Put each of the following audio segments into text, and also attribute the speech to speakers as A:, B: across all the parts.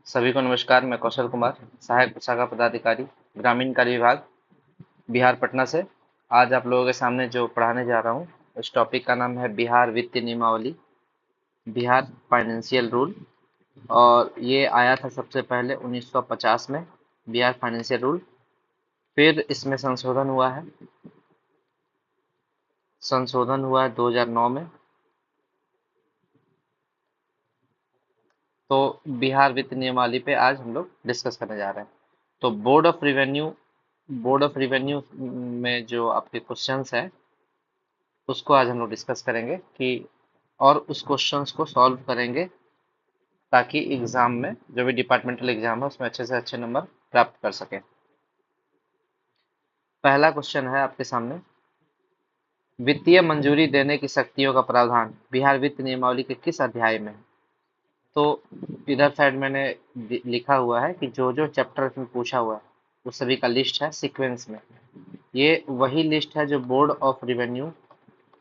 A: सभी को नमस्कार। मैं कौशल कुमार, सहायक शाखा पदाधिकारी, ग्रामीण कार्य विभाग, बिहार पटना से। आज आप लोगों के सामने जो पढ़ाने जा रहा हूँ, उस टॉपिक का नाम है बिहार वित्तीय नियमावली, बिहार फाइनेंशियल रूल। और ये आया था सबसे पहले 1950 में, बिहार फाइनेंशियल रूल। फिर इसमें संशोधन हुआ है 2009 में। तो बिहार वित्त नियमावली पे आज हम लोग डिस्कस करने जा रहे हैं। तो बोर्ड ऑफ रिवेन्यू में जो आपके क्वेश्चंस है, उसको आज हम लोग डिस्कस करेंगे कि और उस क्वेश्चंस को सॉल्व करेंगे, ताकि एग्जाम में जो भी डिपार्टमेंटल एग्जाम है उसमें अच्छे से अच्छे नंबर प्राप्त कर सकें। पहला क्वेश्चन है आपके सामने, वित्तीय मंजूरी देने की शक्तियों का प्रावधान बिहार वित्त नियमावली के किस अध्याय में है? तो इधर साइड मैंने लिखा हुआ है कि जो जो चैप्टर में पूछा हुआ है उस सभी का लिस्ट है सीक्वेंस में। ये वही लिस्ट है जो बोर्ड ऑफ रिवेन्यू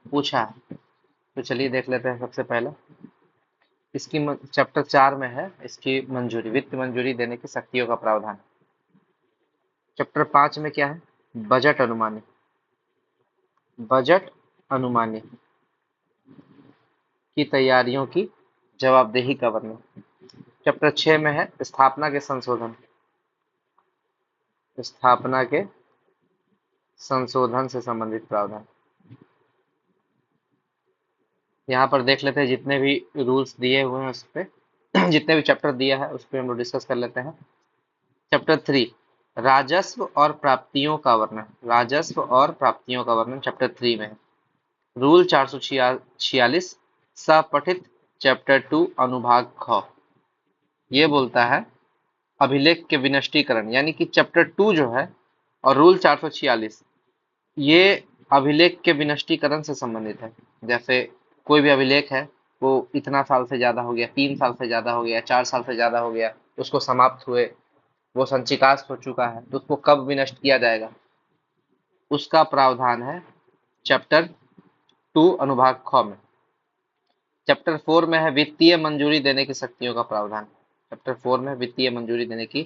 A: पूछा है। तो चलिए देख लेते हैं। सबसे पहले इसकी चैप्टर 4 में है इसकी मंजूरी, वित्त मंजूरी देने की शक्तियों का प्रावधान। चैप्टर 5 में क्या है? बजट अनुमानी। बजट अनुमानी की तैयारियों की जवाबदेही का वर्णन। चैप्टर 6 में है स्थापना के संशोधन, स्थापना के संशोधन से संबंधित प्रावधान। यहाँ पर देख लेते हैं जितने भी रूल्स दिए हुए हैं उस पे जितने भी चैप्टर दिया है उस पे हम लोग डिस्कस कर लेते हैं। चैप्टर 3, राजस्व और प्राप्तियों का वर्णन। राजस्व और प्राप्तियों का वर्णन चैप्टर 3 में है। रूल 446 सपठित। चैप्टर 2 अनुभाग ख, ये बोलता है अभिलेख के विनष्टीकरण, यानी कि चैप्टर 2 जो है और रूल 446, ये अभिलेख के विनष्टीकरण से संबंधित है। जैसे कोई भी अभिलेख है, वो इतना साल से ज्यादा हो गया, 3 साल से ज्यादा हो गया, 4 साल से ज्यादा हो गया, उसको समाप्त हुए, वो संचिकास्त हो चुका है, तो उसको कब विनष्ट किया जाएगा, उसका प्रावधान है चैप्टर 2 अनुभाग ख में। चैप्टर 4 में है वित्तीय मंजूरी देने की शक्तियों का प्रावधान। चैप्टर 4 में वित्तीय मंजूरी देने की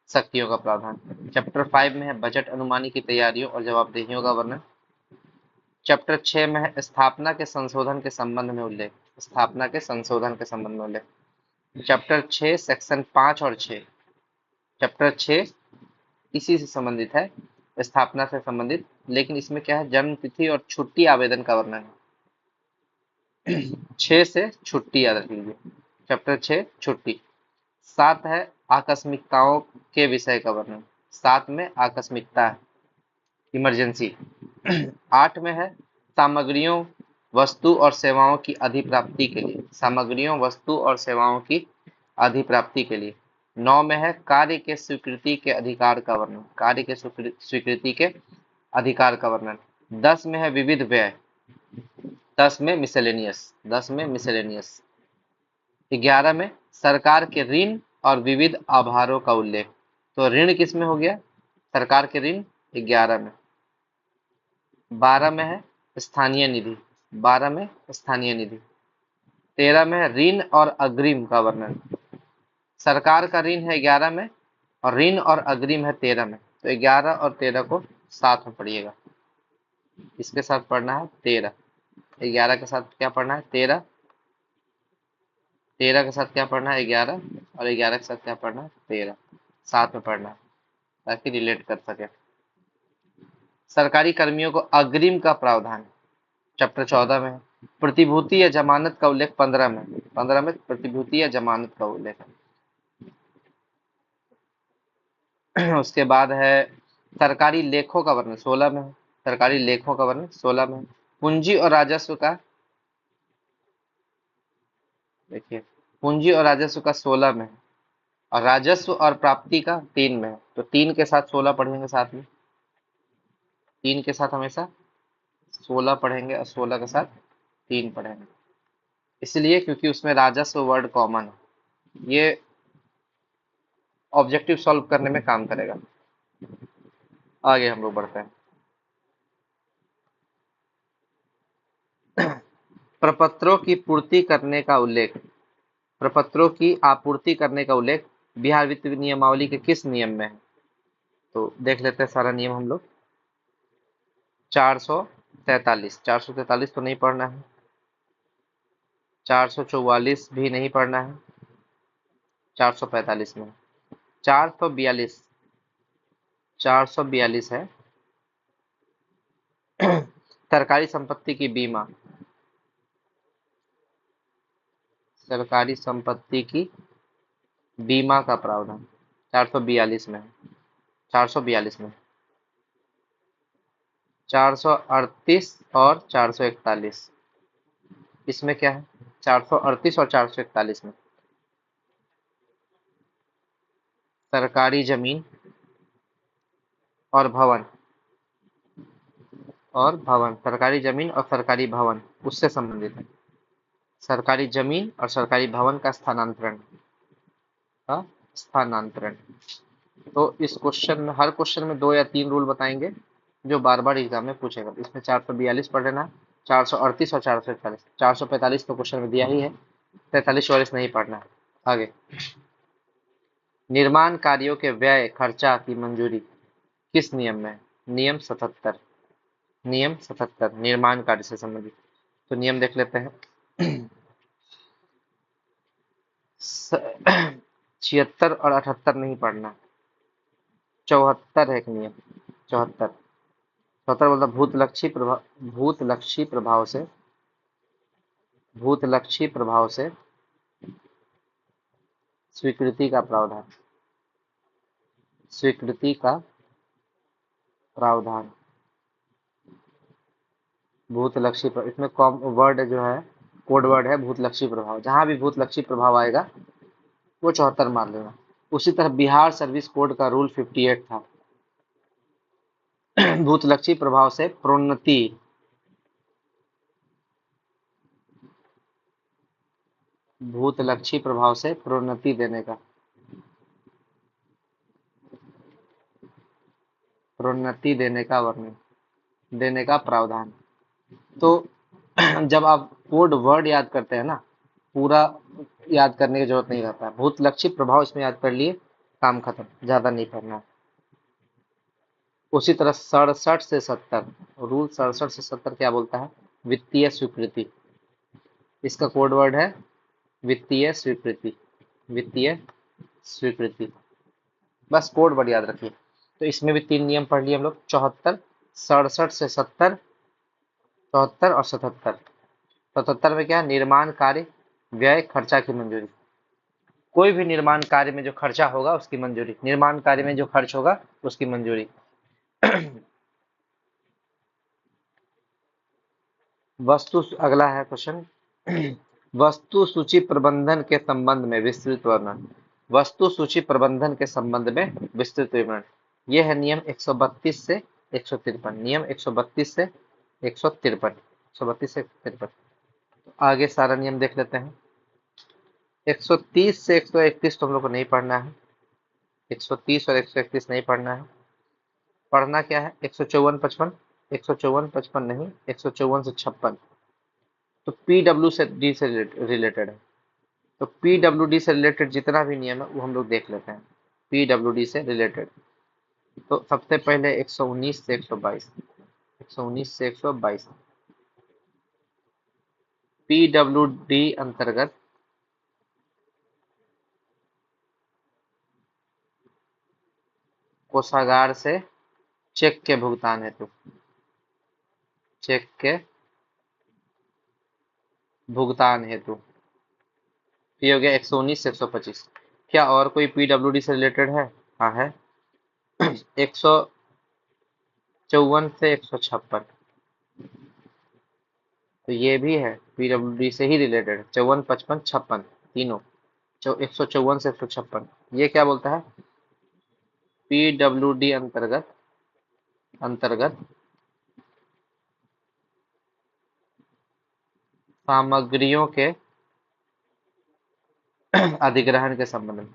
A: शक्तियों का प्रावधान। चैप्टर 5 में है बजट अनुमानी की तैयारियों और जवाबदेहियों का वर्णन। चैप्टर 6 में है स्थापना के संशोधन के संबंध में उल्लेख। स्थापना के संशोधन के संबंध में उल्लेख। चैप्टर 6 सेक्शन 5 और 6। चैप्टर 6 इसी से संबंधित है, स्थापना से संबंधित, लेकिन इसमें क्या है, जन्म तिथि और छुट्टी आवेदन का वर्णन है। 6 से छुट्टी याद रख लीजिए। चैप्टर 6 छुट्टी। 7 है आकस्मिकताओं के विषय का वर्णन। 7 में आकस्मिकता है, इमरजेंसी। 8 में है सामग्रियों, वस्तु और सेवाओं की अधिप्राप्ति के लिए। सामग्रियों, वस्तु और सेवाओं की अधिप्राप्ति के लिए। 9 में है कार्य के स्वीकृति के अधिकार का वर्णन। कार्य के स्वीकृति के अधिकार का वर्णन। 10 में है विविध व्यय। 10 में मिसेलेनियस। 10 में मिसेलेनियस। 11 में सरकार के ऋण और विविध आभारों का उल्लेख। तो ऋण किस में हो गया? सरकार के ऋण 11 में। 12 में है स्थानीय निधि। 12 में स्थानीय निधि। 13 में है ऋण और अग्रिम का वर्णन। सरकार का ऋण है 11 में और ऋण और अग्रिम है 13 में। तो 11 और 13 को साथ में पढ़िएगा। इसके साथ पढ़ना है 13। 11 के साथ क्या पढ़ना है? 13। 13 के साथ क्या पढ़ना है? 11। और 11 के साथ क्या पढ़ना है? 13। साथ में पढ़ना है ताकि रिलेट कर सके। सरकारी कर्मियों को अग्रिम का प्रावधान चैप्टर 14 में है। प्रतिभूति या जमानत का उल्लेख 15 में। 15 में प्रतिभूति या जमानत का उल्लेख है। उसके बाद है सरकारी लेखों का वर्णन 16 में है। सरकारी लेखों का वर्णन 16 में है। पूंजी और राजस्व का, देखिए, पूंजी और राजस्व का 16 में है और राजस्व और प्राप्ति का 3 में है। तो 3 के साथ 16 पढ़ेंगे साथ में। 3 के साथ हमेशा 16 पढ़ेंगे और 16 के साथ 3 पढ़ेंगे, इसलिए क्योंकि उसमें राजस्व वर्ड कॉमन है। ये ऑब्जेक्टिव सॉल्व करने में काम करेगा। आगे हम लोग बढ़ते हैं। प्रपत्रों की पूर्ति करने का उल्लेख। प्रपत्रों की आपूर्ति करने का उल्लेख बिहार वित्त नियमावली के किस नियम में है? तो देख लेते हैं सारा नियम हम लोग। 443, 443 तो नहीं पढ़ना है। 444 भी नहीं पढ़ना है। 445 में 442, 442 है सरकारी संपत्ति की बीमा, सरकारी संपत्ति की बीमा का प्रावधान 442 में है। 442 में 438 और 441, इसमें क्या है? 438 और 441 में सरकारी जमीन और भवन, सरकारी जमीन और सरकारी भवन उससे संबंधित है। सरकारी जमीन और सरकारी भवन का स्थानांतरण। तो इस क्वेश्चन में, हर क्वेश्चन में 2 या 3 रूल बताएंगे जो बार बार एग्जाम में पूछेगा। इसमें 442 पढ़ लेना, 438 और 441। 445 तो क्वेश्चन में दिया ही है, 43 44 नहीं पढ़ना है। आगे, निर्माण कार्यों के व्यय खर्चा की मंजूरी किस नियम में है? नियम 77, नियम 77 निर्माण कार्य से संबंधित। तो नियम देख लेते हैं। 76 और 78 नहीं पढ़ना, 74 है एक नियम। 74, 74 बोलता भूतलक्षी प्रभाव से स्वीकृति का प्रावधान, स्वीकृति का प्रावधान। भूतलक्षी इसमें कॉम वर्ड जो है, कोड वर्ड है भूतलक्षी प्रभाव। जहां भी भूतलक्षी प्रभाव आएगा वो 74 मान लेना। उसी तरह बिहार सर्विस कोड का रूल 58 था भूतलक्षी प्रभाव से प्रोन्नति, भूतलक्षी प्रभाव से प्रोन्नति देने का, प्रोन्नति देने का वर्णन, देने का प्रावधान। तो जब आप कोड वर्ड याद करते हैं ना, पूरा याद करने की जरूरत नहीं रहता है। भूतलक्षी प्रभाव इसमें याद कर लिए, काम खत्म, ज्यादा नहीं पढ़ना। उसी तरह 67 से 70, रूल 67 से 70 क्या बोलता है? वित्तीय स्वीकृति। इसका कोड वर्ड है वित्तीय स्वीकृति, वित्तीय स्वीकृति। बस कोड वर्ड याद रखिए। तो इसमें भी 3 नियम पढ़ लिए हम लोग, 74, 67 से 70, 74 और 77। 77 में क्या? निर्माण कार्य व्यय खर्चा की मंजूरी। कोई भी निर्माण कार्य में जो खर्चा होगा उसकी मंजूरी, निर्माण कार्य में जो खर्च होगा उसकी मंजूरी। वस्तु, अगला है क्वेश्चन, वस्तु सूची प्रबंधन के संबंध में विस्तृत वर्णन। वस्तु सूची प्रबंधन के संबंध में विस्तृत विवरण। यह है नियम 132 से 153, नियम 132 से 153, 132 से 153। आगे सारा नियम देख लेते हैं। 130 से 131 तो हम लोग को नहीं पढ़ना है। 130 और 131 नहीं पढ़ना है। पढ़ना क्या है? 154 55, 154 55 नहीं, 154 से 56। तो पीडब्ल्यू से डी से रिलेटेड है। तो पीडब्ल्यूडी से रिलेटेड जितना भी नियम है वो हम लोग देख लेते हैं। पीडब्ल्यूडी से रिलेटेड, तो सबसे पहले 119 से 122, 119 से 122 पीडब्ल्यूडी अंतर्गत कोषागार से चेक के भुगतान हेतु, चेक के भुगतान हेतु। ये हो गया 119 से 125। क्या और कोई पीडब्ल्यूडी से रिलेटेड है? हाँ है, 154 से 156। तो ये भी है पीडब्ल्यूडी से ही रिलेटेड, 54 55 56 तीनों। 154 से 156 ये क्या बोलता है? पीडब्ल्यूडी अंतर्गत, अंतर्गत सामग्रियों के अधिग्रहण के संबंध में,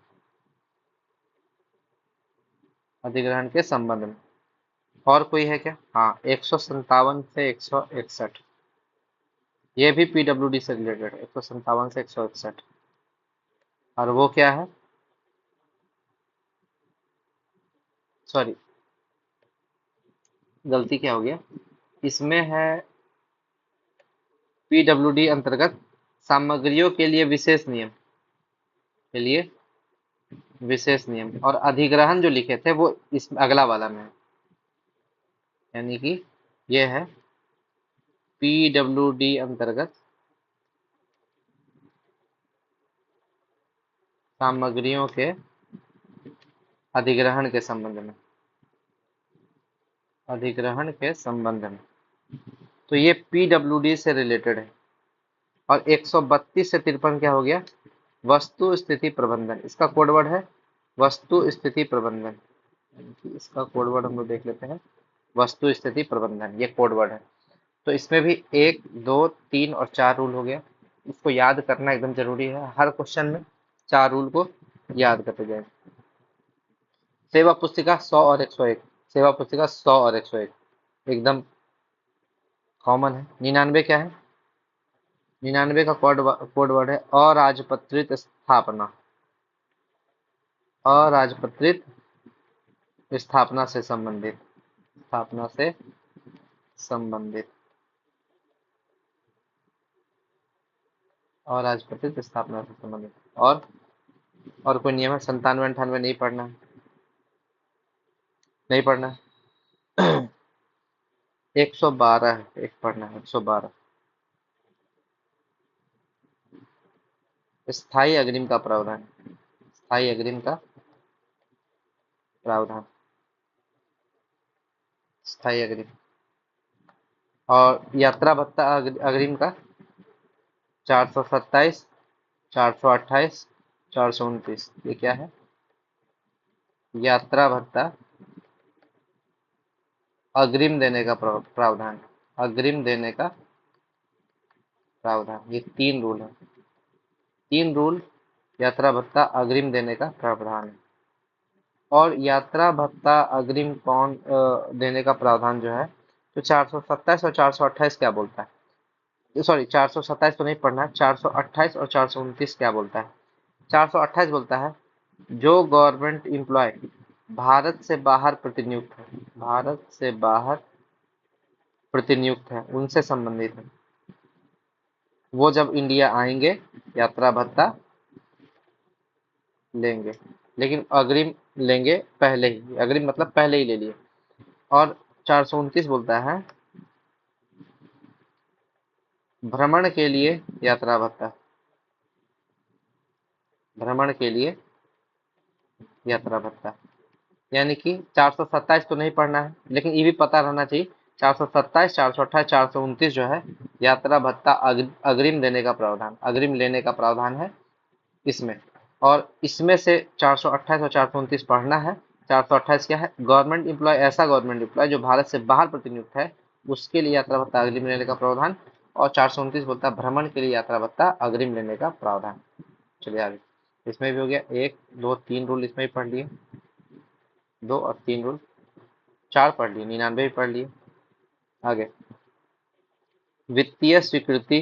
A: अधिग्रहण के संबंध में। और कोई है क्या? हाँ, 157 से 161 ये भी पीडब्ल्यूडी से रिलेटेड है, 157 से 161। और वो क्या है? सॉरी, गलती क्या हो गया, इसमें है पीडब्ल्यूडी अंतर्गत सामग्रियों के लिए विशेष नियम और अधिग्रहण जो लिखे थे वो इस अगला वाला में है। यानी कि ये है पीडब्ल्यूडी अंतर्गत सामग्रियों के अधिग्रहण के संबंध में, अधिग्रहण के संबंध में। तो ये पीडब्ल्यूडी से रिलेटेड है। और 132 से 53 क्या हो गया, वस्तु स्थिति प्रबंधन। इसका कोडवर्ड है वस्तु स्थिति प्रबंधन। इसका कोडवर्ड हम लोग देख लेते हैं, वस्तु स्थिति प्रबंधन, ये कोडवर्ड है। तो इसमें भी 1, 2, 3 और 4 रूल हो गया। इसको याद करना एकदम जरूरी है, हर क्वेश्चन में 4 रूल को याद करते जाए। सेवा पुस्तिका 100 और 101, सेवा पुस्तिका 100 और 101 एकदम कॉमन है। 99 क्या है, 99 का कोडवर्ड है अराजपत्रित स्थापना, अराजपत्रित स्थापना से संबंधित, स्थापना से संबंधित, अराजपत्रित स्थापना से संबंधित। और कोई नियम है, 97 98 नहीं पढ़ना है, नहीं पढ़ना है। 112 है, एक पढ़ना है 112, स्थायी अग्रिम का प्रावधान, स्थायी अग्रिम का प्रावधान, स्थायी अग्रिम। और यात्रा भत्ता अग्रिम का 427, 428, 429, ये क्या है, यात्रा भत्ता अग्रिम देने का प्रावधान, अग्रिम देने का प्रावधान। ये 3 रूल है, 3 रूल यात्रा भत्ता अग्रिम देने का प्रावधान है। और यात्रा भत्ता अग्रिम कौन देने का प्रावधान जो है, तो 427 और 428 क्या बोलता है, सॉरी 427 तो नहीं पढ़ना है, 428 और 429 क्या बोलता है। 428 बोलता है जो गवर्नमेंट एम्प्लॉय भारत से बाहर प्रतिनियुक्त है, भारत से बाहर प्रतिनियुक्त है, उनसे संबंधित है, वो जब इंडिया आएंगे यात्रा भत्ता लेंगे, लेकिन अग्रिम लेंगे पहले ही, अग्रिम मतलब पहले ही ले लिए। और 429 बोलता है भ्रमण के लिए यात्रा भत्ता, भ्रमण के लिए यात्रा भत्ता। यानी कि 427 तो नहीं पढ़ना है, लेकिन ये भी पता रहना चाहिए 427, 428, 429 जो है यात्रा भत्ता अग्रिम देने का प्रावधान, अग्रिम लेने का प्रावधान है इसमें। और इसमें से 428 और 429 पढ़ना है। 428 क्या है, गवर्नमेंट एम्प्लॉय, ऐसा गवर्नमेंट एम्प्लॉय जो भारत से बाहर प्रतिनियुक्त है उसके लिए यात्रा भत्ता अग्रिम लेने का प्रावधान। और 429 बोलता है भ्रमण के लिए यात्रा भत्ता अग्रिम लेने का प्रावधान। चलिए आगे, इसमें भी हो गया 1, 2, 3 रूल इसमें भी पढ़ लिए, 2 और 3 रूल, 4 पढ़ लिए, 99 भी पढ़ लिए। आगे वित्तीय स्वीकृति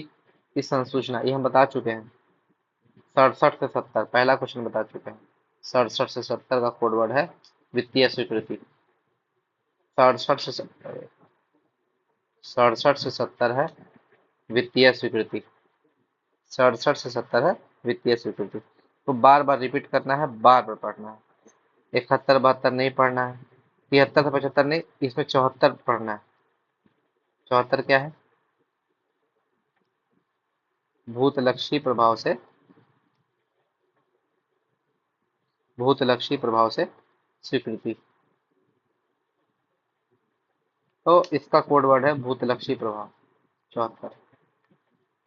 A: की संसूचना, ये हम बता चुके हैं। 67 से 70 पहला क्वेश्चन बता चुके हैं। 67 से 70 का कोडवर्ड है वित्तीय स्वीकृति। 67 से 70, 67 से 70 है वित्तीय स्वीकृति, 67 से 70 है वित्तीय स्वीकृति। तो बार बार रिपीट करना है, बार बार पढ़ना है। 71 72 नहीं पढ़ना है, 73 से 75 नहीं, इसमें 74 पढ़ना है। 74 क्या है, भूतलक्षी प्रभाव से, भूतलक्षी प्रभाव से स्वीकृति। तो इसका कोड वर्ड है भूतलक्षी प्रभाव, 74।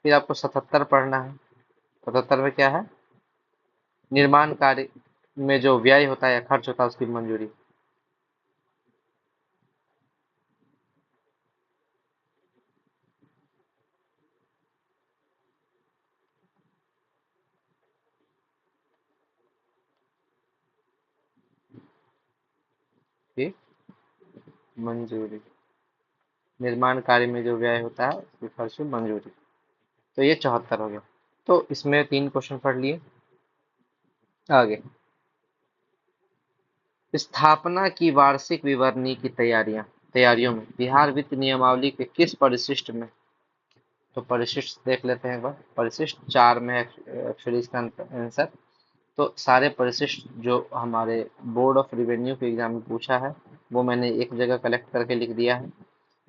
A: फिर आपको 77 पढ़ना है। 77 में क्या है, निर्माण कार्य में जो व्यय होता है या खर्च होता है उसकी मंजूरी। की मंजूरी, निर्माण कार्य में जो व्यय होता है उसकी खर्च की मंजूरी। तो ये 74 हो गया। तो इसमें 3 क्वेश्चन पढ़ लिए। आगे स्थापना की वार्षिक विवरणी की तैयारियों में बिहार वित्त नियमावली के किस परिशिष्ट में, तो परिशिष्ट देख लेते हैं एक बार। परिशिष्ट 4 में है एक्चुअली इसका आंसर। तो सारे परिशिष्ट जो हमारे बोर्ड ऑफ रिवेन्यू के एग्जाम में पूछा है वो मैंने एक जगह कलेक्ट करके लिख दिया है।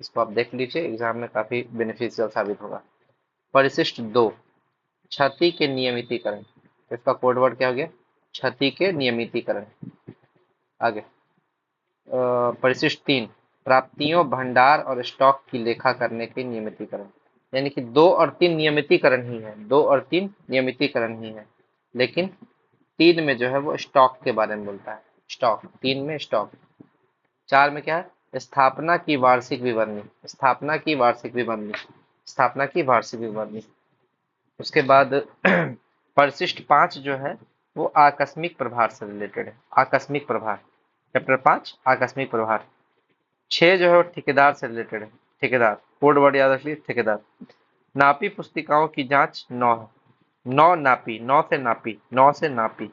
A: इसको आप देख लीजिए, एग्जाम में काफी बेनिफिशियल साबित होगा। परिशिष्ट 2, क्षति के नियमितीकरण। इसका कोड वर्ड क्या हो गया? क्षति के नियमितीकरण। आगे परिशिष्ट 3, प्राप्तियों भंडार और स्टॉक की लेखा करने के नियमितीकरण। यानी कि 2 और 3 नियमितीकरण ही है, 2 और 3 नियमितीकरण ही है, लेकिन 3 में जो है वो स्टॉक के बारे में बोलता है। स्टॉक 3 में स्टॉक। 4 में क्या है? स्थापना की वार्षिक विवरणी, स्थापना की वार्षिक विवरणी, स्थापना की वार्षिक विवरणी। उसके बाद परिशिष्ट 5 जो है वो आकस्मिक प्रभार से रिलेटेड है। आकस्मिक प्रभार, चैप्टर 5 आकस्मिक प्रभार। 6 जो है वो ठेकेदार से रिलेटेड है। ठेकेदार, कोड वर्ड याद रखिए, ठेकेदार। नापी पुस्तिकाओं की जांच 9 है। 9 नापी, 9 से नापी, 9 से नापी,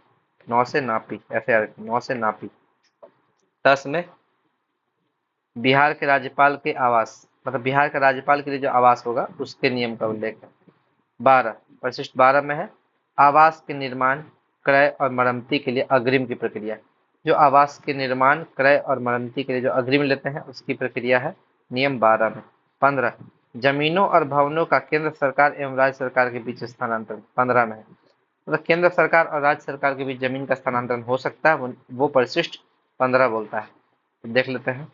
A: 9 से नापी, ऐसे याद रखिए, 9 से नापी। 10 में बिहार के राज्यपाल के आवास, मतलब बिहार का राज्यपाल के लिए जो आवास होगा उसके नियम का उल्लेख है। 12, परिशिष्ट 12 में है आवास के निर्माण, क्रय और मरम्मती के लिए अग्रिम की प्रक्रिया। जो आवास के निर्माण, क्रय और मरम्मती के लिए जो अग्रिम लेते हैं उसकी प्रक्रिया है नियम 12 में। 15, जमीनों और भवनों का केंद्र सरकार एवं राज्य सरकार के बीच स्थानांतरण 15 में है। मतलब केंद्र सरकार और राज्य सरकार के बीच जमीन का स्थानांतरण हो सकता है, वो परिशिष्ट 15 बोलता है। तो देख लेते हैं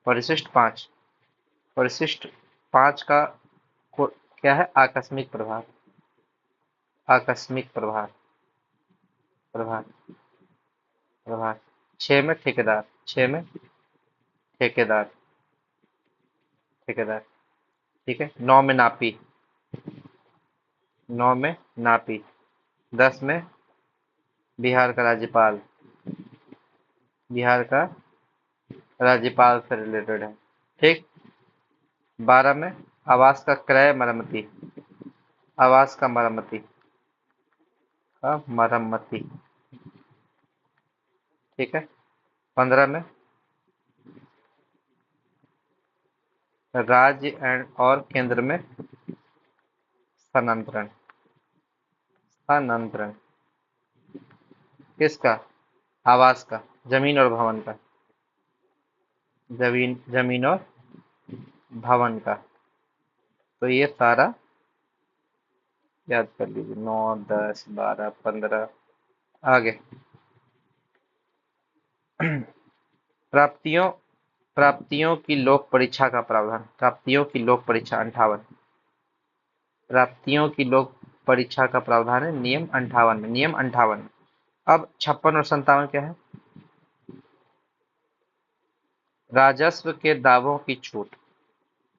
A: परिशिष्ट 5। परिशिष्ट 5 का क्या है? आकस्मिक प्रभार। आकस्मिक प्रभार, प्रभार, प्रभार। 6 में ठेकेदार, 6 में ठेकेदार, ठेकेदार। ठीक है। 9 में नापी, 9 में नापी। 10 में बिहार का राज्यपाल, बिहार का राज्यपाल से रिलेटेड है। ठीक। 12 में आवास का क्रय मरम्मती, आवास का मरम्मती, का मरम्मती। ठीक है। 15 में राज्य एंड और केंद्र में स्थानांतरण, स्थानांतरण किसका? आवास का, जमीन और भवन का, जमीन और भवन का। तो ये सारा याद कर लीजिए, 9, 10, 12, 15। आगे प्राप्तियों, प्राप्तियों की लोक परीक्षा का प्रावधान। प्राप्तियों की लोक परीक्षा 58। प्राप्तियों की लोक परीक्षा का प्रावधान है नियम 58 में, नियम 58। अब 56 और 57 क्या है? राजस्व के दावों की छूट,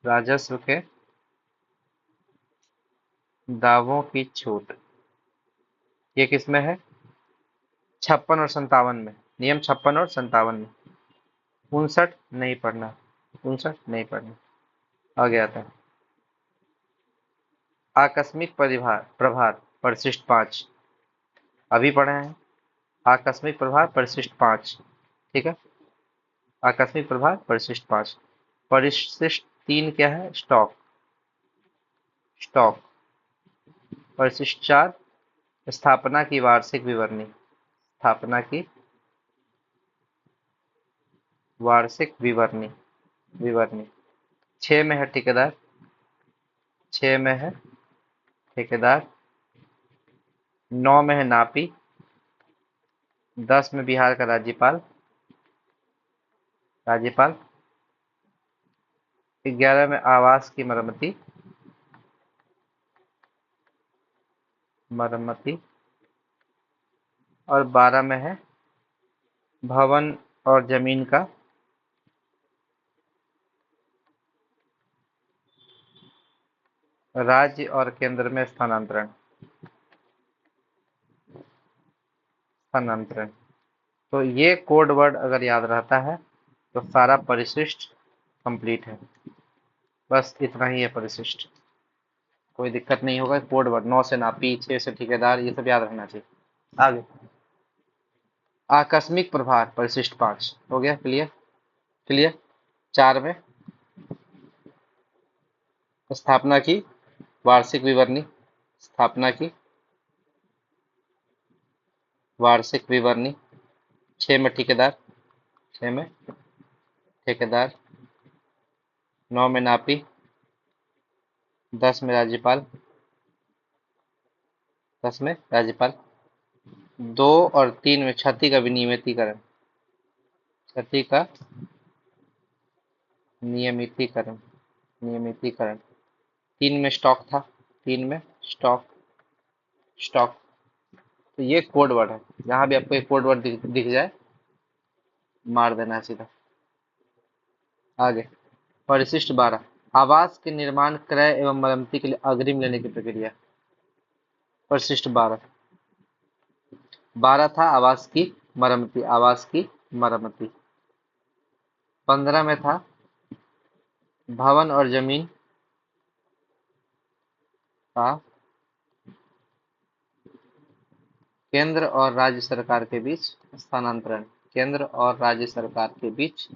A: राजस्व के दावों की छूट, ये किसमें है? 56 और 57 में, नियम 56 और 57 में। 59 नहीं पढ़ना, 59 नहीं पढ़ना। आगे आता है आकस्मिक परिभार प्रभार, परिशिष्ट 5 अभी पढ़े हैं। आकस्मिक प्रभार परिशिष्ट 5। ठीक है। आकस्मिक प्रभार परिशिष्ट 5। परिशिष्ट 3 क्या है? Stock, stock. परिशिष्ट 4 स्थापना की वार्षिक विवरणी, स्थापना की वार्षिक विवरणी, विवरणी। 6 में है ठेकेदार, 6 में है ठेकेदार। 9 में है नापी। 10 में बिहार का राज्यपाल, राज्यपाल। 11 में आवास की मरम्मती, मरम्मती। और 12 में है भवन और जमीन का राज्य और केंद्र में स्थानांतरण, स्थानांतरण। तो ये कोड वर्ड अगर याद रहता है तो सारा परिशिष्ट कंप्लीट है। बस इतना ही है परिशिष्ट, कोई दिक्कत नहीं होगा। कोड वर्ड 9 से नापी, 6 से ठेकेदार, ये सब याद रखना चाहिए। आगे आकस्मिक प्रभार परिशिष्ट 5 हो गया। Clear clear. 4 में स्थापना की वार्षिक विवरणी, स्थापना की वार्षिक विवरणी। 6 में ठेकेदार, 6 में ठेकेदार। 9 में नापी। 10 में राज्यपाल, 10 में राज्यपाल। 2 और 3 में क्षति का विनियमितीकरण, क्षति का नियमितीकरण, नियमितीकरण। 3 में स्टॉक था, 3 में स्टॉक, स्टॉक। तो ये कोड वर्ड है, जहां भी आपको एक कोड वर्ड दिख जाए मार देना है सीधा। आगे परिशिष्ट 12, आवास के निर्माण, क्रय एवं मरम्मति के लिए अग्रिम लेने की प्रक्रिया। परिशिष्ट 12, 12 था आवास की मरम्मति, आवास की मरम्मति। 15 में था भवन और जमीन का केंद्र और राज्य सरकार के बीच स्थानांतरण, केंद्र और राज्य सरकार के बीच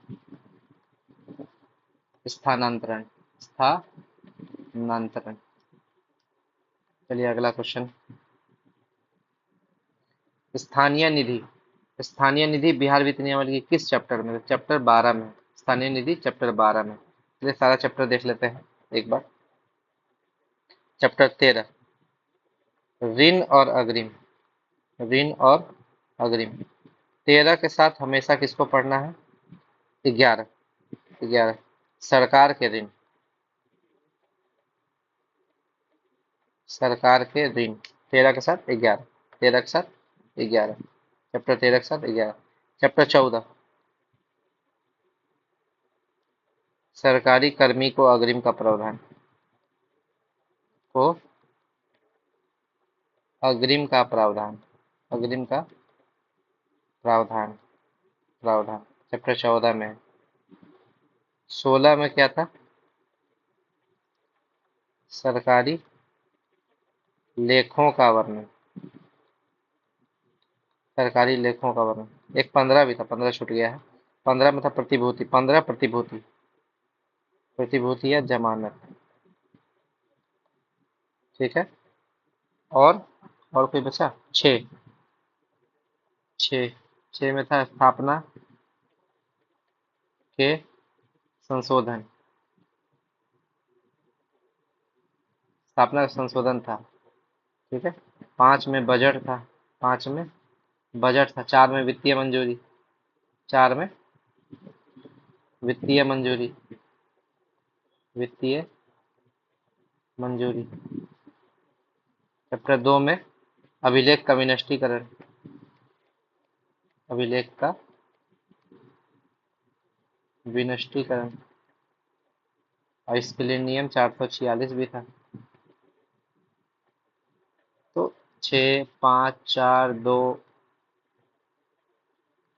A: स्थानांतरण, स्थानांतरण। चलिए अगला क्वेश्चन। स्थानीय निधि, स्थानीय निधि बिहार वित्त नियमावली की किस चैप्टर में? चैप्टर 12 में। स्थानीय निधि चैप्टर 12 में। चलिए सारा चैप्टर देख लेते हैं एक बार। चैप्टर 13, ऋण और अग्रिम, ऋण और अग्रिम। 13 के साथ हमेशा किसको पढ़ना है? 11, 11 सरकार के ऋण, सरकार के ऋण। 13 के साथ 11, 13 के साथ 11, चैप्टर 13 के साथ 11। चैप्टर 14, सरकारी कर्मी को अग्रिम का प्रावधान, को अग्रिम का प्रावधान, अग्रिम का प्रावधान, प्रावधान। चैप्टर 14 में। 16 में क्या था? सरकारी लेखों का वर्णन, सरकारी लेखों का वर्णन। एक 15 भी था, 15 छूट गया है। 15 में था प्रतिभूति, 15 प्रतिभूति, प्रतिभूति या जमानत। ठीक है। और कोई बचा? 6, 6, 6 में था स्थापना के संशोधन, स्थापना का संशोधन था। ठीक है। 5 में बजट था, 5 में बजट था। 4 में वित्तीय मंजूरी, 4 में वित्तीय मंजूरी, वित्तीय मंजूरी। चैप्टर 2 में अभिलेख का विनष्टीकरण, अभिलेख का विनष्टीकरण। और इसके लिए नियम 446 भी था। तो 6, 5, 4, 2,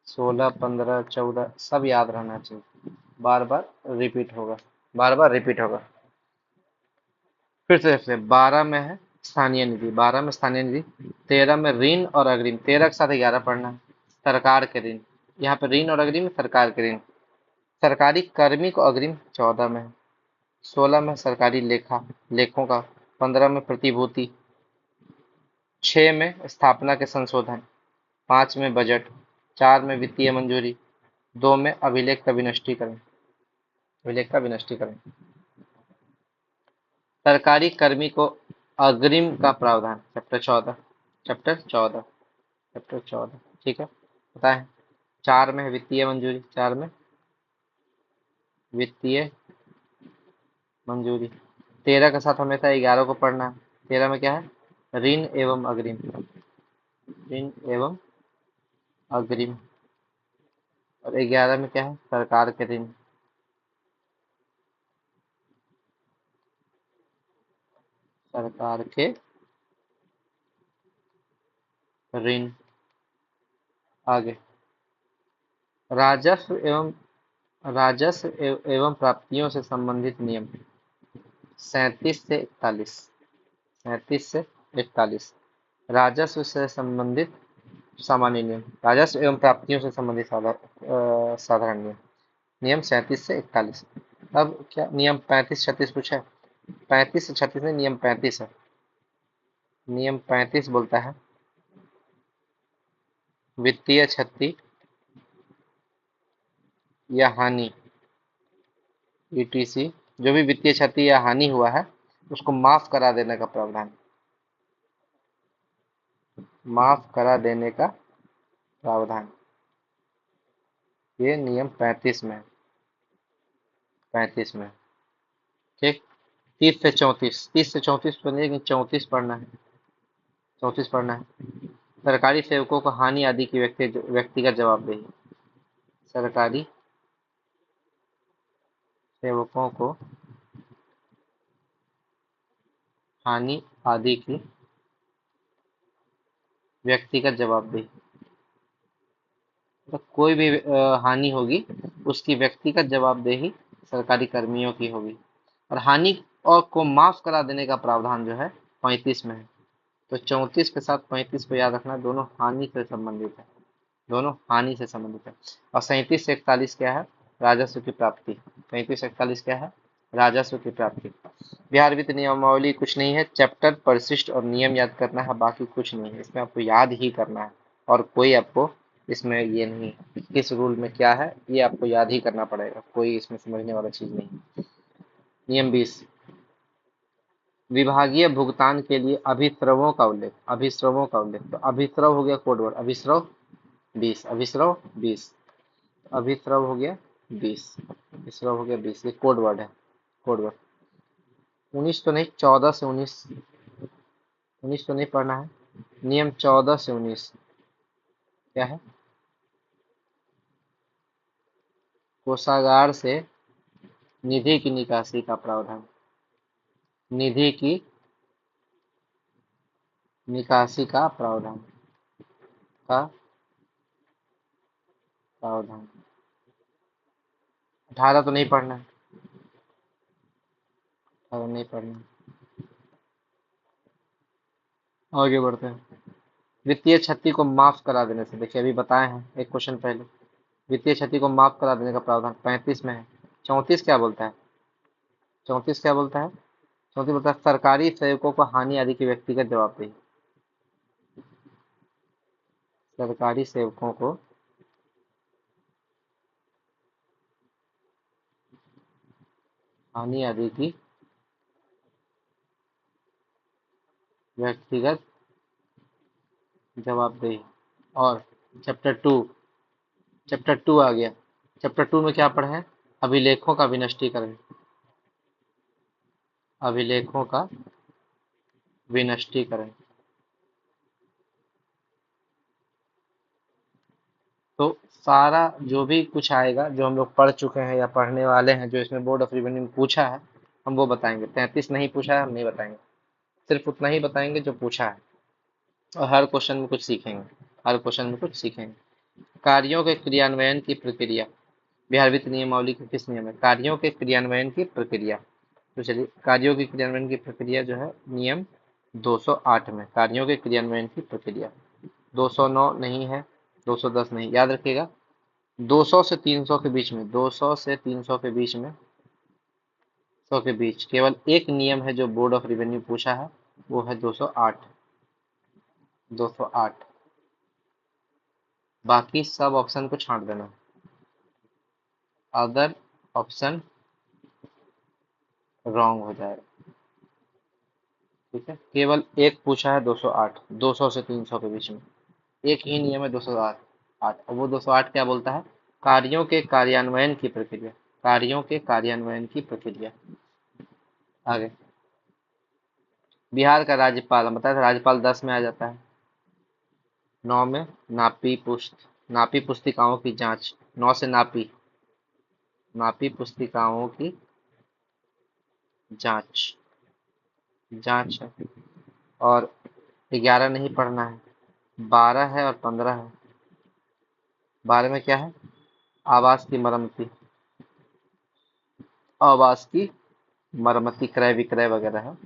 A: 16, 15, 14 सब याद रहना चाहिए। बार बार रिपीट होगा, बार बार रिपीट होगा। फिर से 12 में है स्थानीय निधि, 12 में स्थानीय निधि। 13 में ऋण और अग्रिम, 13 के साथ 11 पढ़ना है। सरकार के ऋण, यहाँ पे ऋण और अग्रिम, सरकार के ऋण। सरकारी कर्मी को अग्रिम 14 में है। 16 में सरकारी लेखा, लेखों का। 15 में प्रतिभूति। 6 में स्थापना के संशोधन। 5 में बजट। 4 में वित्तीय मंजूरी। 2 में अभिलेख का विनष्टीकरण, अभिलेख का विनष्टीकरण। सरकारी कर्मी को अग्रिम का प्रावधान, चैप्टर 14, चैप्टर 14, चैप्टर 14। ठीक है, पता है। 4 में है वित्तीय मंजूरी, 4 में वित्तीय मंजूरी। 13 के साथ हमेशा 11 को पढ़ना है। 13 में क्या है? ऋण एवं अग्रिम, ऋण एवं अग्रिम। और 11 में क्या है? सरकार के ऋण, सरकार के ऋण। आगे राजस्व एवं प्राप्तियों से संबंधित नियम 37 से 41, 37 से 41। राजस्व से संबंधित सामान्य नियम, राजस्व एवं प्राप्तियों से संबंधित साधारण नियम, नियम 37 से 41। अब क्या नियम 35 36 पूछा है? 35 से 36 में नियम 35 है। नियम 35 बोलता है वित्तीय क्षति या हानि, ईटीसी, जो भी वित्तीय क्षति या हानि हुआ है उसको माफ करा देने का प्रावधान, माफ करा देने का प्रावधान, ये नियम 35 में है, 35 में। ठीक, 30 से 34, 30 से 34 तो नहीं, लेकिन 34 पढ़ना है, 34 पढ़ना है। सरकारी सेवकों को हानि आदि की व्यक्तिगत जवाबदेही, सरकारी सेवकों को हानि आदि की व्यक्तिगत जवाबदेही, तो कोई भी हानि होगी उसकी व्यक्तिगत जवाबदेही सरकारी कर्मियों की होगी। और हानि और को माफ करा देने का प्रावधान जो है 35 में है। तो 34 के साथ 35 को याद रखना, दोनों हानि से संबंधित है, दोनों हानि से संबंधित है। और 37 से 41 क्या है? राजस्व की प्राप्ति। 37 से 41 क्या है? राजस्व की प्राप्ति। बिहार वित्त नियमावली कुछ नहीं है, चैप्टर परिशिष्ट और नियम याद करना है, बाकी कुछ नहीं है, इसमें आपको याद ही करना है। और कोई आपको इसमें ये नहीं किस रूल में क्या है, ये आपको याद ही करना पड़ेगा, कोई इसमें समझने वाला चीज नहीं। नियम 20, विभागीय भुगतान के लिए अभिस्रवों का उल्लेख, अभिस्रवों का उल्लेख। तो अभिस्रव हो गया कोडवर्ड, अभिस्रव 20, अभिस्रव 20, अभिस्रव हो गया 20, अभिस्रव हो गया 20, ये कोड वर्ड है, कोड वर्ड। 19 तो नहीं, 14 से 19, 19 तो नहीं पढ़ना है। नियम 14 से 19 क्या है? कोषागार से निधि की निकासी का प्रावधान, निधि की निकासी का प्रावधान, का प्रावधान। 18 तो नहीं पढ़ना है, 18 नहीं पढ़ना है। आगे बढ़ते हैं। वित्तीय क्षति को माफ करा देने से, देखिए अभी बताए हैं एक क्वेश्चन पहले, वित्तीय क्षति को माफ करा देने का प्रावधान 35 में है। 34 क्या बोलता है? 34 क्या बोलता है? 34 बोलता है सरकारी सेवकों को हानि आदि की व्यक्तिगत जवाबदेही, सरकारी सेवकों को हानि आदि की व्यक्तिगत जवाबदेही। और चैप्टर टू, चैप्टर टू आ गया। चैप्टर टू में क्या पढ़े हैं? अभिलेखों का विनष्टीकरण, अभिलेखों का विनष्टीकरण। तो सारा जो भी कुछ आएगा, जो हम लोग पढ़ चुके हैं या पढ़ने वाले हैं, जो इसमें बोर्ड ऑफ रिवेन्यू में पूछा है, हम वो बताएंगे। 33 नहीं पूछा है, हम नहीं बताएंगे, सिर्फ उतना ही बताएंगे जो पूछा है। और हर क्वेश्चन में कुछ सीखेंगे, हर क्वेश्चन में कुछ सीखेंगे। कार्यों के क्रियान्वयन की प्रक्रिया, बिहार वित्त नियमावली के किस नियम है? कार्यों के क्रियान्वयन की प्रक्रिया। तो चलिए, कार्यों के क्रियान्वयन की प्रक्रिया जो है नियम 208 में, कार्यों के क्रियान्वयन की प्रक्रिया। 209 नहीं है, 210 नहीं, याद रखिएगा। 200 से 300 के बीच में, 200 से 300 के बीच में, 100 के बीच केवल एक नियम है जो बोर्ड ऑफ रिवेन्यू पूछा है, वो है 208, 208। बाकी सब ऑप्शन को छांट देना, अदर ऑप्शन रॉन्ग हो जाएगा। ठीक है, केवल एक पूछा है 208, 200 से 300 के बीच में एक ही नियम है 208। और वो 208 क्या बोलता है? कार्यों के कार्यान्वयन की प्रक्रिया, कार्यों के कार्यान्वयन की प्रक्रिया। आगे, बिहार का राज्यपाल, हम बताया था राज्यपाल 10 में आ जाता है। 9 में नापी पुस्तिकाओं की जांच, 9 से नापी पुस्तिकाओं की जांच, जांच है। और 11 नहीं पढ़ना है, 12 है और 15 है। 12 में क्या है? आवास की मरम्मती, आवास की मरम्मती, क्रय विक्रय वगैरह है,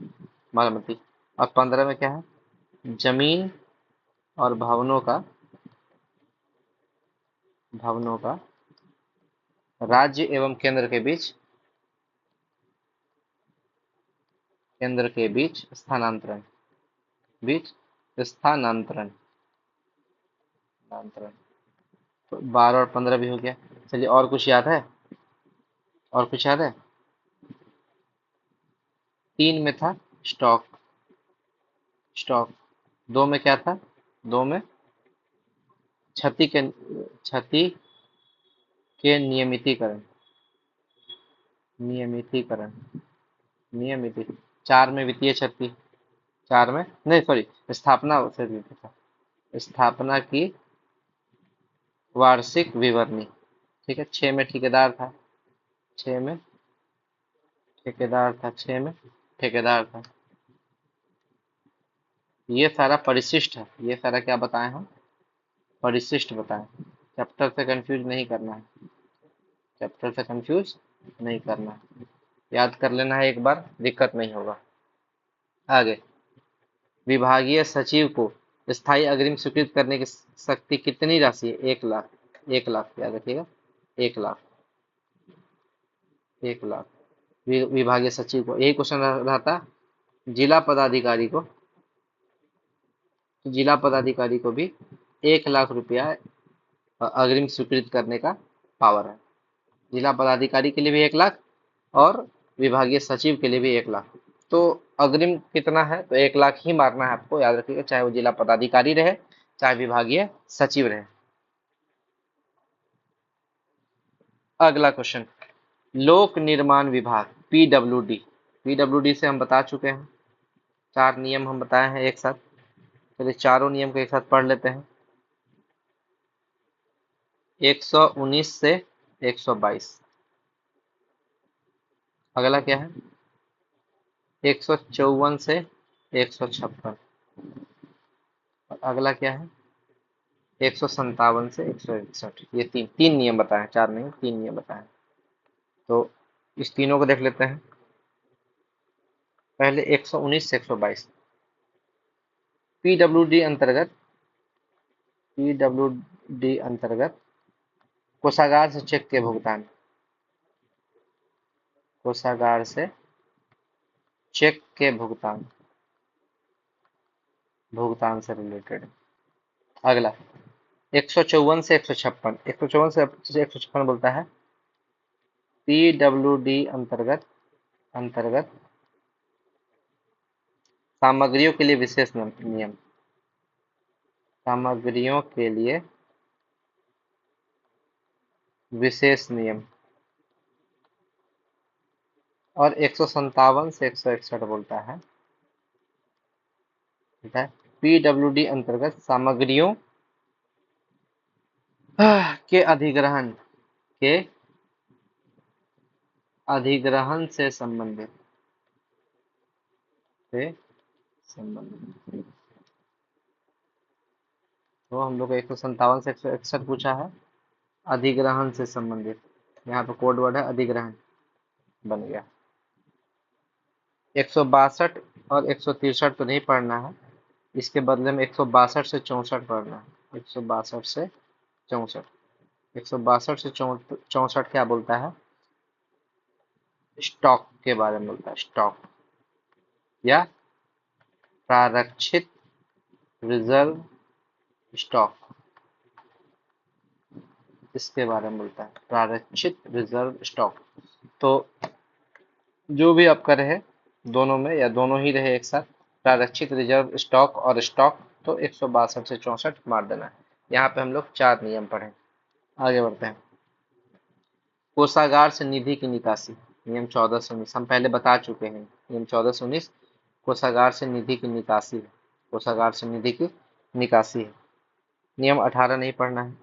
A: मरम्मती। और 15 में क्या है? जमीन और भवनों का भवनों का राज्य एवं केंद्र के बीच स्थानांतरण, बीच स्थानांतरण, स्थानांतरण। तो 12 और 15 भी हो गया। चलिए, और कुछ याद है? और कुछ याद है? 3 में था स्टॉक, स्टॉक। 2 में क्या था? 2 में क्षति के नियमितीकरण, नियमितीकरण, नियमित। 4 में वित्तीय क्षति, 4 में नहीं, सॉरी, स्थापना से रिलेटेड था। स्थापना की वार्षिक विवरणी, ठीक है। 6 में ठेकेदार था, 6 में ठेकेदार था, 6 में ठेकेदार था। ये सारा परिशिष्ट है, ये सारा क्या बताए हम? परिशिष्ट बताएं। चैप्टर से कंफ्यूज नहीं करना है, चैप्टर से कंफ्यूज नहीं करना है, याद कर लेना है एक बार, दिक्कत नहीं होगा। आगे, विभागीय सचिव को स्थायी अग्रिम स्वीकृत करने की शक्ति कितनी राशि है? 1 लाख, 1 लाख याद रखिएगा, 1 लाख, 1 लाख। विभागीय सचिव को यही क्वेश्चन रहता। जिला पदाधिकारी को, जिला पदाधिकारी को भी 1 लाख रुपया अग्रिम स्वीकृत करने का पावर है। जिला पदाधिकारी के लिए भी 1 लाख और विभागीय सचिव के लिए भी 1 लाख। तो अग्रिम कितना है? तो 1 लाख ही मारना है आपको, याद रखिएगा, चाहे वो जिला पदाधिकारी रहे, चाहे विभागीय सचिव रहे। अगला क्वेश्चन, लोक निर्माण विभाग, पीडब्ल्यूडी। पीडब्ल्यूडी से हम बता चुके हैं, 4 नियम हम बताए हैं एक साथ। चलिए, चारों नियम को एक साथ पढ़ लेते हैं। 119 से 122। अगला क्या है? 154 से 156। और अगला क्या है? 157 से 161। ये तीन तीन नियम बताए, 4 नहीं, 3 नियम बताए। तो इस तीनों को देख लेते हैं। पहले 119 से 122। पीडब्ल्यूडी अंतर्गत, पीडब्ल्यूडी अंतर्गत कोषागार से चेक के भुगतान, कोषागार से चेक के भुगतान, भुगतान से रिलेटेड। अगला 154 से 156। 154 से 156 बोलता है पीडब्ल्यूडी अंतर्गत, अंतर्गत सामग्रियों के लिए विशेष नियम, सामग्रियों के लिए विशेष नियम। और 157 से 161 बोलता है, ठीक है, पीडब्ल्यूडी अंतर्गत सामग्रियों के अधिग्रहण, के अधिग्रहण से संबंधित, से संबंधित। तो हम लोग 157 से 161 पूछा है, अधिग्रहण से संबंधित। यहाँ पे कोड वर्ड है अधिग्रहण, बन गया। 162 और 163 तो नहीं पढ़ना है, इसके बदले में 162 से 64 पढ़ना है। 162 से 64, 162 से 64 क्या बोलता है? स्टॉक के बारे में बोलता है, स्टॉक या प्रारक्षित रिजर्व स्टॉक, इसके बारे में बोलता है, प्रारक्षित रिजर्व स्टॉक। तो जो भी आपका रहे, दोनों में या दोनों ही रहे एक साथ, प्रारक्षित रिजर्व स्टॉक और स्टॉक, तो 162 से 64 मार देना है। यहाँ पे हम लोग 4 नियम पढ़े। आगे बढ़ते हैं। कोषागार से निधि की निकासी, नियम 14 से 19 हम पहले बता चुके हैं। नियम 14 से 19 कोषागार से निधि की निकासी है, कोषागार से निधि की निकासी है। नियम 18 नहीं पढ़ना है,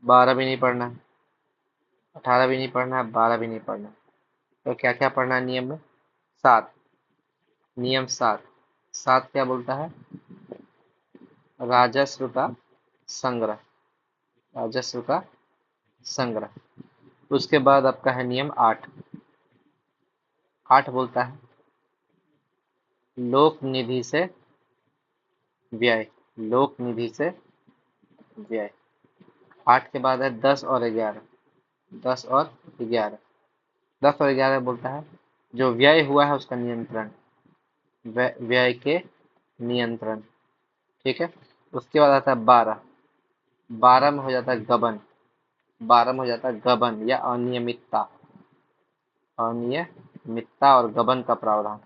A: 12 भी नहीं पढ़ना है, 18 भी नहीं पढ़ना है, 12 भी नहीं पढ़ना है। तो क्या क्या पढ़ना है नियम में? 7, नियम 7। 7 क्या बोलता है? राजस्व का संग्रह, राजस्व का संग्रह। उसके बाद आपका है नियम 8। 8 बोलता है लोक निधि से व्यय, लोक निधि से व्यय। 8 के बाद है 10 और 11। 10 और 11। 10 और 11 बोलता है जो व्यय हुआ है उसका नियंत्रण, व्यय के नियंत्रण। ठीक है। उसके बाद आता है 12। 12 में हो जाता है गबन। 12 में हो जाता है गबन या अनियमितता। अनियमितता और गबन का प्रावधान।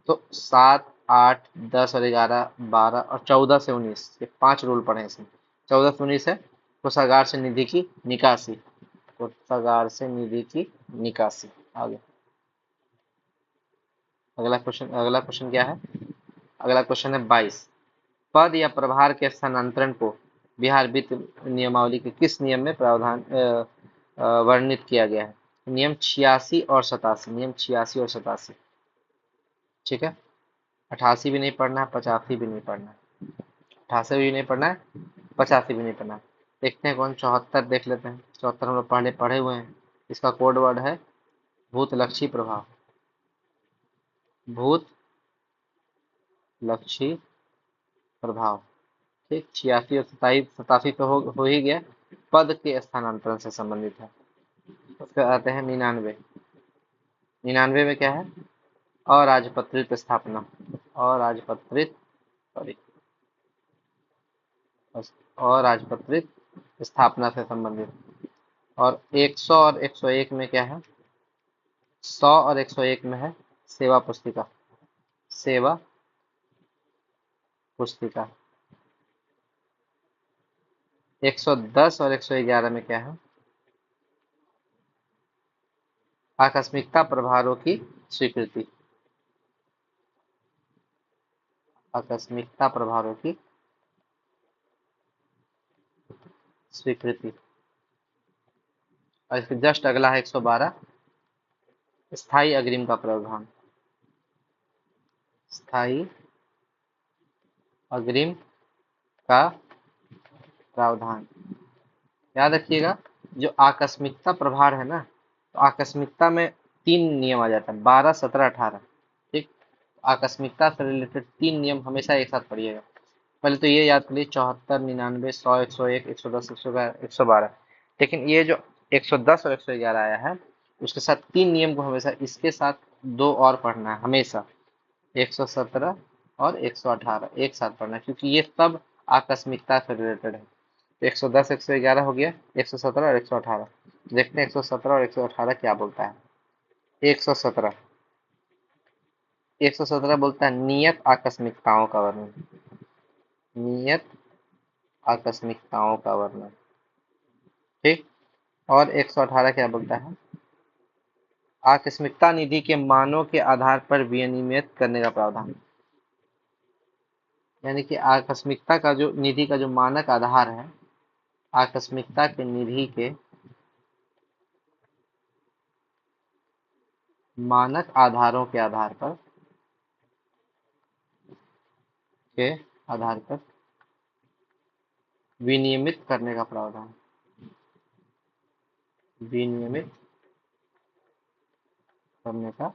A: तो 7, 8, 10 और 11, 12 और 14 से 19, ये 5 रूल पढ़े हैं इसमें। 14 से 19 है कोषागार से निधि की निकासी। कोषागार से निधि की निकासी। आगे अगला क्वेश्चन क्या है? अगला क्वेश्चन है 22। पद या प्रभार के स्थानांतरण को बिहार वित्त नियमावली के किस नियम में प्रावधान वर्णित किया गया है? नियम 86 और 87। नियम 86 और 87। ठीक है। 88 भी नहीं पढ़ना है, 85 भी नहीं पढ़ना है। 88 भी नहीं पढ़ना है, 85 भी नहीं पढ़ना है। देखते हैं कौन 74 देख लेते हैं। 74 हम लोग पहले पढ़े हुए हैं। इसका कोड वर्ड है भूतलक्षी प्रभाव। भूत लक्षी प्रभाव। ठीक। 86 और 87 तो हो ही गया। पद के स्थानांतरण से संबंधित है। उसके आते हैं 99। 99 में क्या है? अराजपत्रित स्थापना। अराजपत्रित, सॉरी, अराजपत्रित स्थापना से संबंधित। और 100 और 101 में क्या है? 100 और 101 में है सेवा पुस्तिका। सेवा पुस्तिका। 110 और 111 में क्या है? आकस्मिकता प्रभारों की स्वीकृति। आकस्मिकता प्रभारों की स्वीकृति। और इसके जस्ट अगला है 112, स्थायी अग्रिम का प्रावधान। स्थायी अग्रिम का प्रावधान। याद रखिएगा, जो आकस्मिकता प्रभार है ना, तो आकस्मिकता में 3 नियम आ जाता है, 12, 17, 18। ठीक। आकस्मिकता से रिलेटेड 3 नियम हमेशा एक साथ पढ़िएगा। पहले तो ये याद कर लीजिए, 74, 99, 100, 101, 110, 111, 112। लेकिन ये जो 110 और 111 आया है, उसके साथ 3 नियम को हमेशा इसके साथ 2 और पढ़ना है हमेशा। 117 और 118 एक साथ पढ़ना है, क्योंकि ये सब आकस्मिकता से रिलेटेड है। तो 110, 111 हो गया, 117 और 118। देखते हैं 117 और 118 क्या बोलता है। 117 117 बोलता है नियत आकस्मिकताओं का वर्णन। नियत आकस्मिकताओं का वर्णन। ठीक। और 118 क्या बोलता है? आकस्मिकता निधि के मानों के आधार पर विनियमित करने का प्रावधान। यानी कि आकस्मिकता का जो निधि का जो मानक आधार है, आकस्मिकता के निधि के मानक आधारों के आधार पर विनियमित करने का प्रावधान। विनियमित करने का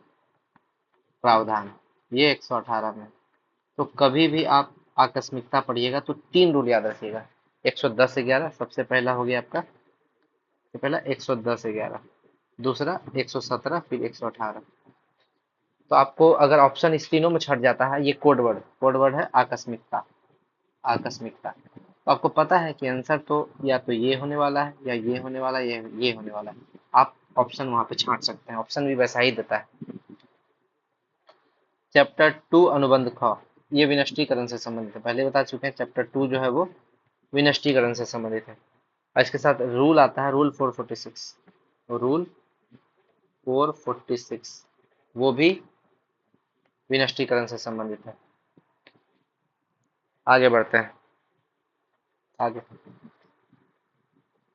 A: प्रावधान, ये 118 में। तो कभी भी आप आकस्मिकता पढ़िएगा तो 3 रूल याद रखिएगा। 110 से 11 सबसे पहला हो गया आपका। तो पहला 110 से 11, दूसरा 117, फिर 118। तो आपको अगर ऑप्शन इस तीनों में छट जाता है, ये कोड वर्ड है आकस्मिकता। आकस्मिकता। तो आपको पता है कि आंसर तो या तो ये होने वाला है, या ये होने वाला है, या ये होने वाला है। आप ऑप्शन वहां पे छांट सकते हैं, ऑप्शन भी वैसा ही देता है। चैप्टर 2 अनुबंध ख, ये विनष्टीकरण से संबंधित है। पहले बता चुके हैं चैप्टर 2 जो है वो विनष्टीकरण से संबंधित है। और इसके साथ रूल आता है, रूल 446। रूल 446 वो भी विनष्टीकरण से संबंधित है। आगे बढ़ते हैं। आगे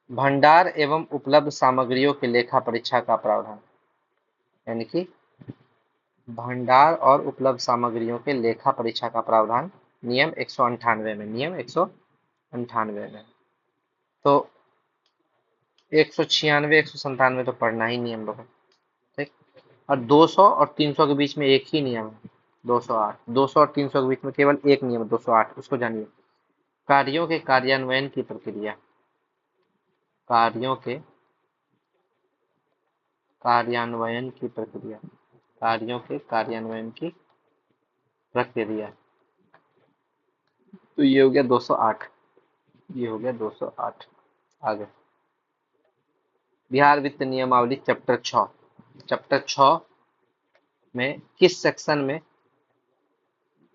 A: भंडार एवं उपलब्ध सामग्रियों के लेखा परीक्षा का प्रावधान। यानी कि भंडार और उपलब्ध सामग्रियों के लेखा परीक्षा का प्रावधान नियम 198 में। नियम 198 में। तो 196, 197 तो पढ़ना ही नियम लोग है। ठीक। और 200 और 300 के बीच में एक ही नियम है, 208। 200 और 300 के बीच में केवल एक नियम है, 208, उसको जानिए। कार्यों के कार्यान्वयन की प्रक्रिया। कार्यों के कार्यान्वयन की प्रक्रिया, कार्यों के कार्यान्वयन की प्रक्रिया। तो ये हो गया 208, ये हो गया 208। आगे बिहार वित्त नियमावली चैप्टर 6, चैप्टर 6 में किस सेक्शन में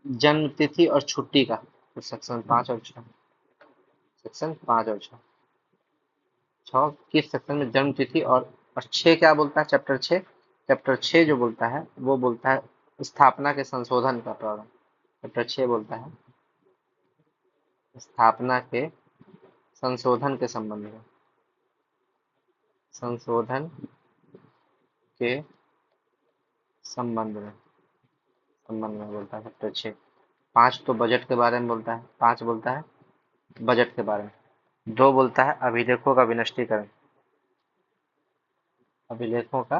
A: जन्म तिथि और छुट्टी का, तो सेक्शन 5 और 6, सेक्शन 5 और 6, 6 किस सेक्शन में जन्म तिथि और 6 क्या बोलता है, चैप्टर 6, चैप्टर 6 जो बोलता है वो बोलता है स्थापना के संशोधन का प्रावधान। चैप्टर 6 बोलता है स्थापना के संशोधन के संबंध में, संशोधन के संबंध में बोलता है चैप्टर 6। 5 तो बजट के बारे में बोलता है, 5 बोलता है बजट के बारे में, 2 बोलता है अभिलेखों का विनष्टीकरण, अभिलेखों का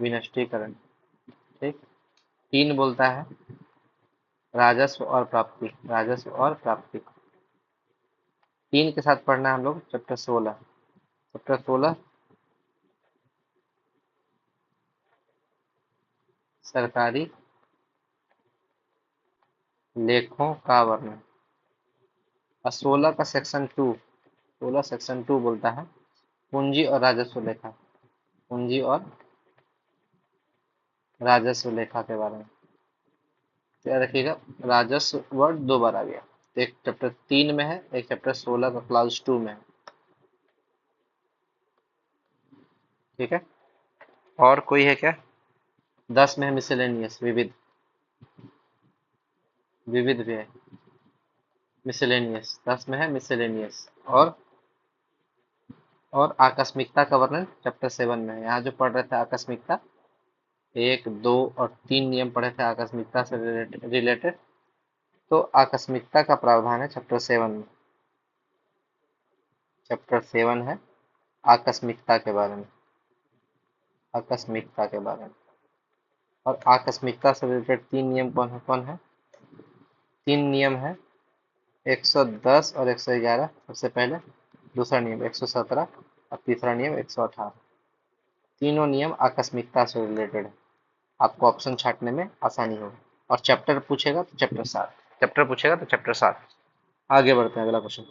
A: विनष्टीकरण, ठीक। 3 बोलता है राजस्व और प्राप्ति, राजस्व और प्राप्ति। 3 के साथ पढ़ना है हम लोग चैप्टर 16, चैप्टर 16 सरकारी लेखों का वर्णन। और 16 का सेक्शन 2, 16 सेक्शन 2 बोलता है पूंजी और राजस्व लेखा, पूंजी और राजस्व लेखा के बारे में। तो याद रखिएगा राजस्व वर्ड 2 बार आ गया, एक चैप्टर 3 में है, एक चैप्टर 16 का क्लास 2 में है, ठीक है। और कोई है क्या? 10 में है मिसेलेनियस, विविध, विविध भी है मिसेलेनियस, 10 में है मिसेलेनियस। और आकस्मिकता का वर्णन चैप्टर 7 में है। यहाँ जो पढ़ रहे थे आकस्मिकता, 1, 2 और 3 नियम पढ़े थे आकस्मिकता से रिलेटेड, तो आकस्मिकता का प्रावधान है चैप्टर 7 में, चैप्टर 7 है आकस्मिकता के बारे में, आकस्मिकता के बारे में। और आकस्मिकता से रिलेटेड 3 नियम कौन है? 3 नियम है 110 और 111 सबसे पहले, दूसरा नियम 117 और तीसरा नियम 118। तीनों नियम आकस्मिकता से रिलेटेड है, आपको ऑप्शन छांटने में आसानी होगी। और चैप्टर पूछेगा तो चैप्टर 7, चैप्टर पूछेगा तो चैप्टर 7। आगे बढ़ते हैं अगला क्वेश्चन।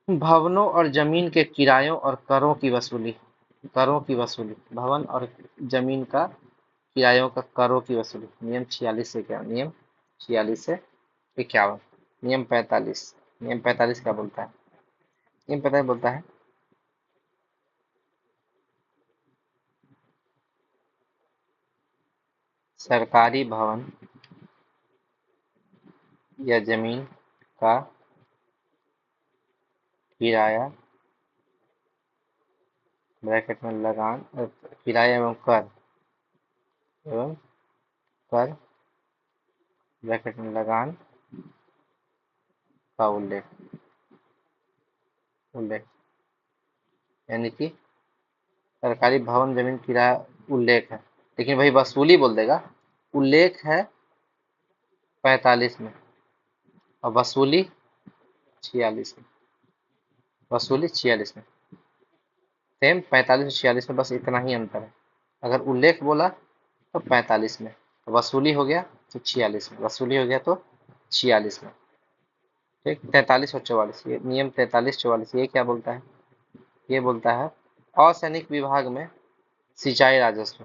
A: भवनों और जमीन के किरायों और करों की वसूली, करों की वसूली, भवन और जमीन का किरायों का करों की वसूली। नियम 46 से क्या, नियम 46 से 51। नियम 45, नियम 45 क्या बोलता है? नियम 45 बोलता है सरकारी भवन या जमीन का किराया ब्रैकेट में लगान, किराया एवं कर ब्रैकेट में लगान का उल्लेख, उल्लेख यानी कि सरकारी भवन जमीन किराया उल्लेख है, लेकिन वही वसूली बोल देगा। उल्लेख है 45 में और वसूली 46 में, वसूली 46 में। सेम 45 और 46 में, बस इतना ही अंतर है। अगर उल्लेख बोला तो 45 में, वसूली हो गया तो 46 में, वसूली हो गया तो 46 में, ठीक। 43 और 44, ये नियम 43 44 ये क्या बोलता है? ये बोलता है असैनिक विभाग में सिंचाई राजस्व,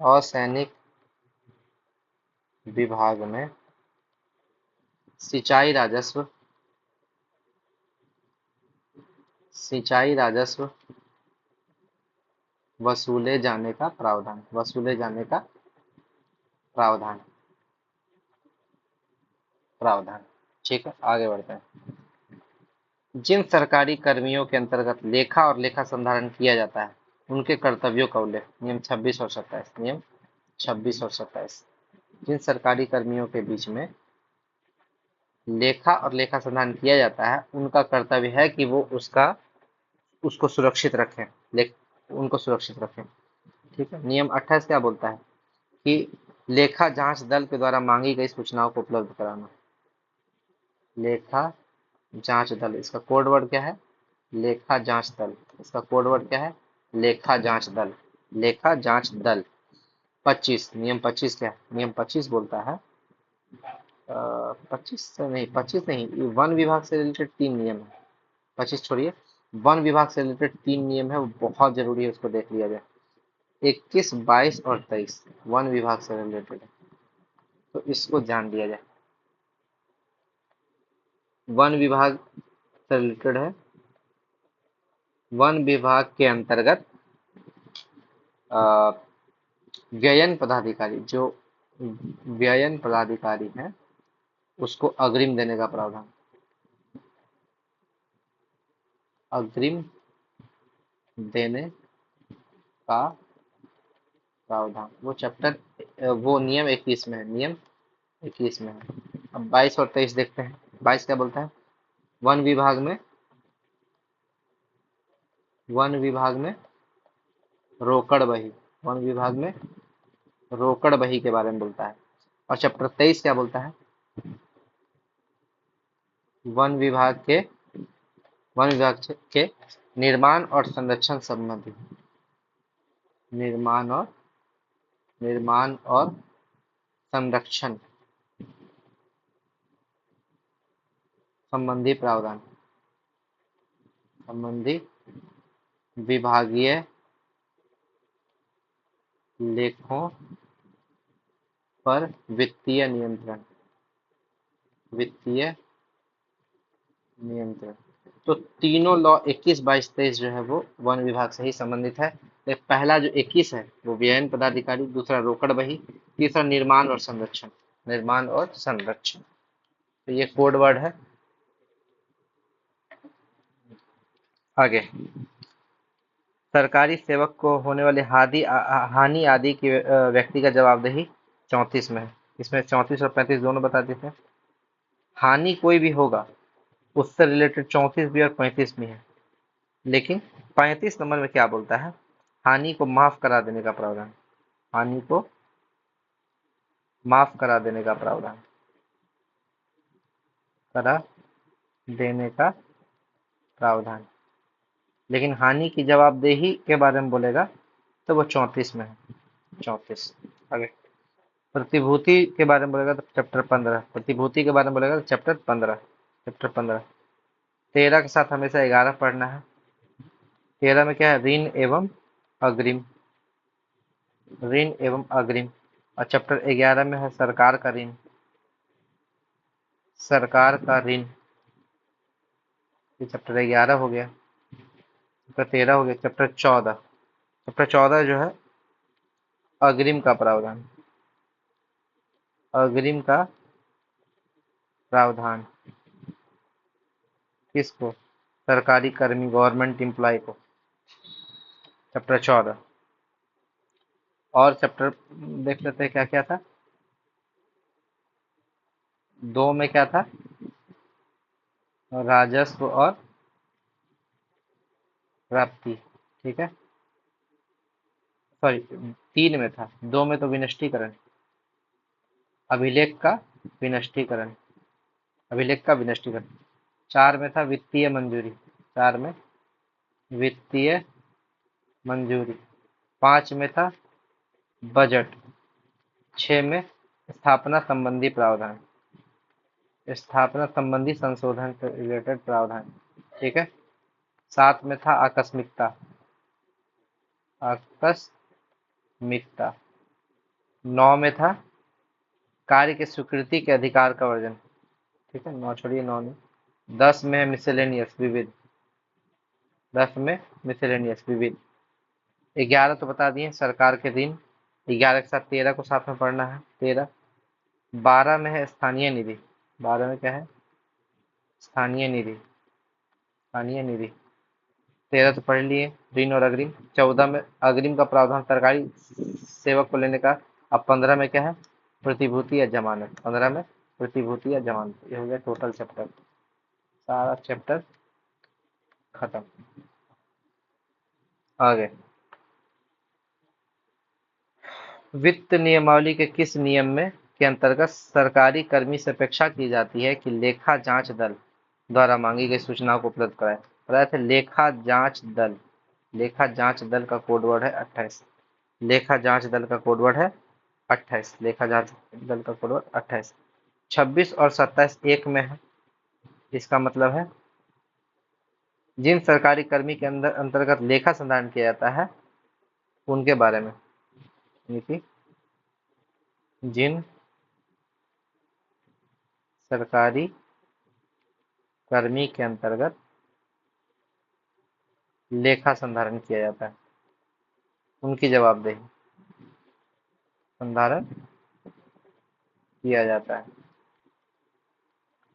A: असैनिक विभाग में सिंचाई राजस्व, सिंचाई राजस्व वसूले जाने का प्रावधान, वसूले जाने का प्रावधान, प्रावधान, ठीक है। आगे बढ़ते हैं। जिन सरकारी कर्मियों के अंतर्गत लेखा और लेखा संधारण किया जाता है उनके कर्तव्यों का उल्लेख। नियम 26 और 27, नियम 26 और 27। जिन सरकारी कर्मियों के बीच में लेखा और लेखा संधारण किया जाता है उनका कर्तव्य है कि वो उसको सुरक्षित रखें, उनको सुरक्षित रखें, ठीक है। नियम 28 क्या बोलता है कि लेखा जांच दल के द्वारा मांगी गई सूचनाओं को उपलब्ध कराना, लेखा जांच दल, इसका कोड वर्ड क्या है? लेखा जांच दल। इसका कोड वर्ड क्या है? लेखा जांच दल। लेखा जांच दल। 25, नियम 25 क्या है? नियम 25 बोलता है, 25 से नहीं, 25 नहीं, ये वन विभाग से रिलेटेड 3 नियम है। 25 छोड़िए, वन विभाग से रिलेटेड 3 नियम है, वो बहुत जरूरी है, उसको देख लिया जाए। 21, 22 और 23 वन विभाग से रिलेटेड है, तो इसको जान लिया जाए। वन विभाग से रिलेटेड है। वन विभाग के अंतर्गत अ, व्ययन पदाधिकारी, जो व्ययन पदाधिकारी है, उसको अग्रिम देने का प्रावधान। अग्रिम देने का प्रावधान, वो चैप्टर, वो नियम 21 में है। नियम 21 में है। अब 22 और 23 देखते हैं। 22 क्या बोलता है? वन विभाग में, वन विभाग में रोकड़ बही, वन विभाग में रोकड़ बही के बारे में बोलता है। और चैप्टर 23 क्या बोलता है? वन विभाग के, वन विभाग के निर्माण और संरक्षण संबंधी, निर्माण और, निर्माण और संरक्षण संबंधी प्रावधान, संबंधी विभागीय लेखों पर वित्तीय नियंत्रण, वित्तीय नियंत्रण। तो तीनों लॉ 21, 22, 23 जो है वो वन विभाग से ही संबंधित है। तो पहला जो 21 है वो व्ययन पदाधिकारी, दूसरा रोकड़ बही, तीसरा निर्माण और संरक्षण, निर्माण और संरक्षण। तो ये कोड वर्ड है। आगे, सरकारी सेवक को होने वाली हानि आदि की व्यक्तिगत जवाबदेही 34 में है। इसमें 34 और 35 दोनों बता देते हैं। हानि कोई भी होगा, उससे रिलेटेड 34 भी और 35 भी है। लेकिन 35 नंबर में क्या बोलता है? हानि को माफ करा देने का प्रावधान, हानि को माफ करा देने का प्रावधान, करा देने का प्रावधान। लेकिन हानि की जवाबदेही के बारे में बोलेगा तो वो 34 में है। 34। आगे, प्रतिभूति के बारे में बोलेगा तो चैप्टर 15, प्रतिभूति के बारे में बोलेगा तो चैप्टर 15, चैप्टर 15। 13 के साथ हमेशा 11 पढ़ना है। 13 में क्या है? ऋण एवं अग्रिम, ऋण एवं अग्रिम। और चैप्टर 11 में है सरकार का ऋण, सरकार का ऋण। ये चैप्टर 11 हो गया। चैप्टर 13 हो गया। चैप्टर 14, चैप्टर 14 जो है अग्रिम का प्रावधान, अग्रिम का प्रावधान। किसको? सरकारी कर्मी, गवर्नमेंट एम्प्लॉय को। चैप्टर 14। और चैप्टर देख लेते हैं क्या क्या था। 2 में क्या था? राजस्व और प्राप्ति, ठीक है। सॉरी, 3 में था। 2 में तो विनष्टीकरण, अभिलेख का विनष्टीकरण, अभिलेख का विनष्टीकरण। 4 में था वित्तीय मंजूरी, 4 में वित्तीय मंजूरी। 5 में था बजट। 6 में स्थापना संबंधी प्रावधान, स्थापना संबंधी संशोधन से रिलेटेड प्रावधान, ठीक है। 7 में था आकस्मिकता, आकस्मिकता। 9 में था कार्य की स्वीकृति के अधिकार का वर्जन, ठीक है। 9 छोड़िए, 9 में। 10 में है मिसेलेनियस, विविध। 10 में मिसेलेनियस, विविध। 11 तो बता दिए, सरकार के ऋण। 11 के साथ 13 को साथ में पढ़ना है, 13। 12 में है स्थानीय निधि, 12 में क्या है? स्थानीय निधि, स्थानीय निधि। 13 तो पढ़ लिए, ऋण और अग्रिम। 14 में अग्रिम का प्रावधान सरकारी सेवक को लेने का। अब 15 में क्या है? प्रतिभूति या जमानत। 15 में प्रतिभूति या जमानत। ये हो गया टोटल चैप्टर, सारा चैप्टर खत्म। आगे, वित्त नियमावली के किस नियम में के अंतर्गत सरकारी कर्मी से अपेक्षा की जाती है कि लेखा जांच दल द्वारा मांगी गई सूचनाओं को उपलब्ध कराए। बताए थे लेखा जांच दल। लेखा जांच दल का कोड वर्ड है 28। लेखा जांच दल का कोड वर्ड है 28। लेखा जांच दल का कोड वर्ड 28। 26 और 27 एक में है। इसका मतलब है जिन सरकारी कर्मी के अंदर अंतर्गत लेखा संधारण किया जाता है उनके बारे में, यानी कि जिन सरकारी कर्मी के अंतर्गत लेखा संधारण किया जाता है उनकी जवाबदेही संधारण किया जाता है।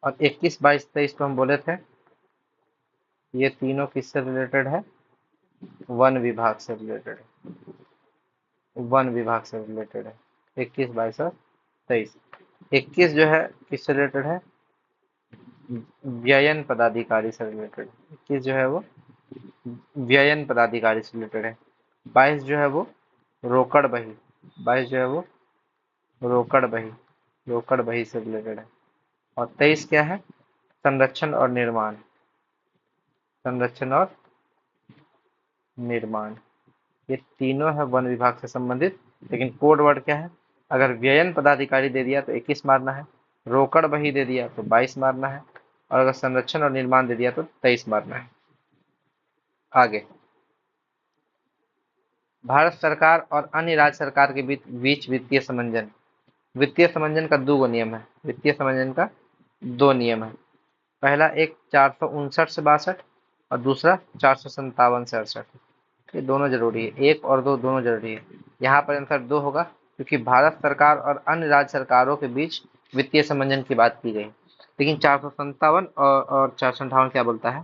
A: और 21, 22, 23 तो हम बोले थे ये तीनों किससे रिलेटेड है? वन विभाग से रिलेटेड है। वन विभाग से रिलेटेड है 21, 22 और 23। 21 जो है किससे रिलेटेड है? व्ययन पदाधिकारी से रिलेटेड। 21 जो है वो व्ययन पदाधिकारी से रिलेटेड है। 22 जो है वो रोकड़ बही। 22 जो है वो रोकड़ बही से रिलेटेड है। और 23 क्या है? संरक्षण और निर्माण। संरक्षण और निर्माण ये तीनों है वन विभाग से संबंधित। लेकिन कोड वर्ड क्या है? अगर व्ययन पदाधिकारी दे दिया तो 21 मारना है, रोकड़ बही दे दिया तो 22 मारना है, और अगर संरक्षण और निर्माण दे दिया तो 23 मारना है। आगे, भारत सरकार और अन्य राज्य सरकार के बीच वित्तीय समंजन। वित्तीय समंजन का दो नियम है। वित्तीय समंजन का दो नियम है। पहला एक 459 से 62 और दूसरा 457 से 68। ये दोनों जरूरी है, एक और दो दोनों जरूरी है। यहाँ पर आंसर दो होगा क्योंकि भारत सरकार और अन्य राज्य सरकारों के बीच वित्तीय समंजन की बात की गई। लेकिन 457 और 458 क्या बोलता है?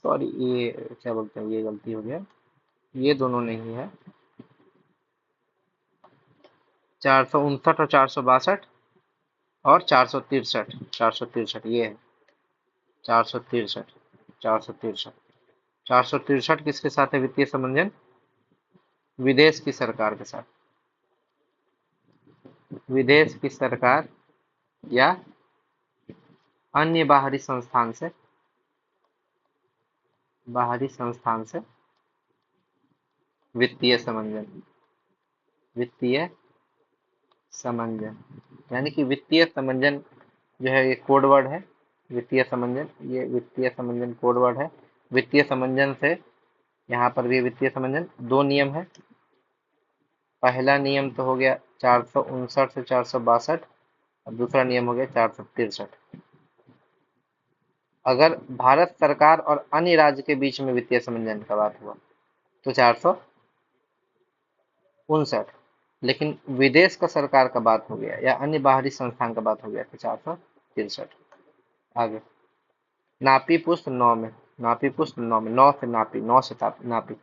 A: सॉरी, ये क्या बोलते हैं, ये गलती हो गया, ये दोनों नहीं है। 459 और 462 और 463, 463 ये है। 463, 463, 463 किसके साथ है वित्तीय समंजन? विदेश की सरकार के साथ। विदेश की सरकार या अन्य बाहरी संस्थान से वित्तीय समंजन। वित्तीय समंजन यानी कि वित्तीय समंजन जो है ये कोड वर्ड है। वित्तीय समंजन, ये वित्तीय समंजन कोड वर्ड है। वित्तीय समंजन से यहाँ पर भी वित्तीय समंजन दो नियम है। पहला नियम तो हो गया 459 से 462 और दूसरा नियम हो गया 463। अगर भारत सरकार और अन्य राज्य के बीच में वित्तीय समंजन का बात हुआ तो 459, लेकिन विदेश का सरकार का बात हो गया या अन्य बाहरी संस्थान का बात हो गया तो 463। आगे, नापी पुस्त 9 में। नापी पुस्त 9 में, 9 से नापी, 9 से नापी।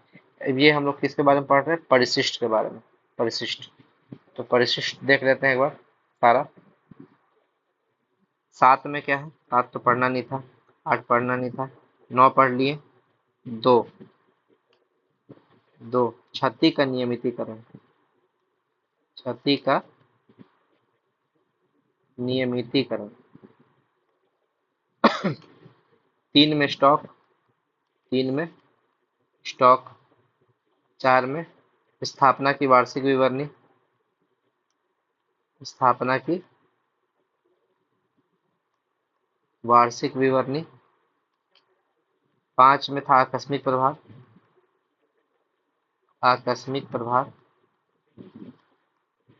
A: ये हम लोग किसके बारे में पढ़ रहे हैं? परिशिष्ट के बारे में। परिशिष्ट, तो परिशिष्ट देख लेते हैं एक बार सारा। 7 में क्या है? 7 तो पढ़ना नहीं था, 8 पढ़ना नहीं था, 9 पढ़ लिए। दो दो क्षति का नियमितीकरण। क्षति का नियमितीकरण। 3 में स्टॉक। 3 में स्टॉक। 4 में स्थापना की वार्षिक विवरणी। स्थापना की वार्षिक विवरणी। 5 में था आकस्मिक प्रभाव। आकस्मिक प्रभाव,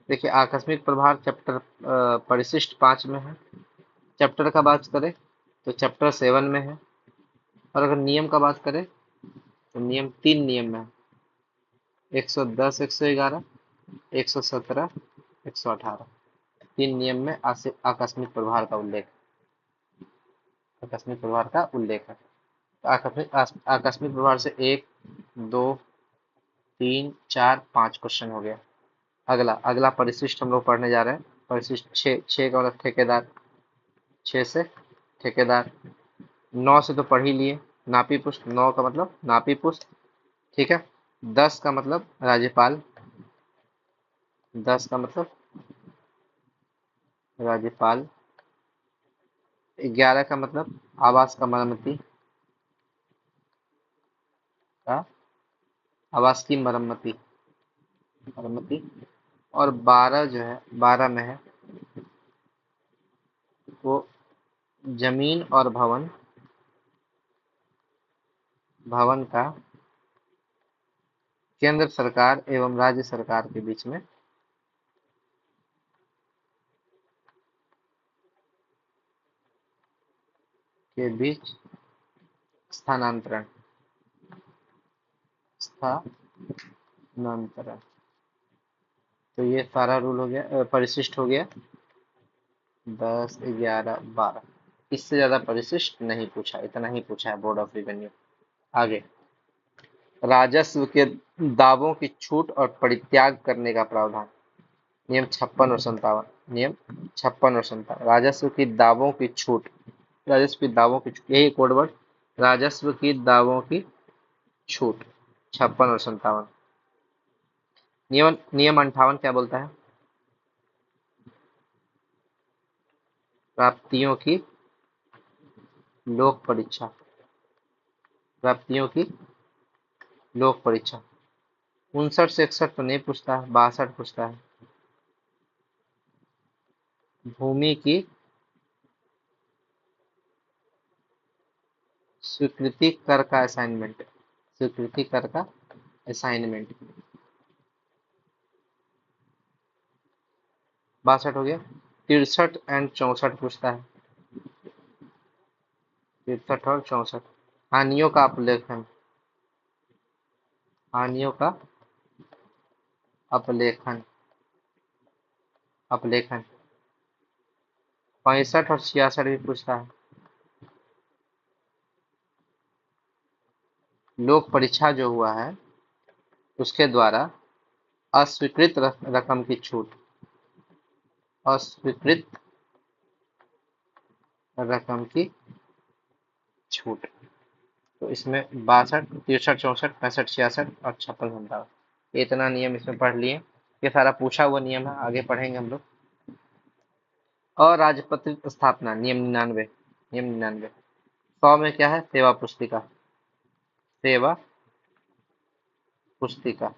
A: देखिए आकस्मिक प्रभाव चैप्टर परिशिष्ट 5 में है। चैप्टर का बात करें तो चैप्टर 7 में है। और अगर नियम का बात करें तो नियम 3 नियम में है। 110, 111, 117, 118। 3 नियम में आकस्मिक प्रभाव का उल्लेख, आकस्मिक प्रभाव का उल्लेख है। तो आकस्मिक प्रभाव से 1, 2, 3, 4, 5 क्वेश्चन हो गया। अगला अगला परिशिष्ट हम लोग पढ़ने जा रहे हैं। परिशिष्ट 6 का मतलब ठेकेदार। 6 से ठेकेदार। 9 से तो पढ़ ही लिए, नापी पुष्प। 9 का मतलब नापी पुष्प, ठीक है। 10 का मतलब राज्यपाल। 10 का मतलब राज्यपाल। 11 का मतलब आवास का मरम्मती का, आवास की मरम्मती मरम्मती। और 12 जो है, 12 में है वो जमीन और भवन, भवन का केंद्र सरकार एवं राज्य सरकार के बीच में के बीच स्थानांतरण, स्थानांतरण। तो ये सारा रूल हो गया, परिशिष्ट हो गया। 10, 11, 12, इससे ज्यादा परिशिष्ट नहीं पूछा, इतना ही पूछा है बोर्ड ऑफ रिवेन्यू। आगे, राजस्व के दावों की छूट और परित्याग करने का प्रावधान। नियम 56 और 57। नियम 56 और 57, राजस्व की दावों की छूट, राजस्व की दावों की छूट, यही कोड वर्ड, राजस्व की दावों की छूट। 56 और 57। नियम नियम 58 क्या बोलता है? प्राप्तियों की लोक परीक्षा, प्राप्तियों की लोक परीक्षा। 59 से 61 तो नहीं पूछता है, 62 पूछता है। भूमि की स्वीकृति कर का असाइनमेंट, स्वीकृति कर का असाइनमेंट। 62 हो गया। 63 एंड 64 पूछता है, 63 और 64। हानियों का अपलेखन, हानियों का अपलेखन, अपलेखन। 65 और 66 भी पूछता है। लोक परीक्षा जो हुआ है उसके द्वारा अस्वीकृत रकम की छूट, अस्वीकृत रकम की छूट। तो इसमें 62, 63, 64, 65, 66 और 56, 57, इतना नियम इसमें पढ़ लिए। ये सारा पूछा हुआ नियम है, आगे पढ़ेंगे हम लोग। अराजपत्रित स्थापना, नियम 99। नियम 99। 100 में क्या है? सेवा पुस्तिका, सेवा पुस्तिका।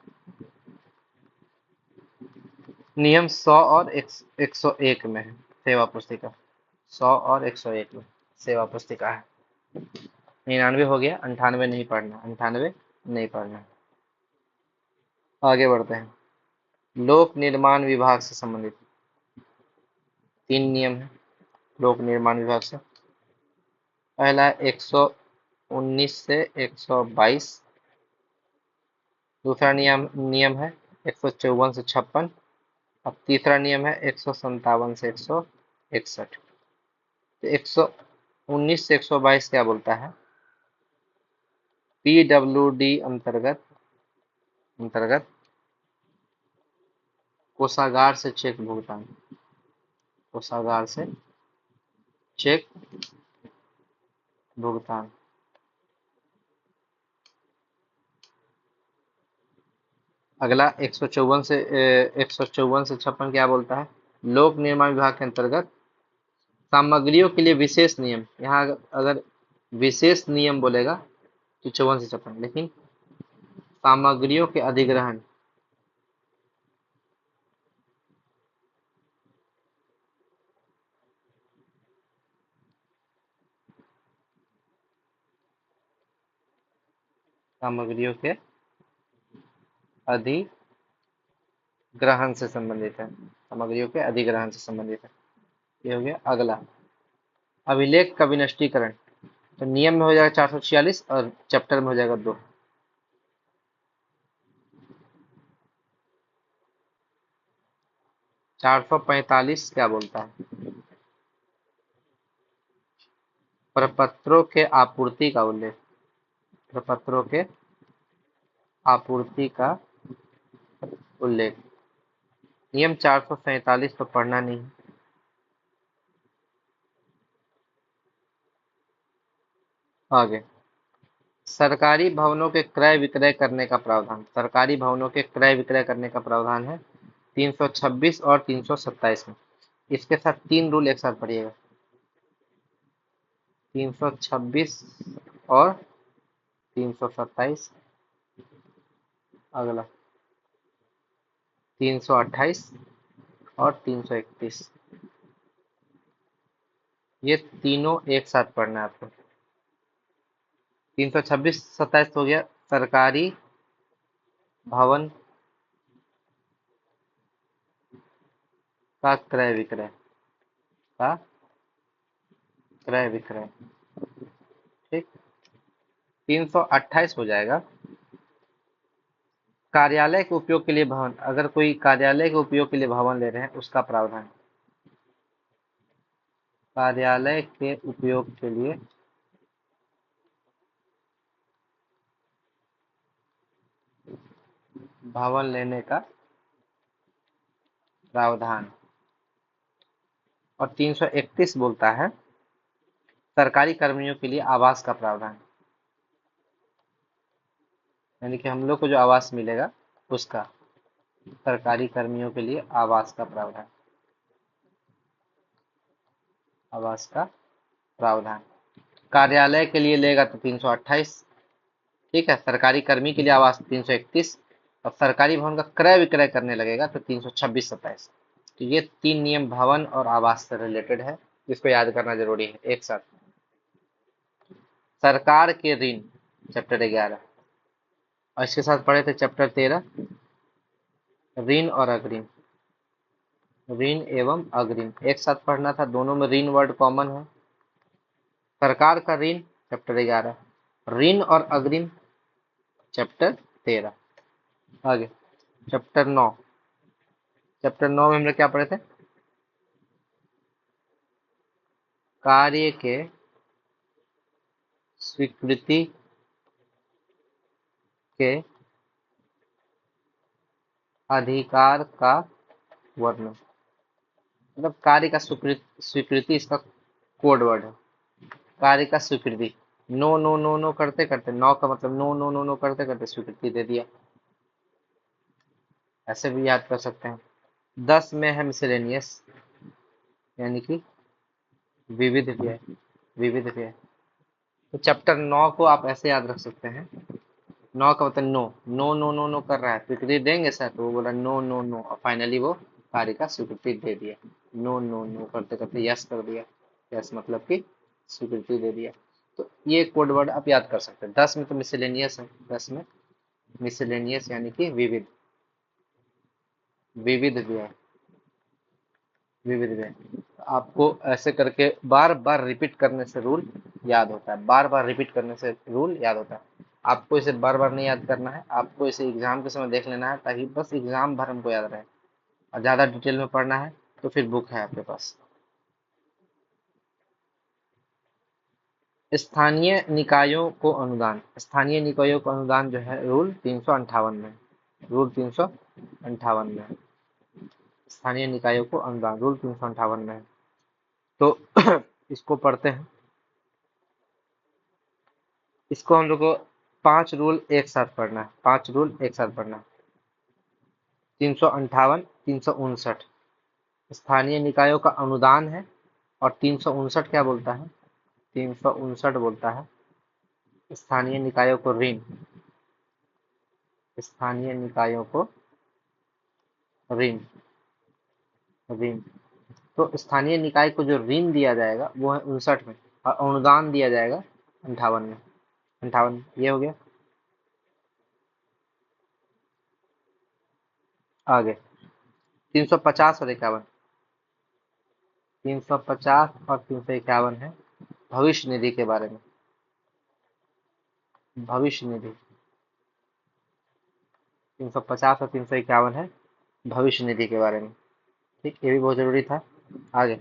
A: नियम 100 और 101 में है सेवा पुस्तिका, 100 और 101 में सेवा पुस्तिका है। 99 हो गया, 98 नहीं पढ़ना, 98 नहीं पढ़ना। आगे बढ़ते हैं। लोक निर्माण विभाग से संबंधित 3 नियम है लोक निर्माण विभाग से। पहला है 119 से 122। दूसरा नियम नियम है 154 से 56। अब तीसरा नियम है 157 से 161। तो 119 से 122 क्या बोलता है? PWD अंतर्गत, अंतर्गत कोषागार से चेक भुगतान, कोषागार से चेक भुगतान। अगला 154 से 56 क्या बोलता है? लोक निर्माण विभाग के अंतर्गत सामग्रियों के लिए विशेष नियम। यहाँ अगर विशेष नियम बोलेगा तो 54 से 56, लेकिन सामग्रियों के अधिग्रहण, सामग्रियों के अधिग्रहण से संबंधित है, सामग्रियों के अधिग्रहण से संबंधित है। ये हो गया। अगला अभिलेख का विनष्टीकरण, तो नियम में हो जाएगा 446 और चैप्टर में हो जाएगा 2। 445 क्या बोलता है? प्रपत्रों के आपूर्ति का उल्लेख, प्रपत्रों के आपूर्ति का उल्लेख। नियम 447 तो पढ़ना नहीं है। आगे, सरकारी भवनों के क्रय विक्रय करने का प्रावधान, सरकारी भवनों के क्रय विक्रय करने का प्रावधान है 326 और 327 में। इसके साथ 3 रूल एक साथ पढ़िएगा, 326 और 327। अगला 328 और 331। ये तीनों एक साथ पढ़ना है आपको। 326 27 हो गया सरकारी भवन का क्रय विक्रय, का क्रय विक्रय। ठीक। 328 हो जाएगा कार्यालय के उपयोग के लिए भवन। अगर कोई कार्यालय के उपयोग के लिए भवन ले रहे हैं उसका प्रावधान। कार्यालय के उपयोग के लिए भवन लेने का प्रावधान। और 331 बोलता है सरकारी कर्मियों के लिए आवास का प्रावधान, यानी कि हम लोग को जो आवास मिलेगा उसका, सरकारी कर्मियों के लिए आवास का प्रावधान, आवास का प्रावधान। कार्यालय के लिए लेगा तो 328। ठीक है, सरकारी कर्मी के लिए आवास 331, और सरकारी भवन का क्रय विक्रय करने लगेगा तो 326 27। तो ये 3 नियम भवन और आवास से रिलेटेड है, जिसको याद करना जरूरी है एक साथ। सरकार के ऋण चैप्टर 11, और इसके साथ पढ़े थे चैप्टर 13 ऋण और अग्रिम। ऋण एवं अग्रिम एक साथ पढ़ना था, दोनों में ऋण वर्ड कॉमन है। सरकार का ऋण चैप्टर 11, ऋण और अग्रिम चैप्टर 13। आगे चैप्टर 9। चैप्टर 9 में हमने क्या पढ़े थे? कार्य के स्वीकृति के अधिकार का वर्णन। मतलब कार्य का स्वीकृति इसका कोड वर्ड है। कार्य का स्वीकृति, नो नो नो नो करते करते, नो का मतलब नो नो नो नो करते करते स्वीकृति दे दिया। ऐसे भी याद कर सकते हैं। 10 में है मिसलेनियस, यानी कि विविध व्यय, विविध व्यय। तो चैप्टर 9 को आप ऐसे याद रख सकते हैं, 9 का मतलब no no no no no कर रहा है, स्वीकृति देंगे सर, तो वो बोला नो नो नो, और फाइनली वो कार्य का स्वीकृति दे दिया। नो नो नो करते करते यस कर दिया, यस मतलब कि स्वीकृति दे दिया। तो ये कोड वर्ड आप याद कर सकते हैं। 10 में तो मिसलेनियस है, 10 में मिसलेनियस यानी कि विविध, विविध व्यय, विविध व्यय। आपको ऐसे करके बार बार रिपीट करने से रूल याद होता है, बार बार रिपीट करने से रूल याद होता है। आपको इसे बार बार नहीं याद करना है, आपको इसे एग्जाम के समय देख लेना है, ताकि बस एग्जाम भर हमको याद रहे। और ज़्यादा डिटेल में पढ़ना है तो फिर बुक है आपके पास। स्थानीय निकायों को अनुदान। स्थानीय निकायों को अनुदान जो है रूल 358 में, रूल 358 में है। स्थानीय निकायों को अनुदान रूल 358 में है। तो इसको पढ़ते हैं। इसको हम लोग को 5 रूल एक साथ पढ़ना है, 5 रूल एक साथ पढ़ना है। 358 359 स्थानीय निकायों का अनुदान है, और 359 क्या बोलता है? 359 बोलता है स्थानीय निकायों को ऋण, स्थानीय निकायों को ऋण, ऋण। तो स्थानीय निकाय को जो ऋण दिया जाएगा वो है 59 में, और अनुदान दिया जाएगा 58 में। 58 ये हो गया। आगे 350 और 51, 350 और 351 है भविष्य निधि के बारे में। भविष्य निधि 350 और 351 है भविष्य निधि के बारे में। ठीक, ये भी बहुत जरूरी था। आगे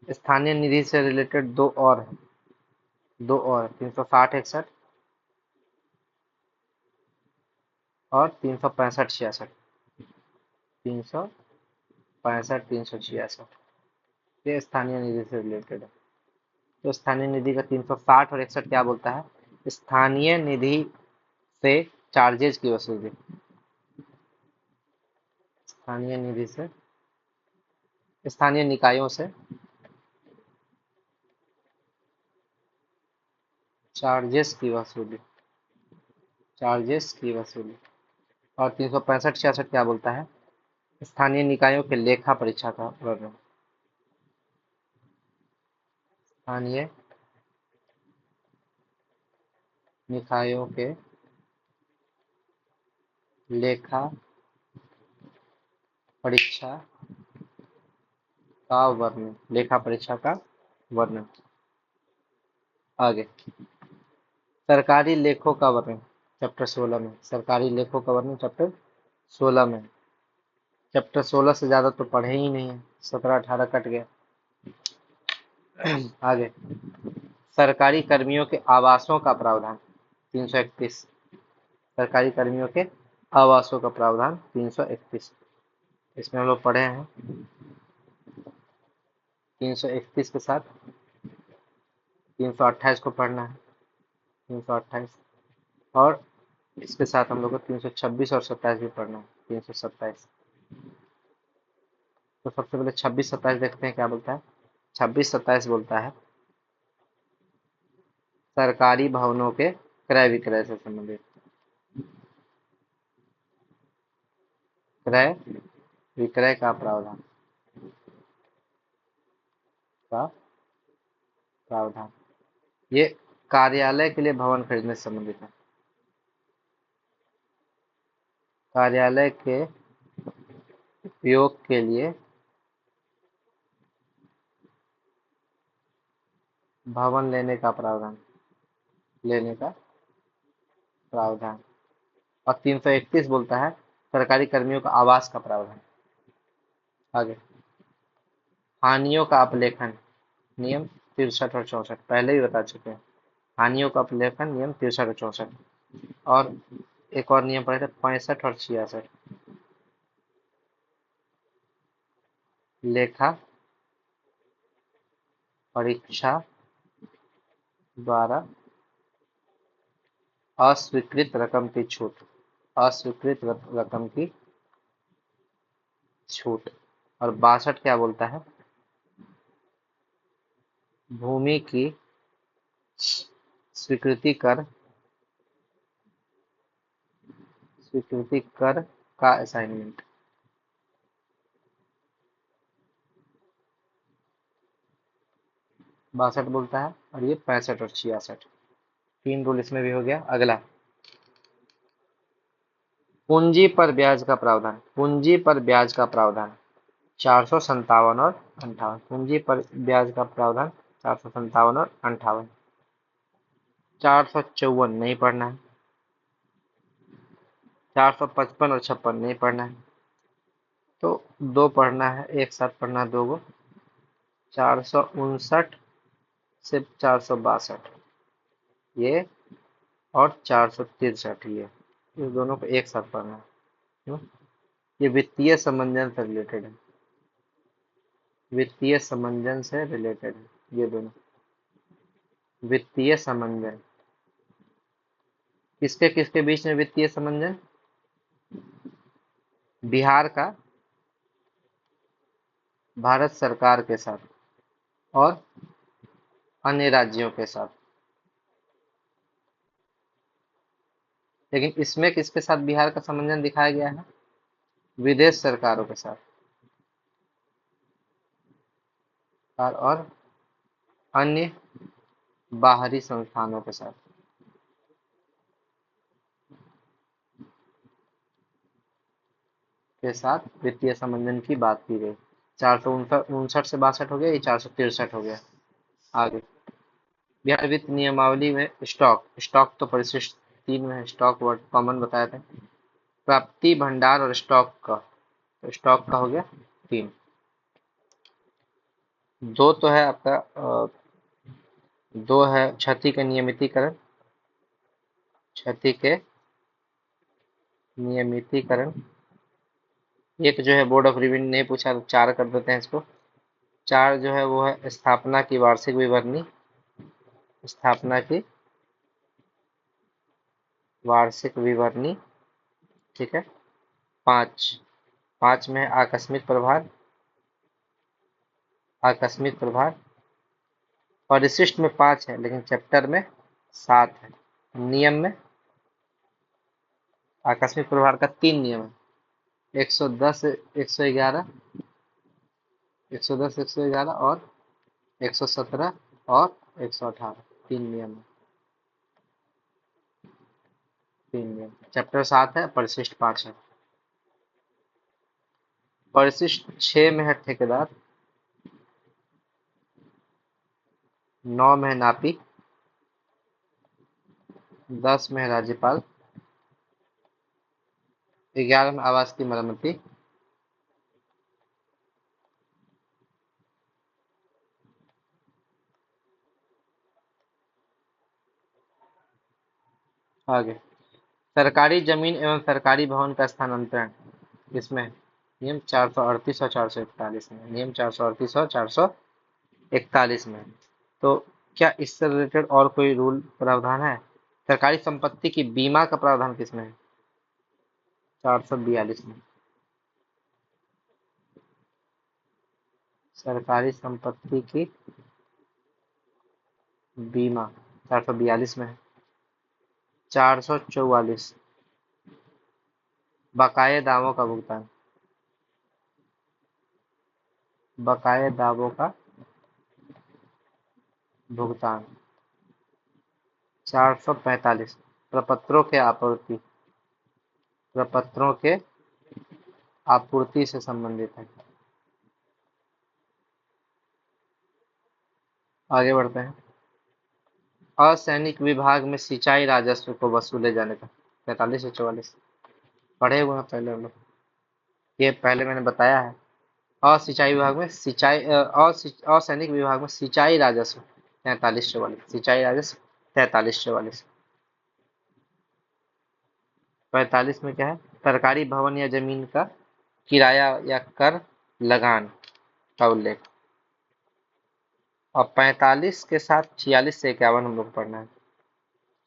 A: स्थानीय निधि से रिलेटेड दो और है, दो और 360 61 और 365 66, 365 366 ये स्थानीय निधि से रिलेटेड है। तो स्थानीय निधि का 360 और 61 क्या बोलता है? स्थानीय निधि से चार्जेज की वसूली। स्थानीय निधि से स्थानीय निकायों से चार्जेस की वसूली। और 365-66 क्या बोलता है? स्थानीय निकायों के लेखा परीक्षा का वर्णन। स्थानीय निकायों के लेखा परीक्षा का वर्णन। लेखा परीक्षा का वर्णन। आगे, सरकारी लेखों का वर्णन चैप्टर 16 में। सरकारी लेखों का वर्णन चैप्टर 16 में। चैप्टर 16 से ज्यादा तो पढ़े ही नहीं है, 17-18 कट गया। आगे, सरकारी कर्मियों के आवासों का प्रावधान 331। सरकारी कर्मियों के आवासों का प्रावधान 331, इसमें हम लोग पढ़े हैं। 331 के साथ 328 को पढ़ना है। 328 और इसके साथ हम लोग को 326 और 27 भी पढ़ना है। 327। तो सबसे पहले 26-27 देखते हैं क्या बोलता है। 26-27 बोलता है सरकारी भवनों के क्रय विक्रय से संबंधित। क्रय विक्रय का प्रावधान का प्रावधान। ये कार्यालय के लिए भवन खरीदने से संबंधित है। कार्यालय के उपयोग के लिए भवन लेने का प्रावधान। और 331 बोलता है सरकारी कर्मियों का आवास का प्रावधान। आगे, हानियों का अपलेखन नियम 63 और 64 पहले ही बता चुके हैं। हानियों का अपलेखन नियम 63 और 64। और एक और नियम पढ़े थे 65 और 66। लेखा परीक्षा द्वारा अस्वीकृत रकम की छूट। अस्वीकृत रकम की छूट। और 62 क्या बोलता है? भूमि की स्वीकृति कर का असाइनमेंट। 62 बोलता है। और ये 65 और 66 तीन रूल इसमें भी हो गया। अगला, पूंजी पर ब्याज का प्रावधान। पूंजी पर ब्याज का प्रावधान 457 और 58। पूंजी पर ब्याज का प्रावधान 457 और 58। 454 नहीं पढ़ना है। 455 और 56 नहीं पढ़ना है। तो दो पढ़ना है, एक साथ पढ़ना है दो गो। 459 से 462 ये, और 463 ये, इस दोनों को एक साथ पढ़ना है। क्यों? ये वित्तीय समंजन से रिलेटेड है। वित्तीय समंजन से रिलेटेड है ये दोनों। वित्तीय समंजन किसके किसके बीच में? वित्तीय समंजन बिहार का भारत सरकार के साथ और अन्य राज्यों के साथ। लेकिन इसमें किसके साथ बिहार का समंजन दिखाया गया है? विदेश सरकारों के साथ और अन्य बाहरी संस्थानों के साथ। वित्तीय समंजन की बात की गई। 459 से 62 हो गया, ये 463 हो गया। आगे, बिहार वित्त नियमावली में स्टॉक तो परिशिष्ट 3 में है। स्टॉक वर्ड कॉमन बताया था। प्राप्ति भंडार और स्टॉक का, तो स्टॉक का हो गया 3। दो तो है आपका दो है क्षति के नियमितीकरण। क्षति के नियमितीकरण। एक जो है बोर्ड ऑफ रिवेन्यू नहीं पूछा तो 4 कर देते हैं इसको। 4 जो है वो है स्थापना की वार्षिक विवरणी। स्थापना की वार्षिक विवरणी, ठीक है। 5 में है आकस्मिक प्रभार। आकस्मिक प्रभार परिशिष्ट में 5 है लेकिन चैप्टर में 7 है। नियम में आकस्मिक प्रभार का 3 नियम है, 110 111, 110 111 और 117 और 118। 3 नियम है, 3 नियम। चैप्टर 7 है, परिशिष्ट 5 है। परिशिष्ट 6 में है ठेकेदार, 9 में है नापी, 10 में है राज्यपाल, 11 में आवास की मरम्मती, आगे सरकारी जमीन एवं सरकारी भवन का स्थानांतरण किसमें है? नियम 438 और 441 में। नियम 438 और 441 में। तो क्या इससे रिलेटेड और कोई रूल प्रावधान है? सरकारी संपत्ति की बीमा का प्रावधान किसमें है? 442 में। सरकारी संपत्ति की बीमा 442 में है। 444 बकाये दावों का भुगतान, बकाये दावों का भुगतान। 445 प्रपत्रों के आपूर्ति, प्रपत्रों के आपूर्ति से संबंधित है। आगे बढ़ते हैं। असैनिक विभाग में सिंचाई राजस्व को वसूले जाने का 45 से 44 पढ़े हुए हैं पहले हम लोग, ये पहले मैंने बताया है। असिंचाई विभाग में सिंचाई असैनिक विभाग में सिंचाई राजस्व 43-44, सिंचाई राजस्व 43-44। 45 में क्या है? सरकारी भवन या जमीन का किराया या कर लगान का उल्लेख। और 45 के साथ 46 से 51 हम लोग पढ़ना है।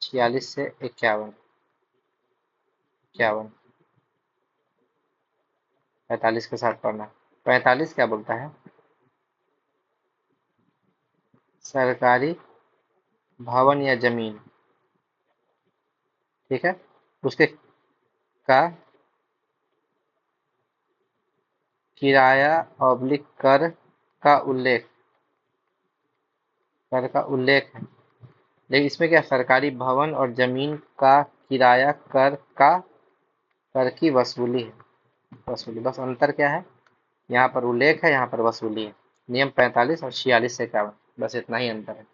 A: 46 से 51, 51, 45 के साथ पढ़ना है। 45 क्या बोलता है? सरकारी भवन या जमीन, ठीक है, उसके का किराया ऑब्लिक कर का उल्लेख, कर का उल्लेख है। लेकिन इसमें क्या, सरकारी भवन और जमीन का किराया कर की वसूली है, वसूली। बस अंतर क्या है, यहाँ पर उल्लेख है, यहाँ पर वसूली है। नियम 45 और 46 से 51, बस इतना ही अंतर है।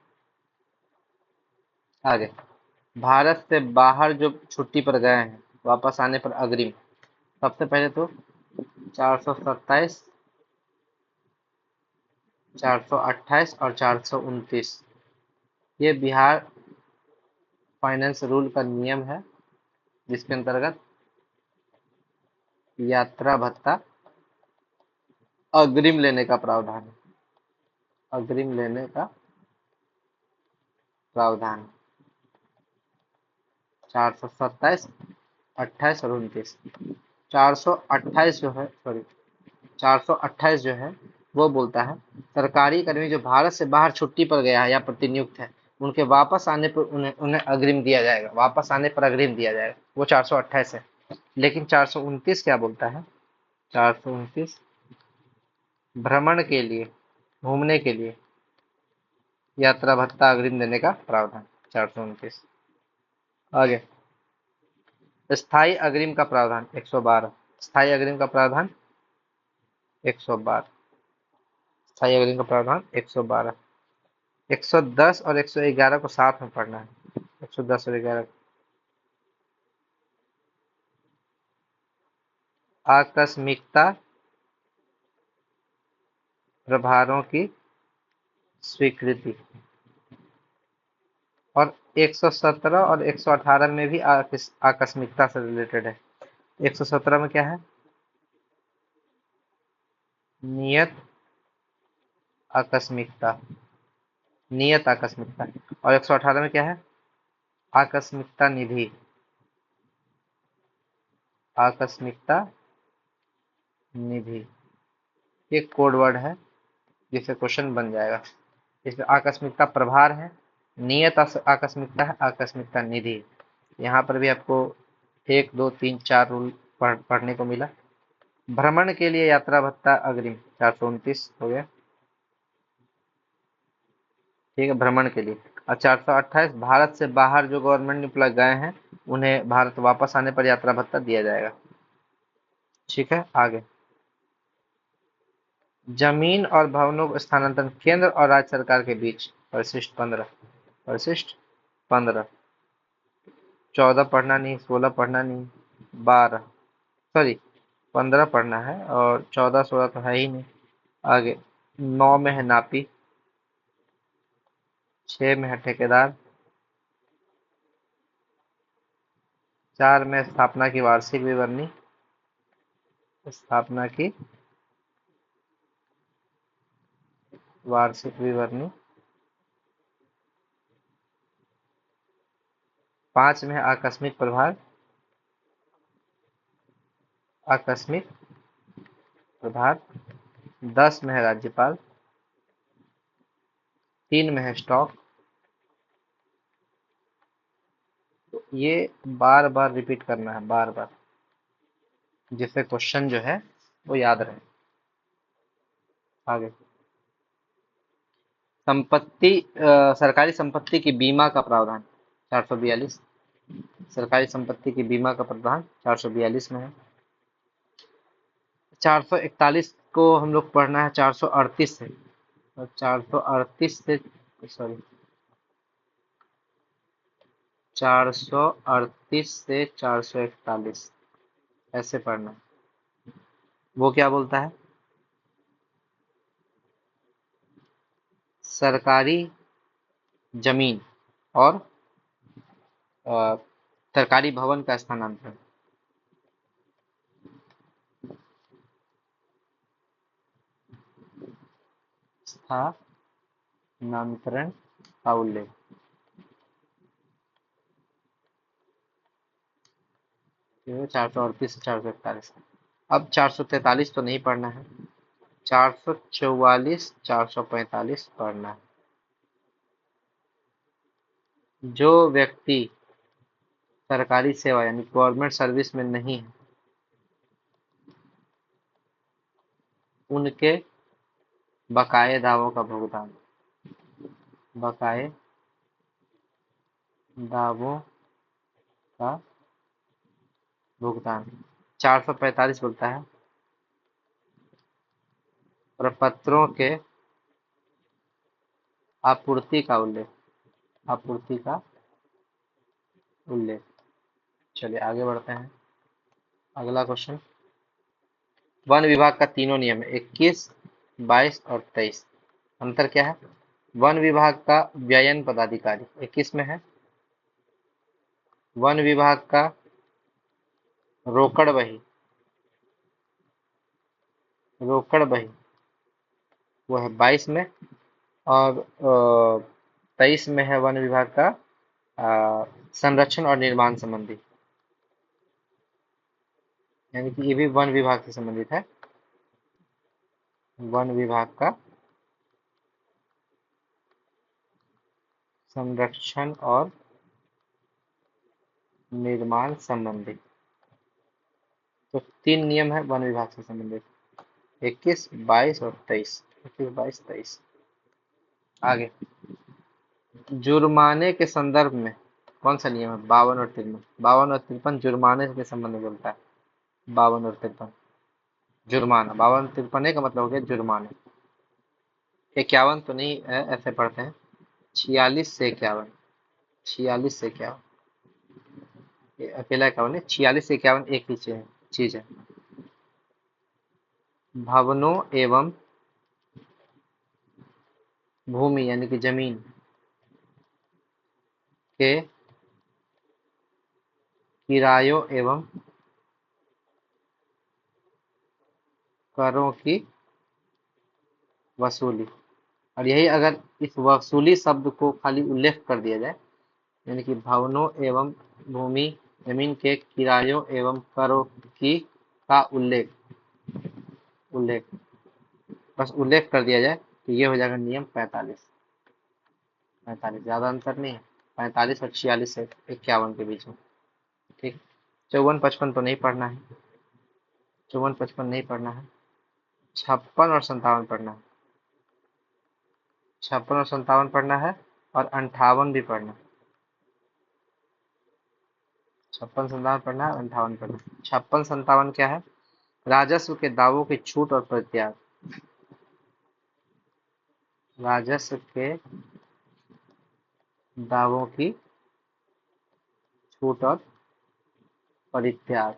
A: आगे, भारत से बाहर जो छुट्टी पर गए हैं वापस आने पर अग्रिम। सबसे पहले तो 427, 428 और 429, ये बिहार फाइनेंस रूल का नियम है, जिसके अंतर्गत यात्रा भत्ता अग्रिम लेने का प्रावधान है, अग्रिम लेने का प्रावधान। 427, 28 और 29। 428 जो है, सॉरी, 428 जो है वो बोलता है सरकारी कर्मी जो भारत से बाहर छुट्टी पर गया है या प्रतिनियुक्त है, उनके वापस आने पर उन्हें उन्हें अग्रिम दिया जाएगा, वापस आने पर अग्रिम दिया जाएगा। वो 428 है। लेकिन 429 क्या बोलता है? 429 भ्रमण के लिए, घूमने के लिए यात्रा भत्ता अग्रिम देने का प्रावधान। 429। आगे, स्थायी अग्रिम का प्रावधान 112। स्थायी अग्रिम का प्रावधान 112। स्थायी अग्रिम का प्रावधान 112। 110 और 111 को साथ में पढ़ना है। 110 और 11। आकस्मिकता प्रभारों की स्वीकृति। और 117 और 118 में भी आकस्मिकता से रिलेटेड है। 117 में क्या है? नियत आकस्मिकता, नियत आकस्मिकता। और 118 में क्या है? आकस्मिकता निधि, आकस्मिकता निधि। ये कोड वर्ड है, जिससे क्वेश्चन बन जाएगा। इसमें आकस्मिकता प्रभार है, नियत आकस्मिकता है, आकस्मिकता निधि है। यहाँ पर भी आपको 1 2 3 4 रूल पढ़ने को मिला। भ्रमण के लिए यात्रा भत्ता अग्रिम 429 हो गया, ठीक है, भ्रमण के लिए। और 428 भारत से बाहर जो गवर्नमेंट एम्प्लॉय गए हैं उन्हें भारत वापस आने पर यात्रा भत्ता दिया जाएगा। ठीक है, आगे। जमीन और भवनों को स्थानांतरण केंद्र और राज्य सरकार के बीच परिशिष्ट 15, परिशिष्ट 15। 14 पढ़ना नहीं, 16 पढ़ना नहीं, 12, सॉरी 15 पढ़ना है और 14 16 तो है ही नहीं। आगे 9 में है नापी, 6 में है ठेकेदार, 4 में स्थापना की वार्षिक विवरणी, स्थापना की वार्षिक विवरणी, 5 में है आकस्मिक प्रभार, आकस्मिक प्रभार, 10 में है राज्यपाल, 3 में है स्टॉक। तो ये बार बार रिपीट करना है, बार बार, जिससे क्वेश्चन जो है वो याद रहे। आगे संपत्ति, सरकारी संपत्ति की बीमा का प्रावधान 442, सरकारी संपत्ति की बीमा का प्रावधान 442 में है। 441 को हम लोग पढ़ना है 438 से, और 438 से, सॉरी 438 से 441 ऐसे पढ़ना है। वो क्या बोलता है? सरकारी जमीन और अ, सरकारी भवन का स्थानांतरण, स्थानांतरण का उल्लेख। 438 से 441। अब 443 तो नहीं पढ़ना है, 444 445 पढ़ना है। जो व्यक्ति सरकारी सेवा यानी गवर्नमेंट सर्विस में नहीं है उनके बकाये दावों का भुगतान, बकाये दावों का भुगतान। 445 बोलता है प्रपत्रों के आपूर्ति का उल्लेख, आपूर्ति का उल्लेख। चलिए आगे बढ़ते हैं। अगला क्वेश्चन, वन विभाग का तीनों नियम है 21, 22 और 23। अंतर क्या है? वन विभाग का व्ययन पदाधिकारी 21 में है, वन विभाग का रोकड़ बही, रोकड़ बही वो है 22 में, और 23 में है वन विभाग का संरक्षण और निर्माण संबंधी, यानी कि ये भी वन विभाग से संबंधित है। वन विभाग का संरक्षण और निर्माण संबंधी। तो 3 नियम है वन विभाग से संबंधित, 21, 22 और 23। 21, 22, 23। आगे जुर्माने के संदर्भ में कौन सा नियम है? 52 और 53। 52 और 53 जुर्माने के संबंध में बोलता है। 52 और 53 जुर्माना, 52 53 का मतलब हो गया जुर्माने। 51 तो नहीं है, ऐसे पढ़ते हैं 46 से 51, 46 से 51, ये अकेला 51 है, 46 से 51 एक ही चीज है। भवनों एवं भूमि यानी कि जमीन के किरायों एवं करों की वसूली। और यही अगर इस वसूली शब्द को खाली उल्लेख कर दिया जाए, यानी कि भवनों एवं भूमि जमीन के किरायों एवं करों की का उल्लेख, उल्लेख बस उल्लेख कर दिया जाए, तो ये हो जाएगा नियम 45। 45 ज़्यादा अंतर नहीं है, 45 और 46 से 51 के बीच में। ठीक, 54 55 तो नहीं पढ़ना है, 54 55 नहीं पढ़ना है, 56 और 57 पढ़ना है, 56 और 57 पढ़ना है, और 58 भी पढ़ना है। 56 57 पढ़ना है, 58 पढ़ना है। 56 57 क्या है? राजस्व के दावों की छूट और प्रत्याग। राजस्व के दावों की छूट और परित्याग।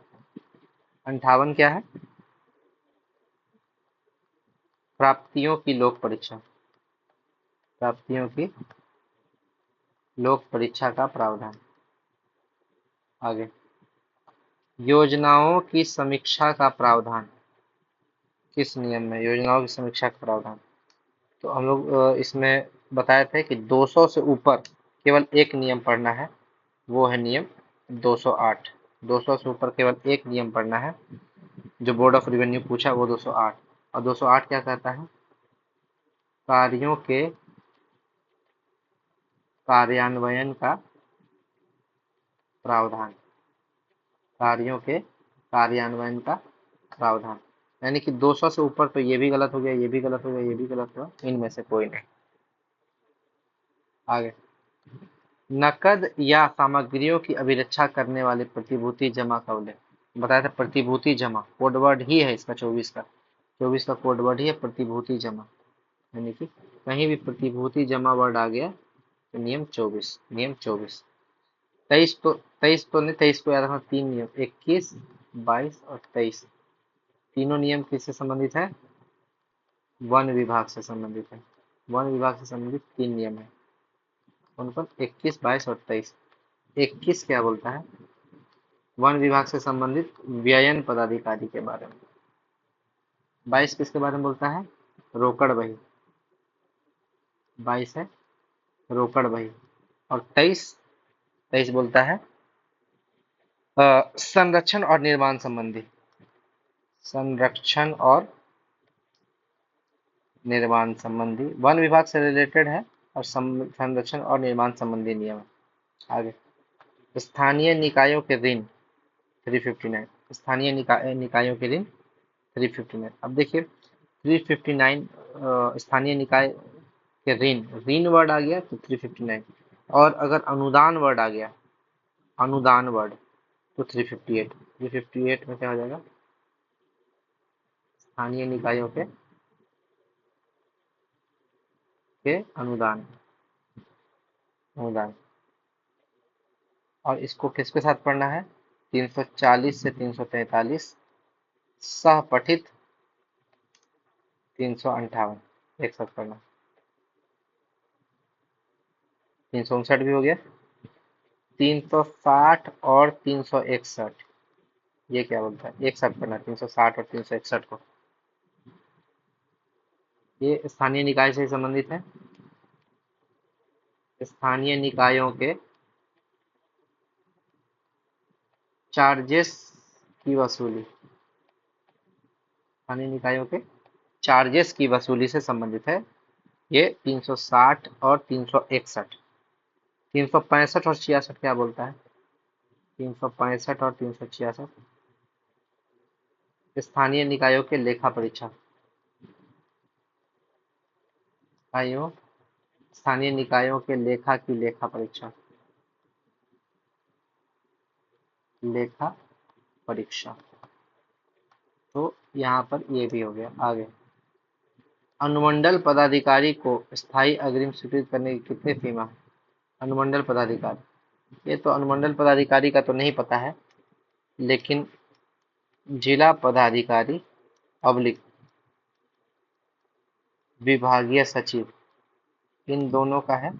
A: 58 क्या है? प्राप्तियों की लोक परीक्षा। प्राप्तियों की लोक परीक्षा का प्रावधान। आगे, योजनाओं की समीक्षा का प्रावधान। किस नियम में योजनाओं की समीक्षा का प्रावधान? तो हम लोग इसमें बताए थे कि 200 से ऊपर केवल एक नियम पढ़ना है, वो है नियम 208। 200 से ऊपर केवल एक नियम पढ़ना है, जो बोर्ड ऑफ रिवेन्यू पूछा वो 208। और 208 क्या कहता है? कार्यों के कार्यान्वयन का प्रावधान। कार्यों के कार्यान्वयन का प्रावधान, यानी कि 200 से ऊपर तो ये भी गलत हो गया, ये भी गलत हो गया, ये भी गलत हुआ, इनमें से कोई नहीं। आगे, नकद या सामग्रियों की अभिरक्षा करने वाले प्रतिभूति जमा का उल्लेख। बताया था प्रतिभूति जमा कोड वर्ड ही है इसका, 24 का कोड वर्ड ही है प्रतिभूति जमा, यानी कि कहीं भी प्रतिभूति जमा वर्ड आ गया तो नियम 24। नियम 24, 23 तो नहीं, 23 को याद रखना। 3 नियम, 21 22 और 23, तीनों नियम किससे संबंधित है? वन विभाग से संबंधित है। वन विभाग से संबंधित 3 नियम है। कौन कौन? 21 22 और 23। 21 क्या बोलता है? वन विभाग से संबंधित व्ययन पदाधिकारी के बारे में। 22 किसके बारे में बोलता है? रोकड़ बही। 22 है रोकड़ बही। और 23 बोलता है संरक्षण और निर्माण संबंधी। संरक्षण और निर्माण संबंधी वन विभाग से रिलेटेड है, और संरक्षण और निर्माण संबंधी नियम है। आगे, स्थानीय निकायों के ऋण 359। स्थानीय निकायों के ऋण 359। अब देखिए 359 स्थानीय निकाय के ऋण, ऋण वर्ड आ गया तो 359, और अगर अनुदान वर्ड आ गया, अनुदान वर्ड, तो 358। 358 में क्या हो जाएगा? स्थानीय निकायों के अनुदान। अनुदान, और इसको किसके साथ पढ़ना है? 340 से 343, सहपठित 358 एक साथ पढ़ना। 359 भी हो गया, 360 और 361, ये क्या बोलता है? एक साथ पढ़ना 360 और 361 को। ये स्थानीय निकाय से संबंधित है। स्थानीय निकायों के चार्जेस की वसूली। स्थानीय निकायों के चार्जेस की वसूली से संबंधित है ये 360 और 361। 365 और 66 क्या बोलता है? 365 और 366 स्थानीय निकायों के लेखा परीक्षा। आयो, स्थानीय निकायों के लेखा की लेखा परीक्षा। लेखा परीक्षा, तो यहाँ पर ये भी हो गया। आगे, अनुमंडल पदाधिकारी को स्थायी अग्रिम स्वीकृत करने की कितनी सीमा है? अनुमंडल पदाधिकारी, ये तो अनुमंडल पदाधिकारी का तो नहीं पता है, लेकिन जिला पदाधिकारी अब्लिक विभागीय सचिव, इन दोनों का है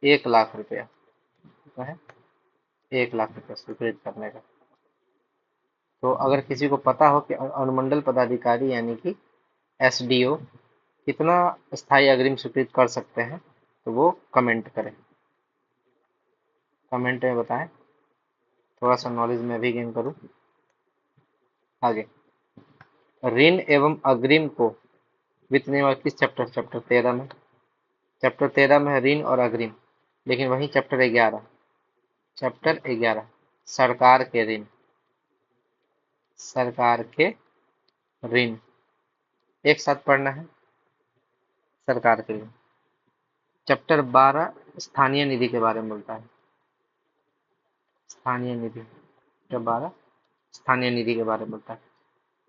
A: 1 लाख रुपया। का है 1 लाख रुपया स्वीकृत करने का। तो अगर किसी को पता हो कि अनुमंडल पदाधिकारी यानी कि एसडीओ कितना स्थायी अग्रिम स्वीकृत कर सकते हैं, तो वो कमेंट करें, कमेंट में बताएं, थोड़ा सा नॉलेज मैं भी गेन करूं। आगे, ऋण एवं अग्रिम को वित्त नियम किस चैप्टर चैप्टर 13 में। चैप्टर 13 में है ऋण और अग्रिम, लेकिन वही चैप्टर 11 सरकार के ऋण, सरकार के ऋण एक साथ पढ़ना है, सरकार के ऋण। चैप्टर 12 स्थानीय निधि के बारे में बोलता है, स्थानीय निधि। चैप्टर 12 स्थानीय निधि के बारे में बोलता है।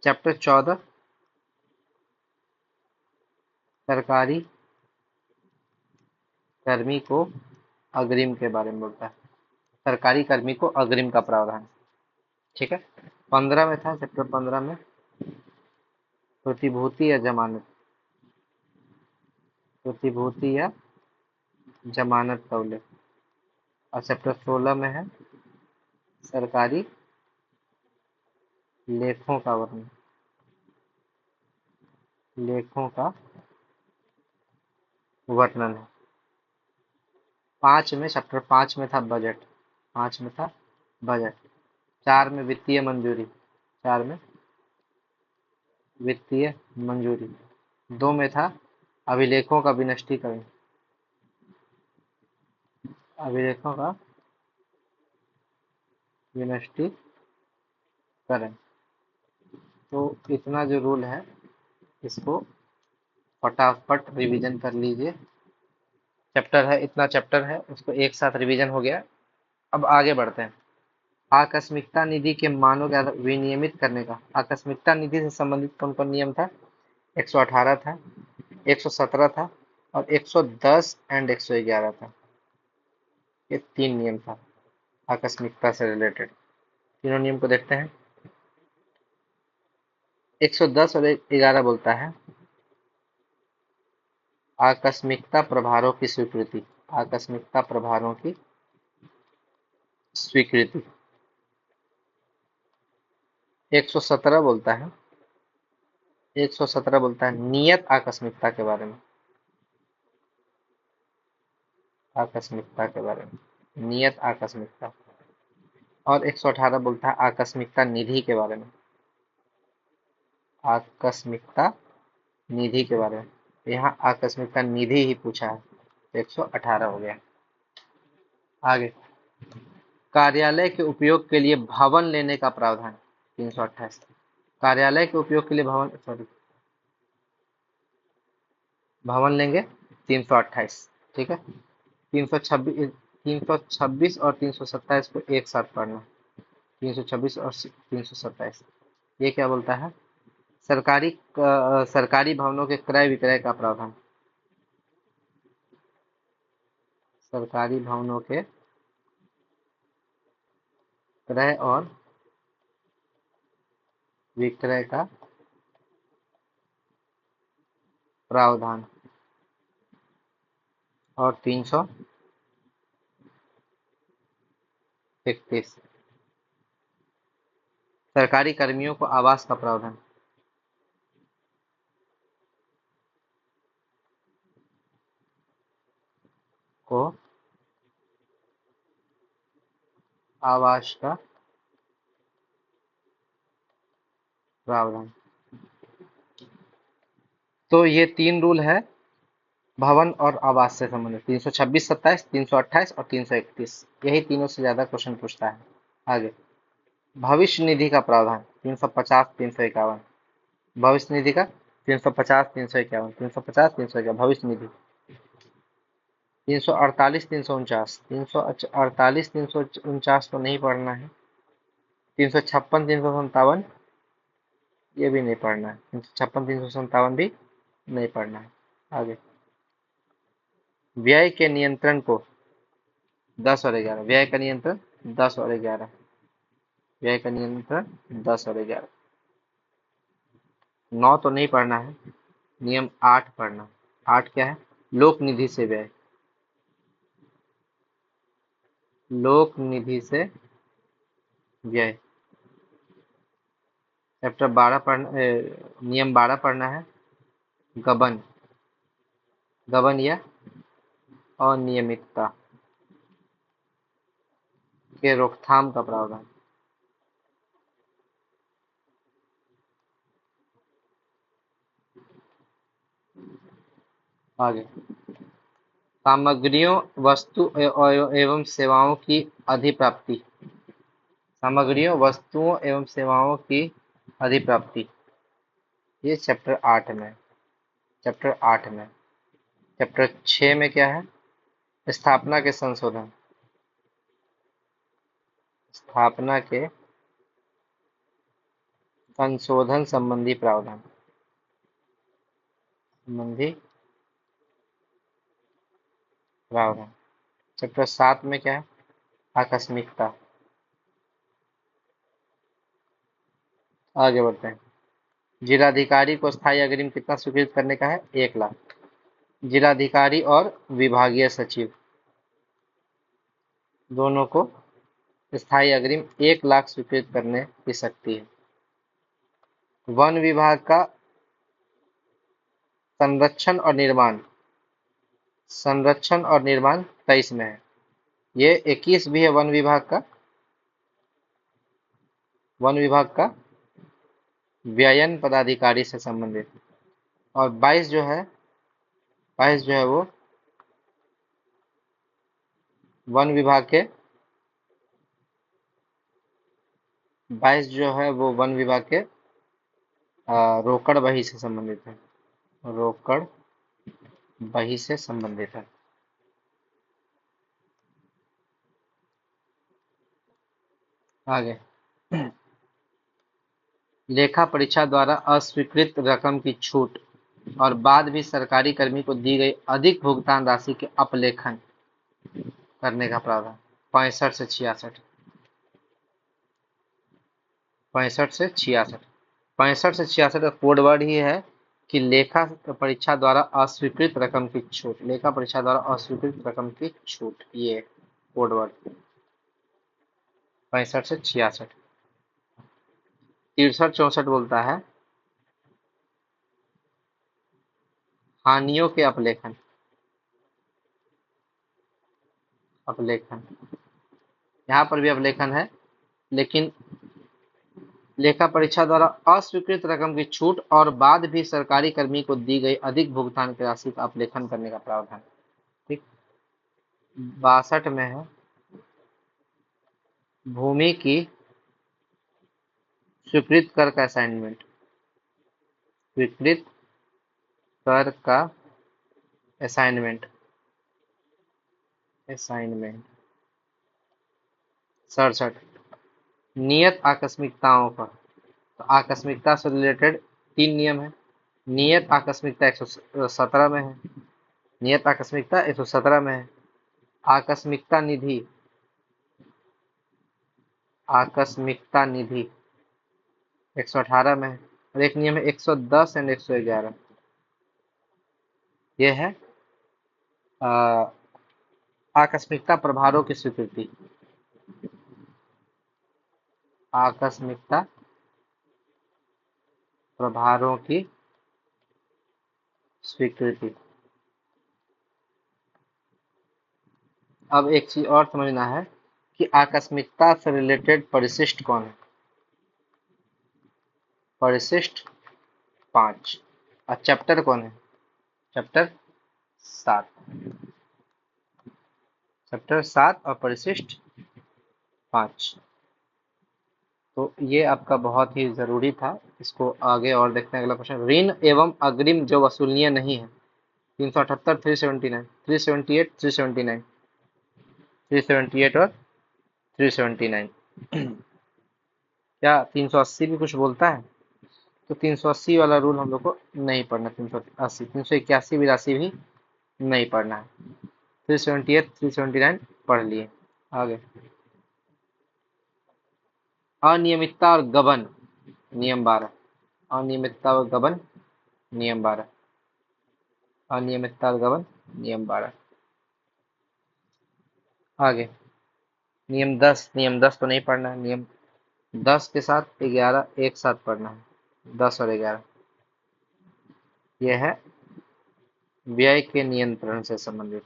A: चैप्टर 14 सरकारी कर्मी को अग्रिम के बारे में बोलता है, सरकारी कर्मी को अग्रिम का प्रावधान। ठीक है। 15 में था, चैप्टर 15 में प्रतिभूति या जमानत, प्रतिभूति या जमानत का उल्लेख। और चैप्टर 16 में है सरकारी लेखों का वर्णन, लेखों का वर्णन है। 5 में चैप्टर 5 में था बजट, 5 में था बजट। 4 में वित्तीय मंजूरी, 4 में वित्तीय मंजूरी। 2 में था अभिलेखों का विनष्टीकरण, अभिलेखों का विनष्टीकरण। तो इतना जो रूल है इसको फटाफट रिवीजन कर लीजिए। चैप्टर है, इतना चैप्टर है, उसको एक साथ रिवीजन हो गया। अब आगे बढ़ते हैं। आकस्मिकता निधि के मानों के विनियमित करने का, आकस्मिकता निधि से संबंधित कौन कौन नियम था। 118 था, 117 था और 110 एंड 111 था। ये 3 नियम था आकस्मिकता से रिलेटेड। तीनों नियम को देखते हैं। 110 और 11 बोलता है आकस्मिकता प्रभारों की स्वीकृति, आकस्मिकता प्रभारों की स्वीकृति। 117 बोलता है, 117 बोलता है नियत आकस्मिकता के बारे में, आकस्मिकता के बारे में, नियत आकस्मिकता। और 118 बोलता है आकस्मिकता निधि के बारे में, आकस्मिकता निधि के बारे में। यहाँ आकस्मिकता निधि ही पूछा है, तो 118 हो गया। आगे, कार्यालय के उपयोग के लिए भवन लेने का प्रावधान 328। कार्यालय के उपयोग के लिए भवन लेंगे 328। ठीक है। 326, 326 और 327 को एक साथ पढ़ना, 326 और 327। ये क्या बोलता है, सरकारी भवनों के क्रय विक्रय का प्रावधान, सरकारी भवनों के क्रय और विक्रय का प्रावधान। और 331 सरकारी कर्मियों को आवास का प्रावधान, को आवास का प्रावधान। तो ये 3 रूल है भवन और आवास से संबंधित, 326, 27, 328 और 331। यही तीनों से ज्यादा क्वेश्चन पूछता है। आगे, भविष्य निधि का प्रावधान 350, 351। भविष्य निधि का 350, 351, 350, 351 भविष्य निधि। 348, 349, 348, 349 तो नहीं पढ़ना है। 356, 357 ये भी नहीं पढ़ना है। 356, 357 भी नहीं पढ़ना है। आगे, व्यय के नियंत्रण को 10 और 11, व्यय का नियंत्रण 10 और 11, व्यय का नियंत्रण 10 और 11। 9 तो नहीं पढ़ना है, नियम 8 पढ़ना। 8 क्या है, लोक निधि से व्यय, लोक निधि से व्यय। चैप्टर 12 पढ़ना, नियम 12 पढ़ना है, गबन, गबन या अनियमितता के रोकथाम का प्रावधान। आगे, सामग्रियों, वस्तु एवं सेवाओं की अधिप्राप्ति। सामग्रियों, वस्तुओं एवं सेवाओं की अधिप्राप्ति, ये चैप्टर 8 में। चैप्टर 8 में। चैप्टर 6 में क्या है? स्थापना के संशोधन। स्थापना के संशोधन संबंधी प्रावधान। संबंधी प्रावधान। चैप्टर 7 में क्या है? आकस्मिकता। आगे बढ़ते हैं। जिलाधिकारी को स्थायी अग्रिम कितना स्वीकृत करने का है? 1 लाख। जिलाधिकारी और विभागीय सचिव दोनों को स्थायी अग्रिम 1 लाख स्वीकृत करने की शक्ति है। वन विभाग का संरक्षण और निर्माण 23 में है। ये 21 भी है वन विभाग का व्ययन पदाधिकारी से संबंधित। और 22 जो है वो वन विभाग के 22 जो है वो वन विभाग के रोकड़ बही से संबंधित है। रोकड़ बही से संबंधित है। आगे, लेखा परीक्षा द्वारा अस्वीकृत रकम की छूट और बाद भी सरकारी कर्मी को दी गई अधिक भुगतान राशि के अपलेखन करने का प्रावधान। 65 से 66। 65 से 66। 65 से 66 का कोड वर्ड ही है कि लेखा परीक्षा द्वारा अस्वीकृत रकम की छूट। लेखा परीक्षा द्वारा अस्वीकृत रकम की छूट, ये कोड वर्ड। 65 से 66। 63-64 बोलता है हानियों के अपलेखन। अपलेखन, यहाँ पर भी अपलेखन है, लेकिन लेखा परीक्षा द्वारा अस्वीकृत रकम की छूट और बाद भी सरकारी कर्मी को दी गई अधिक भुगतान की राशि का अपलेखन करने का प्रावधान। ठीक। 62 में है भूमि की स्वीकृत कर का असाइनमेंट। स्वीकृत कर का असाइनमेंट। असाइनमेंट। 67 नियत आकस्मिकताओं पर। तो आकस्मिकता से रिलेटेड 3 नियम है। नियत आकस्मिकता 117 में है। नियत आकस्मिकता 117 में है। आकस्मिकता निधि। आकस्मिकता निधि 118 में है। और एक नियम है 110 एंड 111। ये है आकस्मिकता प्रभारों की स्वीकृति। आकस्मिकता प्रभारों की स्वीकृति। अब एक चीज और समझना है कि आकस्मिकता से रिलेटेड परिशिष्ट कौन है। परिशिष्ट 5। और चैप्टर कौन है? चैप्टर 7। चैप्टर 7 और परिशिष्ट 5। तो ये आपका बहुत ही जरूरी था। इसको आगे और देखते हैं। अगला क्वेश्चन, ऋण एवं अग्रिम जो वसूलनीय नहीं है। 378, 379, 378, 379, 378 और 379। क्या 380 भी कुछ बोलता है? तो 380 वाला रूल हम लोग को नहीं पढ़ना। 380, 381 भी राशि भी नहीं पढ़ना है। 378, 379 पढ़ लिए। आगे, अनियमितता और गबन नियम 12। अनियमितता और गबन नियम 12। अनियमितता और गबन नियम 12। आगे, नियम 10। नियम 10 तो नहीं पढ़ना है। नियम 10 के साथ 11 एक साथ पढ़ना है। 10 और 11 यह है व्यय के नियंत्रण से संबंधित।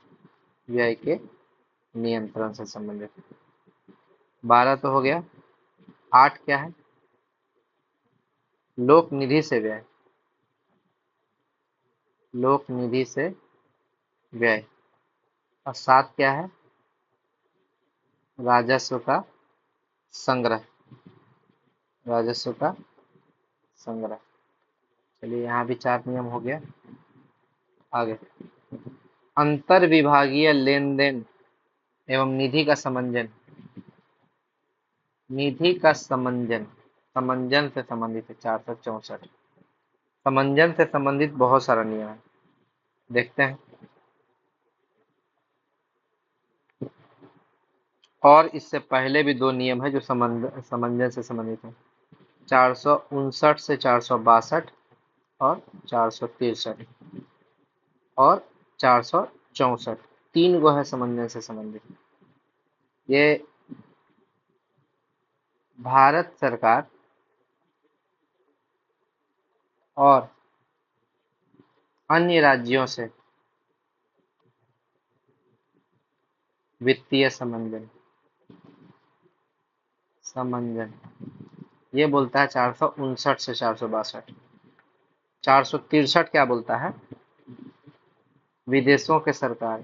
A: व्यय के नियंत्रण से संबंधित। 12 तो हो गया। 8 क्या है? लोक निधि से व्यय। लोक निधि से व्यय। और 7 क्या है? राजस्व का संग्रह। राजस्व का संग्रह। चलिए यहाँ भी 4 नियम हो गया। आगे, अंतर विभागीय लेन देन एवं निधि का समंजन। निधि का समंजन, समंजन से संबंधित है 464। समंजन से संबंधित बहुत सारा नियम है, देखते हैं। और इससे पहले भी 2 नियम है जो समंजन से संबंधित है, 459 से 462 और 463 और 464। 3 गो है समंजन से संबंधित। ये भारत सरकार और अन्य राज्यों से वित्तीय समंजन, समंजन ये बोलता है 459 से 462। 463 क्या बोलता है? विदेशों के सरकार,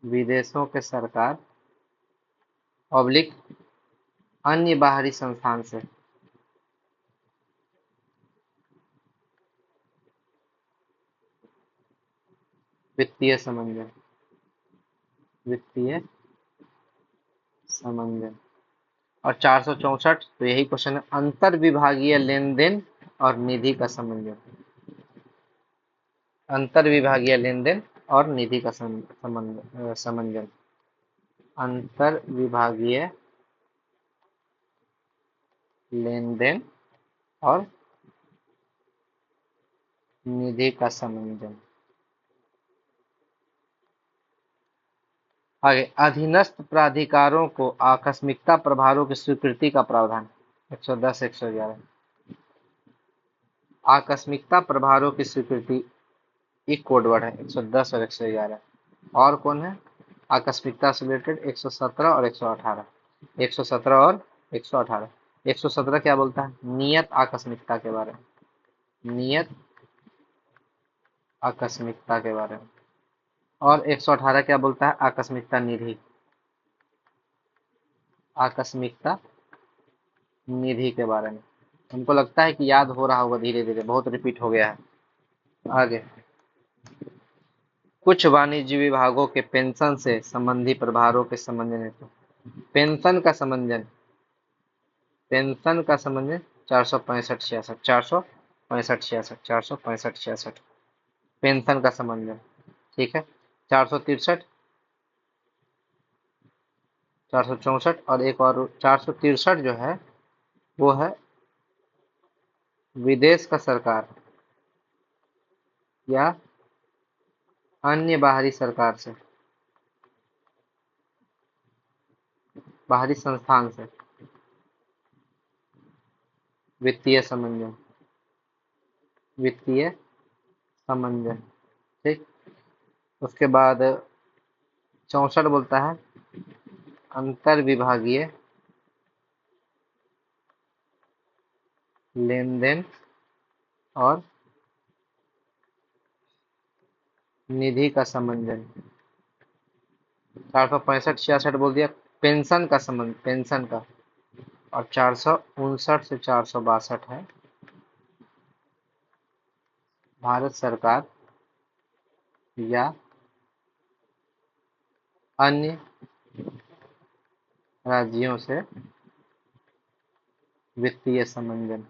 A: विदेशों के सरकार ऑब्लिक अन्य बाहरी संस्थान से वित्तीय समंजन, वित्तीय समंजन। और 464 तो यही क्वेश्चन है, अंतर विभागीय लेन देन और निधि का समंजन। अंतर विभागीय लेन देन और निधि का समंजन। अंतर विभागीय लेन देन और निधि का समंजन। आगे, अधीनस्थ प्राधिकारों को आकस्मिकता प्रभारों की स्वीकृति का प्रावधान। 110 111। आकस्मिकता प्रभारों की स्वीकृति एक कोडवर्ड है 110 और 111। और कौन है आकस्मिकता से रिलेटेड? 117 और 118। 117 और 118। 117 क्या बोलता है? नियत आकस्मिकता के बारे में, नियत आकस्मिकता के बारे में। और 118 क्या बोलता है? आकस्मिकता निधि, आकस्मिकता निधि के बारे में। हमको लगता है कि याद हो रहा होगा, धीरे धीरे बहुत रिपीट हो गया है। आगे, कुछ वाणिज्य विभागों के पेंशन से संबंधी प्रभारों के समंजन हेतु। पेंशन का समंजन, पेंशन का समंजन 465 66, 465 66, 465 66। पेंशन का समंजन, ठीक है। 463, 464 और एक और 463 जो है वो है विदेश का सरकार या अन्य बाहरी सरकार से, बाहरी संस्थान से वित्तीय समंजन, वित्तीय समंजन, ठीक। उसके बाद 64 बोलता है अंतर विभागीय लेन देन और निधि का समंजन। 465 66 बोल दिया पेंशन का संबंध, पेंशन का। और 459 से 462 है भारत सरकार या अन्य राज्यों से वित्तीय समंजन।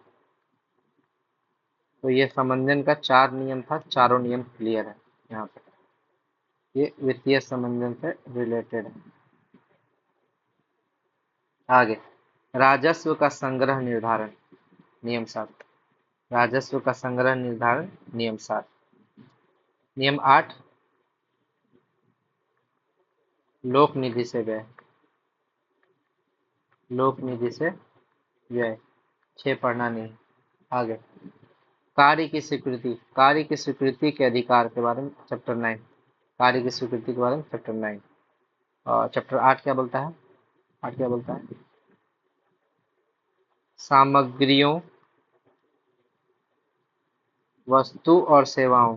A: तो ये समंजन का 4 नियम था, चारों नियम क्लियर है यहाँ पे। ये वित्तीय समंजन से रिलेटेड है। आगे, राजस्व का संग्रह निर्धारण, नियम 7। राजस्व का संग्रह निर्धारण, नियम 7। नियम 8, लोक निधि से व्यय, लोक निधि से व्यय। 6 पढ़ना नहीं। आगे, कार्य की स्वीकृति, कार्य की स्वीकृति के अधिकार के बारे में चैप्टर 9। कार्य की स्वीकृति के बारे में चैप्टर 9। और चैप्टर 8 क्या बोलता है? 8 क्या बोलता है? सामग्रियों वस्तु और सेवाओं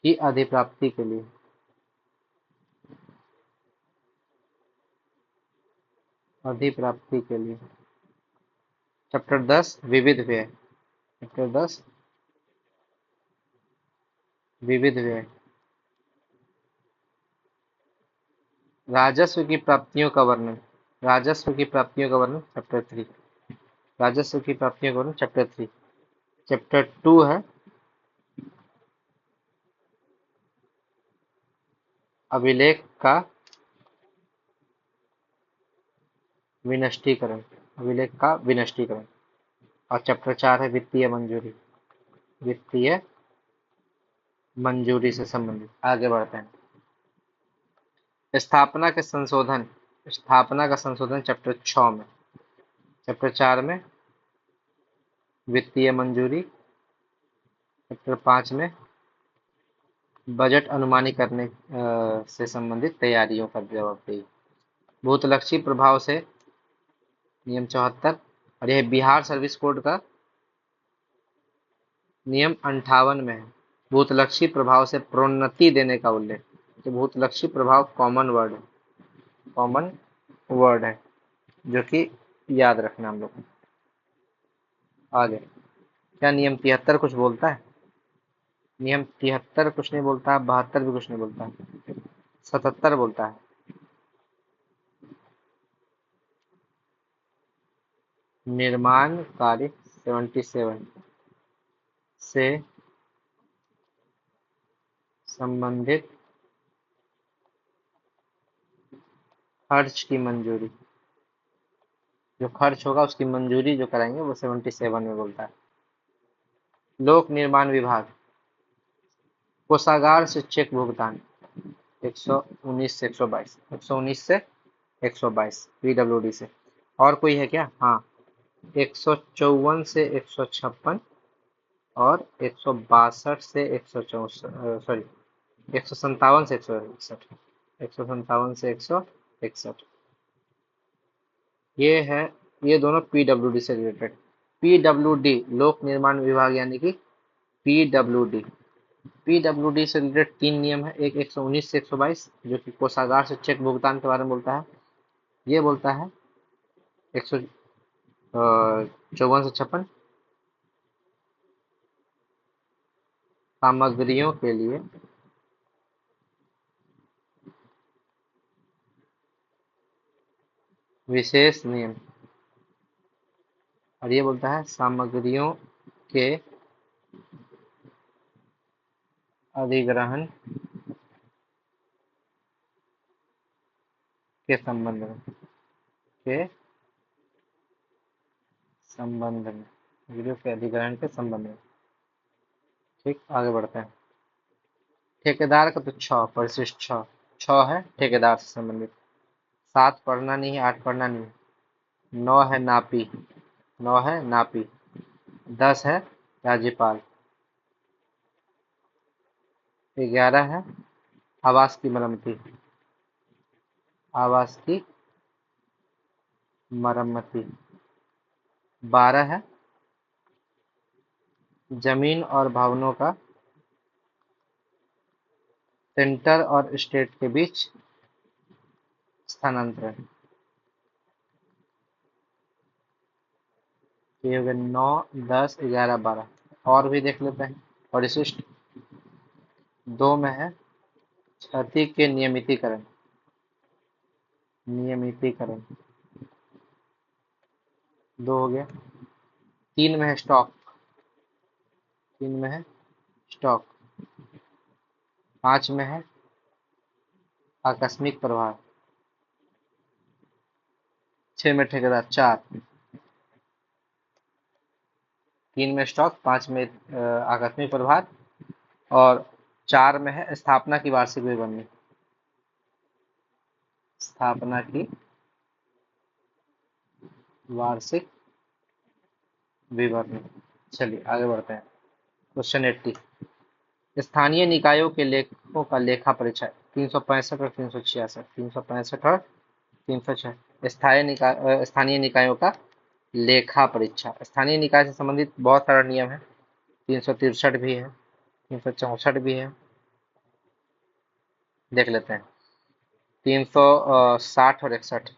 A: की अधिप्राप्ति के लिए। अधिप्राप्ति के लिए। चैप्टर 10 विविध व्यय। चैप्टर 10 विविध व्यय। राजस्व की प्राप्तियों का वर्णन। राजस्व की प्राप्तियों का वर्णन चैप्टर 3। राजस्व की प्राप्तियों का वर्णन चैप्टर 3। चैप्टर 2 है अभिलेख का विनष्टीकरण। अभिलेख का विनष्टीकरण। और चैप्टर 4 है वित्तीय मंजूरी। वित्तीय मंजूरी से संबंधित। आगे बढ़ते हैं। स्थापना के संशोधन। स्थापना का संशोधन चैप्टर 6 में। चैप्टर 4 में वित्तीय मंजूरी। चैप्टर 5 में बजट अनुमानी करने से संबंधित तैयारियों का जवाबदेही। भूतलक्षी प्रभाव से नियम 74। और यह बिहार सर्विस कोड का नियम 58 में है। भूतलक्षी प्रभाव से प्रोन्नति देने का उल्लेख। तो भूतलक्षी प्रभाव कॉमन वर्ड है। कॉमन वर्ड है जो कि याद रखना हम लोग को। आगे क्या नियम 73 कुछ बोलता है? नियम 73 कुछ नहीं बोलता है। 72 भी कुछ नहीं बोलता है। 77 बोलता है। निर्माण कार्य 77 से संबंधित खर्च की मंजूरी। जो खर्च होगा उसकी मंजूरी जो कराएंगे वो 77 में बोलता है। लोक निर्माण विभाग। कोषागार से चेक भुगतान 119 से 122। 119 से 122 पीडब्ल्यूडी से। और कोई है क्या? हाँ, 154 से 156 और 162 से 164, सॉरी 157 से 161। 157 से 161 ये है। ये दोनों पीडब्ल्यूडी से रिलेटेड। पीडब्ल्यूडी लोक निर्माण विभाग यानी कि पीडब्ल्यूडी। पीडब्ल्यूडी से रिलेटेड 3 नियम है। एक 119 से 122 जो कि कोषागार से चेक भुगतान के बारे में बोलता है। ये बोलता है 154 से 56 सामग्रियों के लिए विशेष नियम। और ये बोलता है सामग्रियों के अधिग्रहण के संबंध में। के संबंध में। सामग्रियों के अधिग्रहण के संबंध में। ठीक, आगे बढ़ते हैं। ठेकेदार का तो 6 परिशिष्ट 6। 6 है ठेकेदार से संबंधित। 7 पढ़ना नहीं है, 8 पढ़ना नहीं है। 9 है नापी। 9 है नापी। 10 है राज्यपाल। 11 है आवास की मरम्मती। आवास की मरम्मती। 12 है जमीन और भवनों का सेंटर और स्टेट के बीच स्थानांतरण। ये हो गए 9, 10, 11, 12। और भी देख लेते हैं। परिशिष्ट 2 में है क्षति के नियमितीकरण। नियमितीकरण 2 हो गया। 3 में है स्टॉक। 3 में है स्टॉक। 5 में है आकस्मिक प्रभाव। 6 में ठेकेदार। 4। 3 में स्टॉक, 5 में आकस्मिक प्रभाव और 4 में है स्थापना की वार्षिक विवरणी। स्थापना की वार्षिक विवरणी। चलिए आगे बढ़ते हैं। क्वेश्चन 80। स्थानीय निकायों के लेखों का लेखा परीक्षण 365 और 366। 365 और 306 स्थानीय निकायों का लेखा परीक्षा। स्थानीय निकाय से संबंधित बहुत सारा नियम है। 363 भी है, 364 भी है, देख लेते हैं। 360 और 61,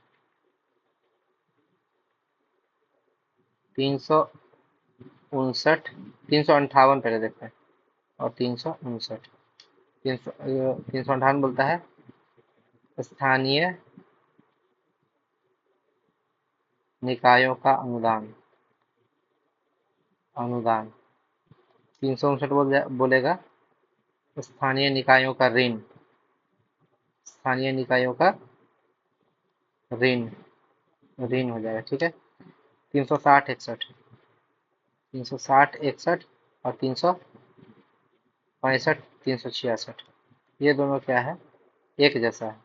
A: 359, 358 पहले देखते हैं, और 359। 358 बोलता है स्थानीय निकायों का अनुदान, अनुदान। 359 बोलेगा स्थानीय निकायों का ऋण, स्थानीय निकायों का ऋण, ऋण हो जाएगा, ठीक है। 360 61, 360 61 और 365 366, ये दोनों क्या है, एक जैसा है।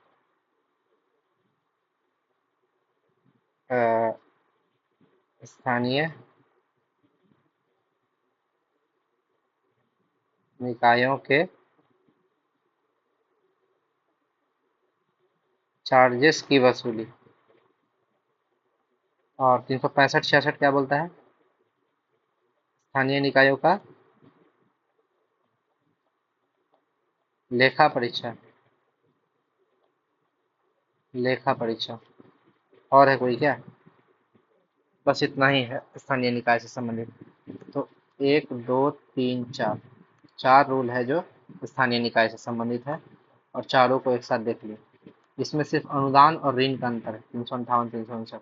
A: स्थानीय निकायों के चार्जेस की वसूली। और 365 66 क्या बोलता है, स्थानीय निकायों का लेखा परीक्षा, लेखा परीक्षा। और है कोई क्या? बस इतना ही है स्थानीय निकाय से संबंधित। तो 1 2 3 4, 4 रूल है जो स्थानीय निकाय से संबंधित है, और चारों को एक साथ देख लिए। इसमें सिर्फ अनुदान और ऋण का अंतर है, 358 359।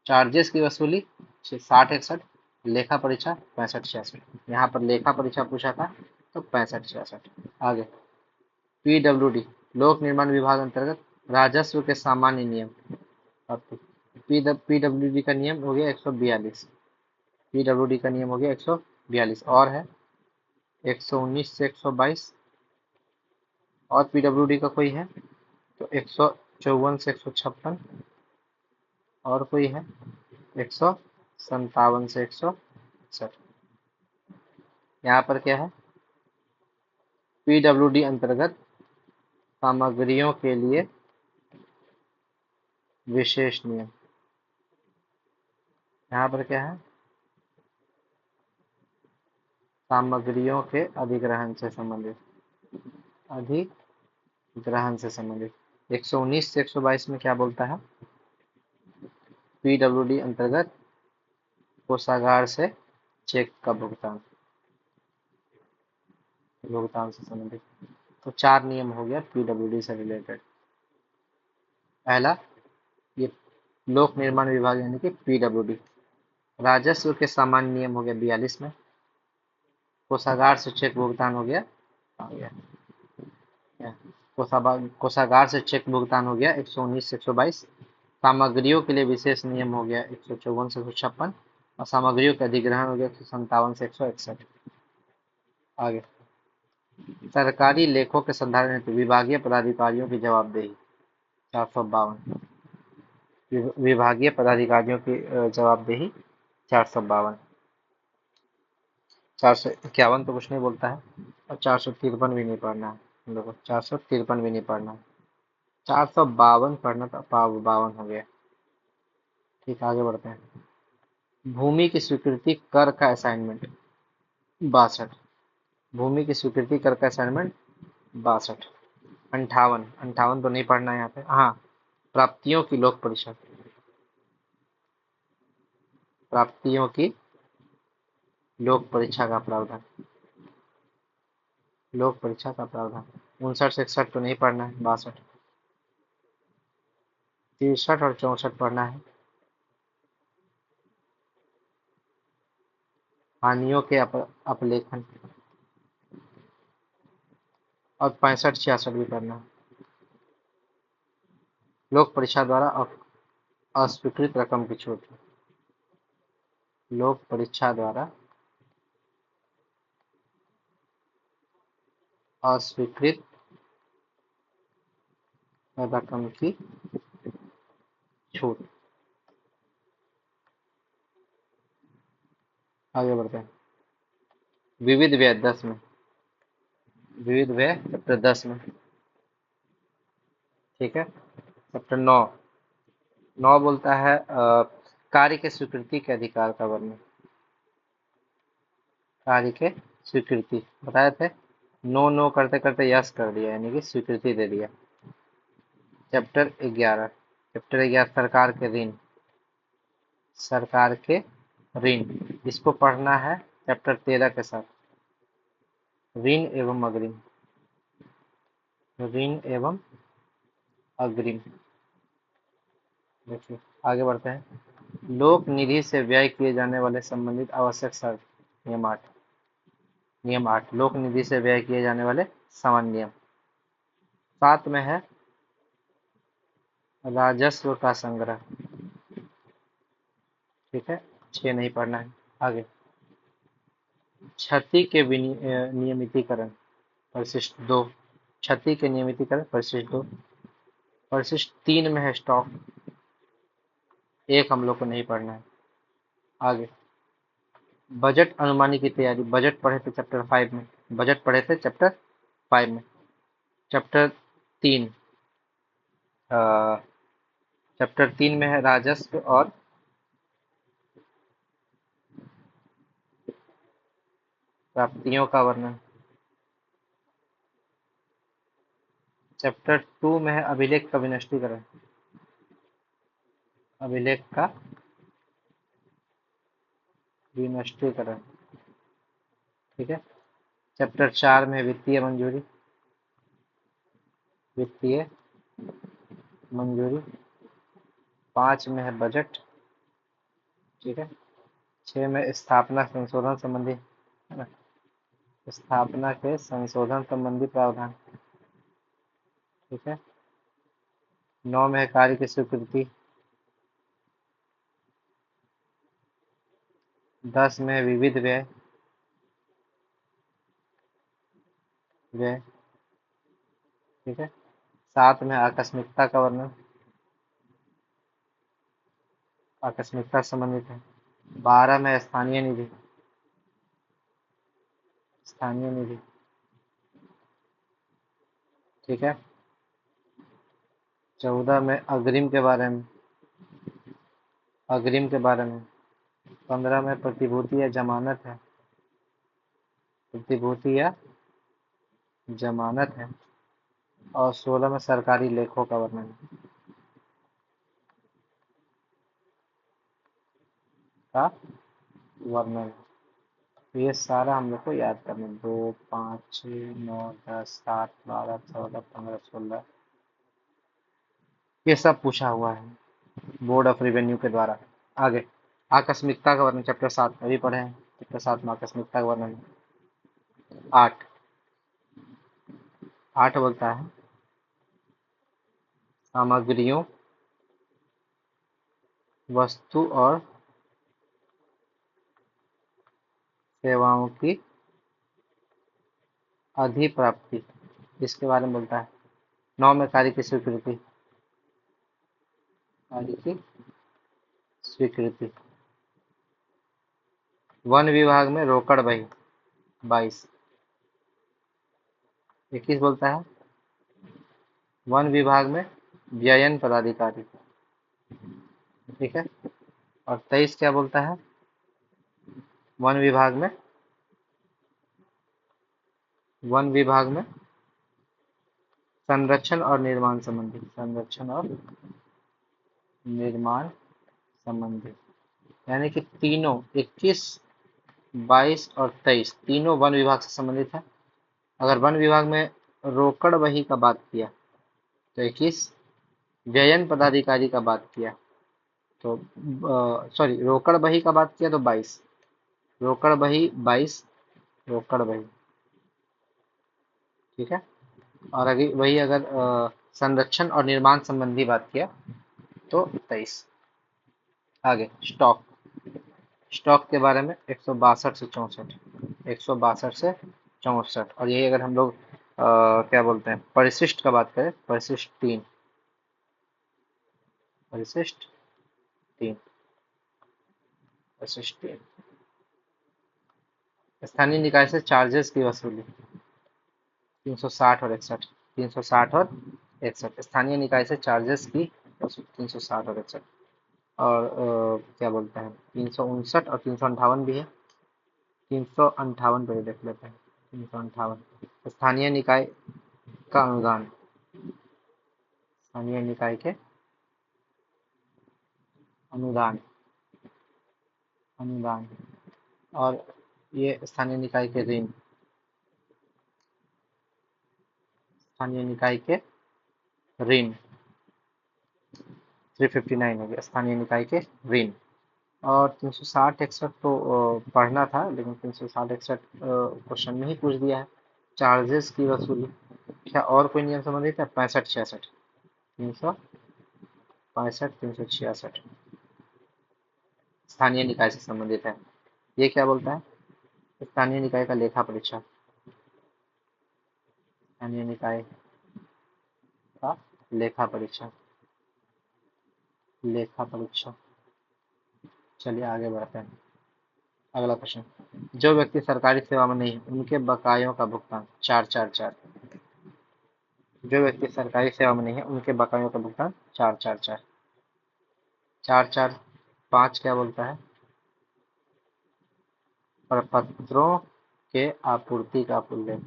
A: चार्जेस की वसूली 60 61, लेखा परीक्षा 65 66। यहाँ पर लेखा परीक्षा पूछा था तो 65 66। आगे पीडब्ल्यूडी, लोक निर्माण विभाग अंतर्गत राजस्व के सामान्य नियम। और पीडब्ल्यूडी का नियम हो गया 142, पीडब्ल्यूडी का नियम हो गया 142, और है 119 से 122। और पीडब्ल्यूडी का कोई है तो 154 से 156, और कोई है 157 से 161। यहाँ पर क्या है, पीडब्ल्यूडी अंतर्गत सामग्रियों के लिए विशेष नियम। यहाँ पर क्या है, सामग्रियों के अधिग्रहण से संबंधित, अधिग्रहण से संबंधित। 119 से 122 में क्या बोलता है, पीडब्ल्यूडी अंतर्गत कोषागार से चेक का भुगतान, भुगतान से संबंधित। तो 4 नियम हो गया पीडब्ल्यूडी से रिलेटेड। पहला, ये लोक निर्माण विभाग यानी कि पीडब्ल्यूडी। राजस्व के सामान्य नियम हो गया 42 में। कोषागार से चेक भुगतान हो गया, आ गया कोषागार से चेक भुगतान हो गया 119 से 122। सामग्रियों के लिए विशेष नियम हो गया 154 से 156, और सामग्रियों का अधिग्रहण हो गया 157 से 161। आगे सरकारी लेखों के संधारण हेतु विभागीय पदाधिकारियों की जवाबदेही 452, विभागीय पदाधिकारियों की जवाबदेही 452। 451 तो कुछ नहीं बोलता है, और 453 भी नहीं पढ़ना है हम लोग को, 453 भी नहीं पढ़ना है। 452 पढ़ना था, 52 हो गया। ठीक, आगे बढ़ते हैं। भूमि की स्वीकृति कर का असाइनमेंट 62, भूमि की स्वीकृति कर का असाइनमेंट 62। 58, 58 तो नहीं पढ़ना है यहाँ पे। हाँ, प्राप्तियों की लोक परीक्षा, प्राप्तियों की लोक परीक्षा का प्रावधान, लोक परीक्षा का प्रावधान। 59 से 61 तो नहीं पढ़ना है, 62। 63 और 64 पढ़ना है। हानियों के अपलेखन, और 65 66 भी पढ़ना है। लोक परीक्षा द्वारा अस्वीकृत रकम की छूट, लोक परीक्षा द्वारा अस्वीकृत रकम की छूट। आगे बढ़ते हैं। विविध व्यय 10 में, विविध व्यय चैप्टर 10 में, ठीक है। चैप्टर 9, 9 बोलता है कार्य के स्वीकृति के अधिकार का वर्णन। कार्य के स्वीकृति बताए थे, नो नो करते करते यस कर दिया, यानी कि स्वीकृति दे दिया। चैप्टर 11, चैप्टर 11 सरकार के ऋण, सरकार के ऋण, इसको पढ़ना है चैप्टर 13 के साथ। ऋण एवं अग्रिम, ऋण एवं अग्रिम। देखिए आगे बढ़ते हैं। लोक निधि से व्यय किए जाने वाले संबंधित आवश्यक शर्त, नियम 8, नियम 8 लोक निधि से व्यय किए जाने वाले सामान्य नियम। 7 में है राजस्व का संग्रह, ठीक है, 6 नहीं पढ़ना है। आगे क्षति के नियमितीकरण, परिशिष्ट 2, क्षति के नियमितीकरण परिशिष्ट 2। परिशिष्ट 3 में है स्टॉक, 1 हम लोग को नहीं पढ़ना है। आगे बजट अनुमानी की तैयारी, बजट पढ़े थे चैप्टर 5 में, बजट पढ़े थे चैप्टर 5 में। चैप्टर 3, चैप्टर 3 में है राजस्व और प्राप्तियों का वर्णन। चैप्टर 2 में है अभिलेख का विनष्टीकरण, अभिलेख का विनष्टीकरण, ठीक है। चैप्टर 4 में वित्तीय मंजूरी, वित्तीय मंजूरी। 5 में है बजट, ठीक है। 6 में स्थापना संशोधन संबंधी, है ना, स्थापना के संशोधन संबंधी प्रावधान, ठीक है। 9 में है कार्य की स्वीकृति। 10 में है विविध व्यय, व्यय, ठीक है। 7 में आकस्मिकता का वर्णन, आकस्मिकता संबंधित है। 12 में स्थानीय निधि, स्थानीय निधि, ठीक है। 14 में अग्रिम के बारे में, अग्रिम के बारे में। 15 में प्रतिभूति या जमानत है, प्रतिभूति या जमानत है। और 16 में सरकारी लेखों का वर्णन, का वर्णन। ये सारा हम लोग को याद करना, 2, 5, 6, 9, 10, 7, 12, 14, 15, 16, ये सब पूछा हुआ है बोर्ड ऑफ रेवेन्यू के द्वारा। आगे आकस्मिकता का वर्णन, चैप्टर 7 अभी पढ़े हैं, चैप्टर 7 में आकस्मिकता का वर्णन। 8, 8 बोलता है सामग्रियों, वस्तु और सेवाओं की अधिप्राप्ति, इसके बारे में बोलता है। 9 में कार्य की स्वीकृति, कार्य की स्वीकृति। वन विभाग में रोकड़ बही, 22। 21 बोलता है वन विभाग में व्ययन पदाधिकारी, ठीक है। और 23 क्या बोलता है, वन विभाग में, वन विभाग में संरक्षण और निर्माण संबंधी, संरक्षण और निर्माण संबंधी, यानी कि तीनों 21, 22 और 23 तीनों वन विभाग से संबंधित है। अगर वन विभाग में रोकड़ बही का बात किया तो 21, व्ययन पदाधिकारी का बात किया तो सॉरी रोकड़ बही का बात किया तो 22, रोकड़ बही 22, रोकड़ बही, ठीक है। और अगर वही अगर संरक्षण और निर्माण संबंधी बात किया तो 23। आगे स्टॉक, स्टॉक के बारे में 162 से 64, 162 से 64। और यही अगर हम लोग क्या बोलते हैं परिशिष्ट का बात करें, परिशिष्ट 3, परिशिष्ट 3, परिशिष्ट 3। स्थानीय निकाय से चार्जेस की वसूली 360 और 61, 360 और 61। स्थानीय निकाय से चार्जेस की वसूली 360 और 61। और क्या बोलते हैं 359 और 358 भी है। 358 पे देख लेते हैं। 358 स्थानीय निकाय का अनुदान, स्थानीय निकाय के अनुदान, अनुदान और ये स्थानीय निकाय के ऋण, स्थानीय निकाय के ऋण 359 हो गया, स्थानीय निकाय के ऋण। और 360-61 तो पढ़ना था, लेकिन 360-61 क्वेश्चन में ही पूछ दिया है। चार्जेस की वसूली, क्या और कोई नियम संबंधित है? 65-66, 365, 366 स्थानीय निकाय से संबंधित है। ये क्या बोलता है? स्थानीय निकाय का लेखा परीक्षा, स्थानीय निकाय का लेखा परीक्षा, लेखा परीक्षा। चलिए आगे बढ़ते हैं। अगला प्रश्न, जो व्यक्ति सरकारी सेवा में नहीं है उनके बकायों का भुगतान 444, जो व्यक्ति सरकारी सेवा में नहीं है उनके बकायों का भुगतान 444। 445 क्या बोलता है? प्रपत्रों के आपूर्ति का उल्लेख।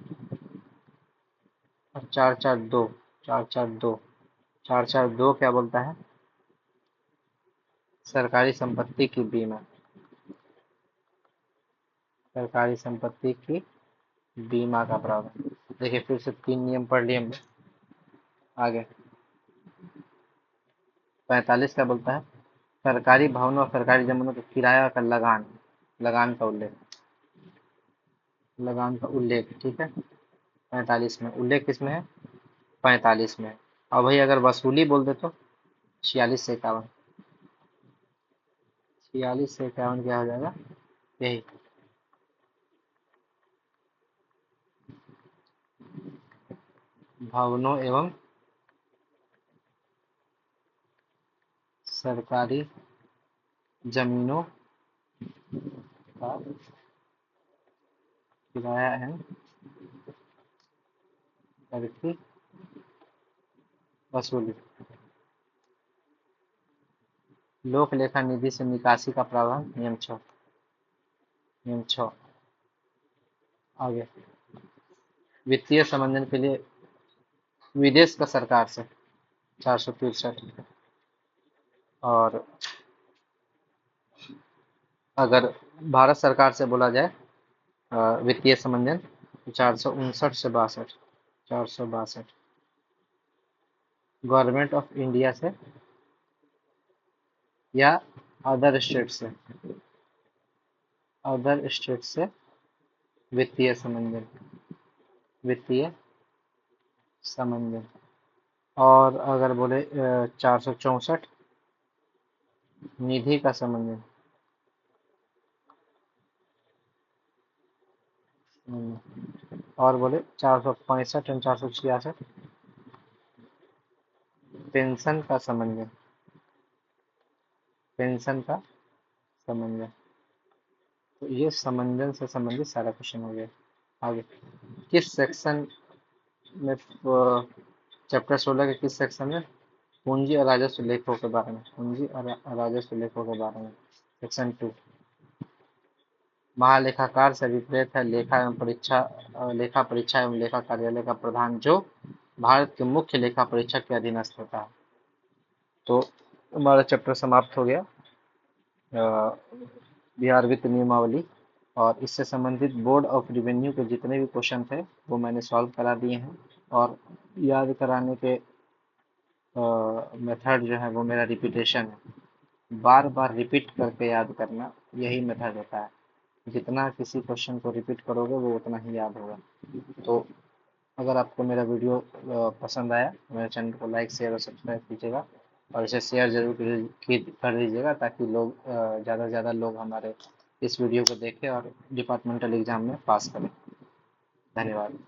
A: और 442, 442, 442 क्या बोलता है? सरकारी संपत्ति की बीमा, सरकारी संपत्ति की बीमा का प्रावधान। देखिए फिर से 3 नियम पढ़ लिए हमने। आगे 45 क्या बोलता है? सरकारी भवनों और सरकारी जमीनों के किराया का लगान, लगान का उल्लेख, लगान का उल्लेख। ठीक है, 45 में उल्लेख किसमें है? 45 में। और भाई अगर वसूली बोल दे तो 46 से 51, 46 से 51 क्या हो जाएगा? यही भवनों एवं सरकारी जमीनों का किराया एवं कर की वसूली। लोक लेखा निधि से निकासी का प्रावधान, नियम 6, नियम 6। आगे वित्तीय समंजन के लिए विदेश का सरकार से 463। और अगर भारत सरकार से बोला जाए वित्तीय समंजन 459 से 62, 462। गवर्नमेंट ऑफ इंडिया से या अदर स्टेट से, अदर स्टेट से वित्तीय समंजन, वित्तीय समंजन। और अगर बोले 464 निधि का समंजन, और बोले 465 एंड 466 पेंशन का समंजन, पेंशन का समंजन। तो ये समंजन से संबंधित सारा क्वेश्चन हो गया। आगे किस सेक्शन में, चैप्टर 16 के किस सेक्शन में पूंजी और राजस्व लेखों के बारे में, पूंजी और राजस्व लेखों के बारे में? सेक्शन 2। महालेखाकार से विपरीत है लेखा एवं परीक्षा, लेखा परीक्षा एवं लेखा कार्यालय का प्रधान जो भारत के मुख्य लेखा परीक्षक के अधीनस्थ होता है। तो हमारा चैप्टर समाप्त हो गया, बिहार वित्त नियमावली। और इससे संबंधित बोर्ड ऑफ रिवेन्यू के जितने भी क्वेश्चन थे वो मैंने सॉल्व करा दिए हैं। और याद कराने के मेथड जो है वो मेरा रिपीटेशन है, बार बार रिपीट करके याद करना, यही मेथड होता है। जितना किसी क्वेश्चन को रिपीट करोगे वो उतना ही याद होगा। तो अगर आपको मेरा वीडियो पसंद आया मेरे चैनल को लाइक शेयर और सब्सक्राइब कीजिएगा, और इसे शेयर जरूर कर दीजिएगा ताकि लोग ज़्यादा से ज़्यादा लोग हमारे इस वीडियो को देखें और डिपार्टमेंटल एग्जाम में पास करें। धन्यवाद।